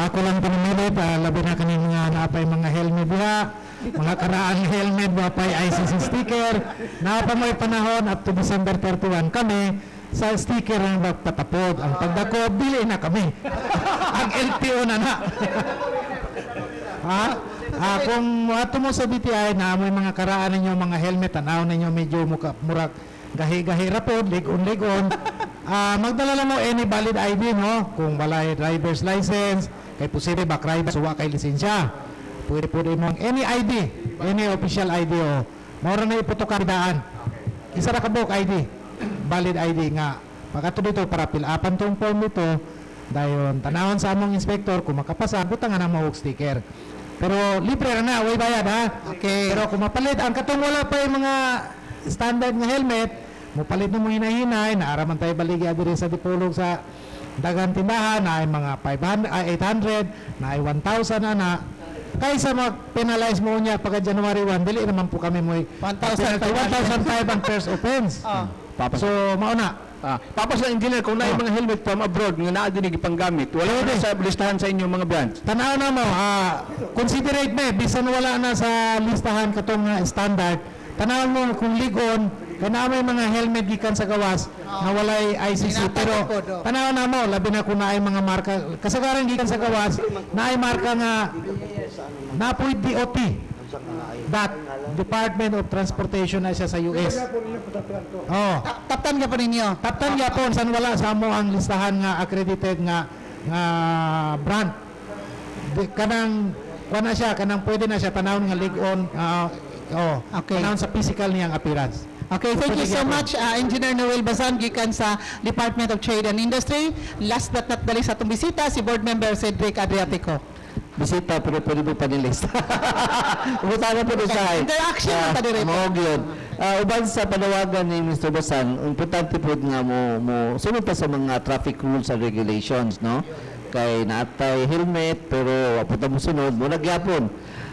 Ako lang pinamilit labi na kaning mga napay mga helmet diha mga karaan helmet napay ICC sticker napa may panahon up to December 31 kami sa sticker ang magpatapod ang pagdako bili na kami ang LTO na kung ato mo sa DTI na may mga karaan ninyo mga helmet tanaw ninyo medyo murag gahi-gahi rapod ligon magdala lang mo any valid ID no kung walay driver's license kay posible back driver suwa kay lisensya pwede mo any ID any official ID maura na ipotokardaan isa ra ka book ID valid ID nga pagkato dito para pilapan tong form nito dayon tanawon sa among inspector kung makapasa butangan na mo og sticker pero libre ra na way bayad okay pero kung mapalit ang katong wala pa yung mga standard nga helmet mo palit na mo hinahinay naaraman tayo baligya diri sa Dipolog sa dagang tindahan na ay mga 800 na ay 1,000 na kaysa mag-penalize mo niya pagka January 1 dili naman po kami mo 1,500 ang first offense so mauna Tapos lang engineer kung na mga helmet from abroad nga naa din gipanggamit wala na sa listahan sa inyong mga brands tanaw na mo considerate me bisan wala na sa listahan katong standard tanaw mo kung ligon kana may mga helmet gikan sa gawas na walay ICC pero tanaw na mo labi na kung naay mga marka kasagaran gikan sa gawas naay marka nga napoy DOT, that Department of Transportation na siya sa US. Oh, Taptan ka pa ninyo. taptan yapon san wala sa amo ang listahan nga accredited nga brand. Kanang na siya, kanang pwede na siya tanawon nga lig-on. Okay. Tanawon sa physical niyang appearance. Okay, thank you so much, Engineer Noel Bazan, gikan sa Department of Trade and Industry. Last but not the least, atong bisita, si Board Member Cedric Adriatico. Bisita, pero pwede mo panilista. Umutana po doon sa Interaction na tayo rin. Mahog yun. Uban sa panawagan ni Mr. Basan, importante po nga mo sunod pa sa mga traffic rules and regulations, no? Kay naatay helmet, pero punta mo sunod, mo nagyapon.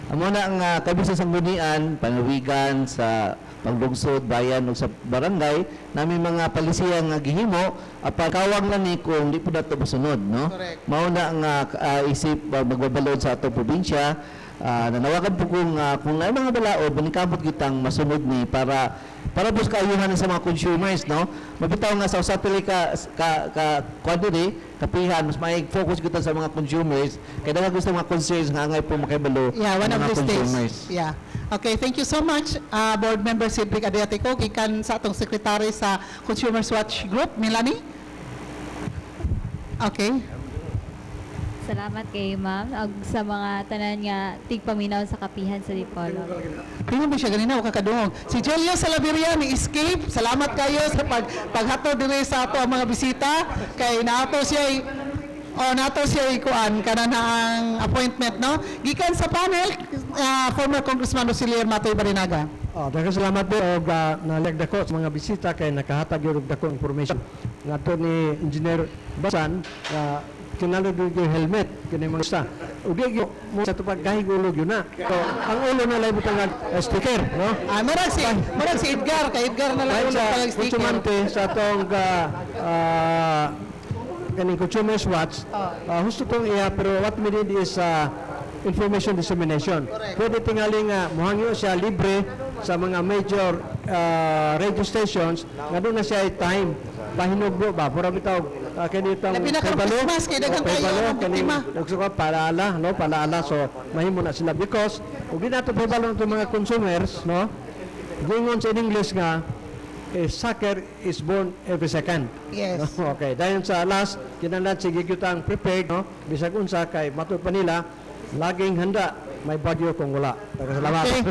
Amo na ang kabisa sa Gunian, panawigan sa paglugsod, bayan o sa barangay, namin mga palisiya nga gihimo, pagkawang na ni kung di po na ito masunod, no? Correct. Mauna nga isip magbabalod sa atong probinsya, nanawagan po kung may mga balaod, manikabot kitang masunod ni para po sa kaayuhan sa mga consumers, no? Mabitaw nga sa usatili quantity, kapihan, mas may focus kita sa mga consumers, kaya dapat gusto mga concerns nga angay po makibalo Yeah, one of mga these consumers. days. Yeah. Okay, thank you so much, Board Member Cedric Adriatico, gikan sa atong Secretary sa Consumers Watch Group, Melanie. Okay. Salamat kay ma'am ag sa mga tanan nga tigpaminaw sa kapihan sa Dipolog. Kaya ba siya ganina o kakadungog? Si Julia Salaveria ni Escape, salamat kayo sa paghatod dire sa ato ang mga bisita. Kay nato siya ikuan kanan ang appointment, no? Gikan sa panel, former Congressman Rosilier Matoy Barinaga. Daghang salamat po og nalegda ko sa mga bisita kay nakahatag yung dako information ngadto ni Engineer Basan kinalo yung helmet kini mga isa. Udi mo sa tupag kahigulog yun na. So, ang ulo na lay butang sticker, no? Murag si Edgar, kay Edgar na lang ulo palag sticker. Kutsumante sa atong kaning Consumers Watch, gusto tong iya pero what we need is information dissemination. Pwede tingaling mohangyo siya libre sa mga major radio stations nga doon na siya time pahinugbo ba pura bitaw kani itong Labi na karong Christmas, kay daghang kayo ang biktima. palaala so mahimo na sila because ug di nato pahibalo itong mga consumers, no? Gingon sa English nga sucker is born every second. Yes. No? Okay, dayon sa last kinahanglan sige gyud prepared, no? Bisag unsa kay matud pa nila laging handa may bagyo kung wala. Salamat. Okay.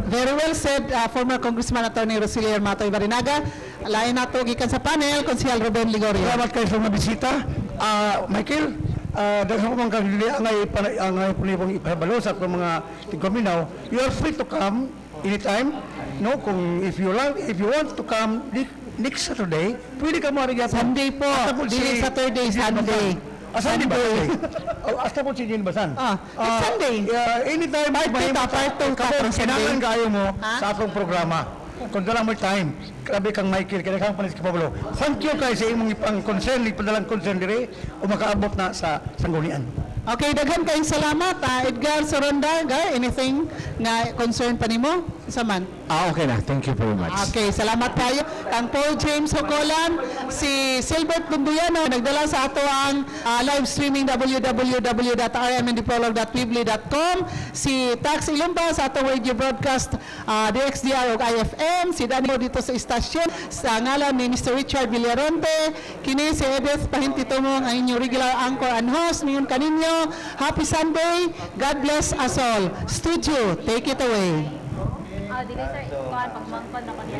Very well said, former Congressman Attorney Rosilier Matoy Barinaga. Lain nato gikan sa panel, Konsehal Ruben Ligorio. Salamat kayo sa mga bisita. Michael, dahil ko mga kagili ang punipong ipabalo sa mga tigpaminaw, you are free to come anytime. No, kung if you want to come next Saturday, pwede ka marigyan. Sunday po, dili Saturday, Sunday. Sunday ba? Hasta po si Jane Basan. It's Sunday. Anytime. Part 2 ka from Sunday. Kailangan kayo mo sa atong programa. Kung wala mo time, grabe kang Michael, kaya kang panis kapabalo. Thank you kayo sa imong ipang concern, ipadalang concern dire, o makaabot na sa sanggunian. Okay, daghan kayong salamat. Edgar Sorondaga, anything na concern pa nimo? Saman? Okay na. Thank you very much. Okay, salamat kayo. Kang Paul James Hocolan, si Silbert Bunduyano, nagdala sa ato ang live streaming www.rmndipolog.weebly.com, si Tax Ilumba sa ato radio broadcast DXDR o IFM, si Danilo dito sa istasyon, sa ngalan ni Mr. Richard Villaronte, kini si Edith Pahintitumong, ang inyong regular anchor and host, ngayon kaninyo, happy Sunday, God bless us all. Studio, take it away. Dili sir, pagmangkon na ko niya.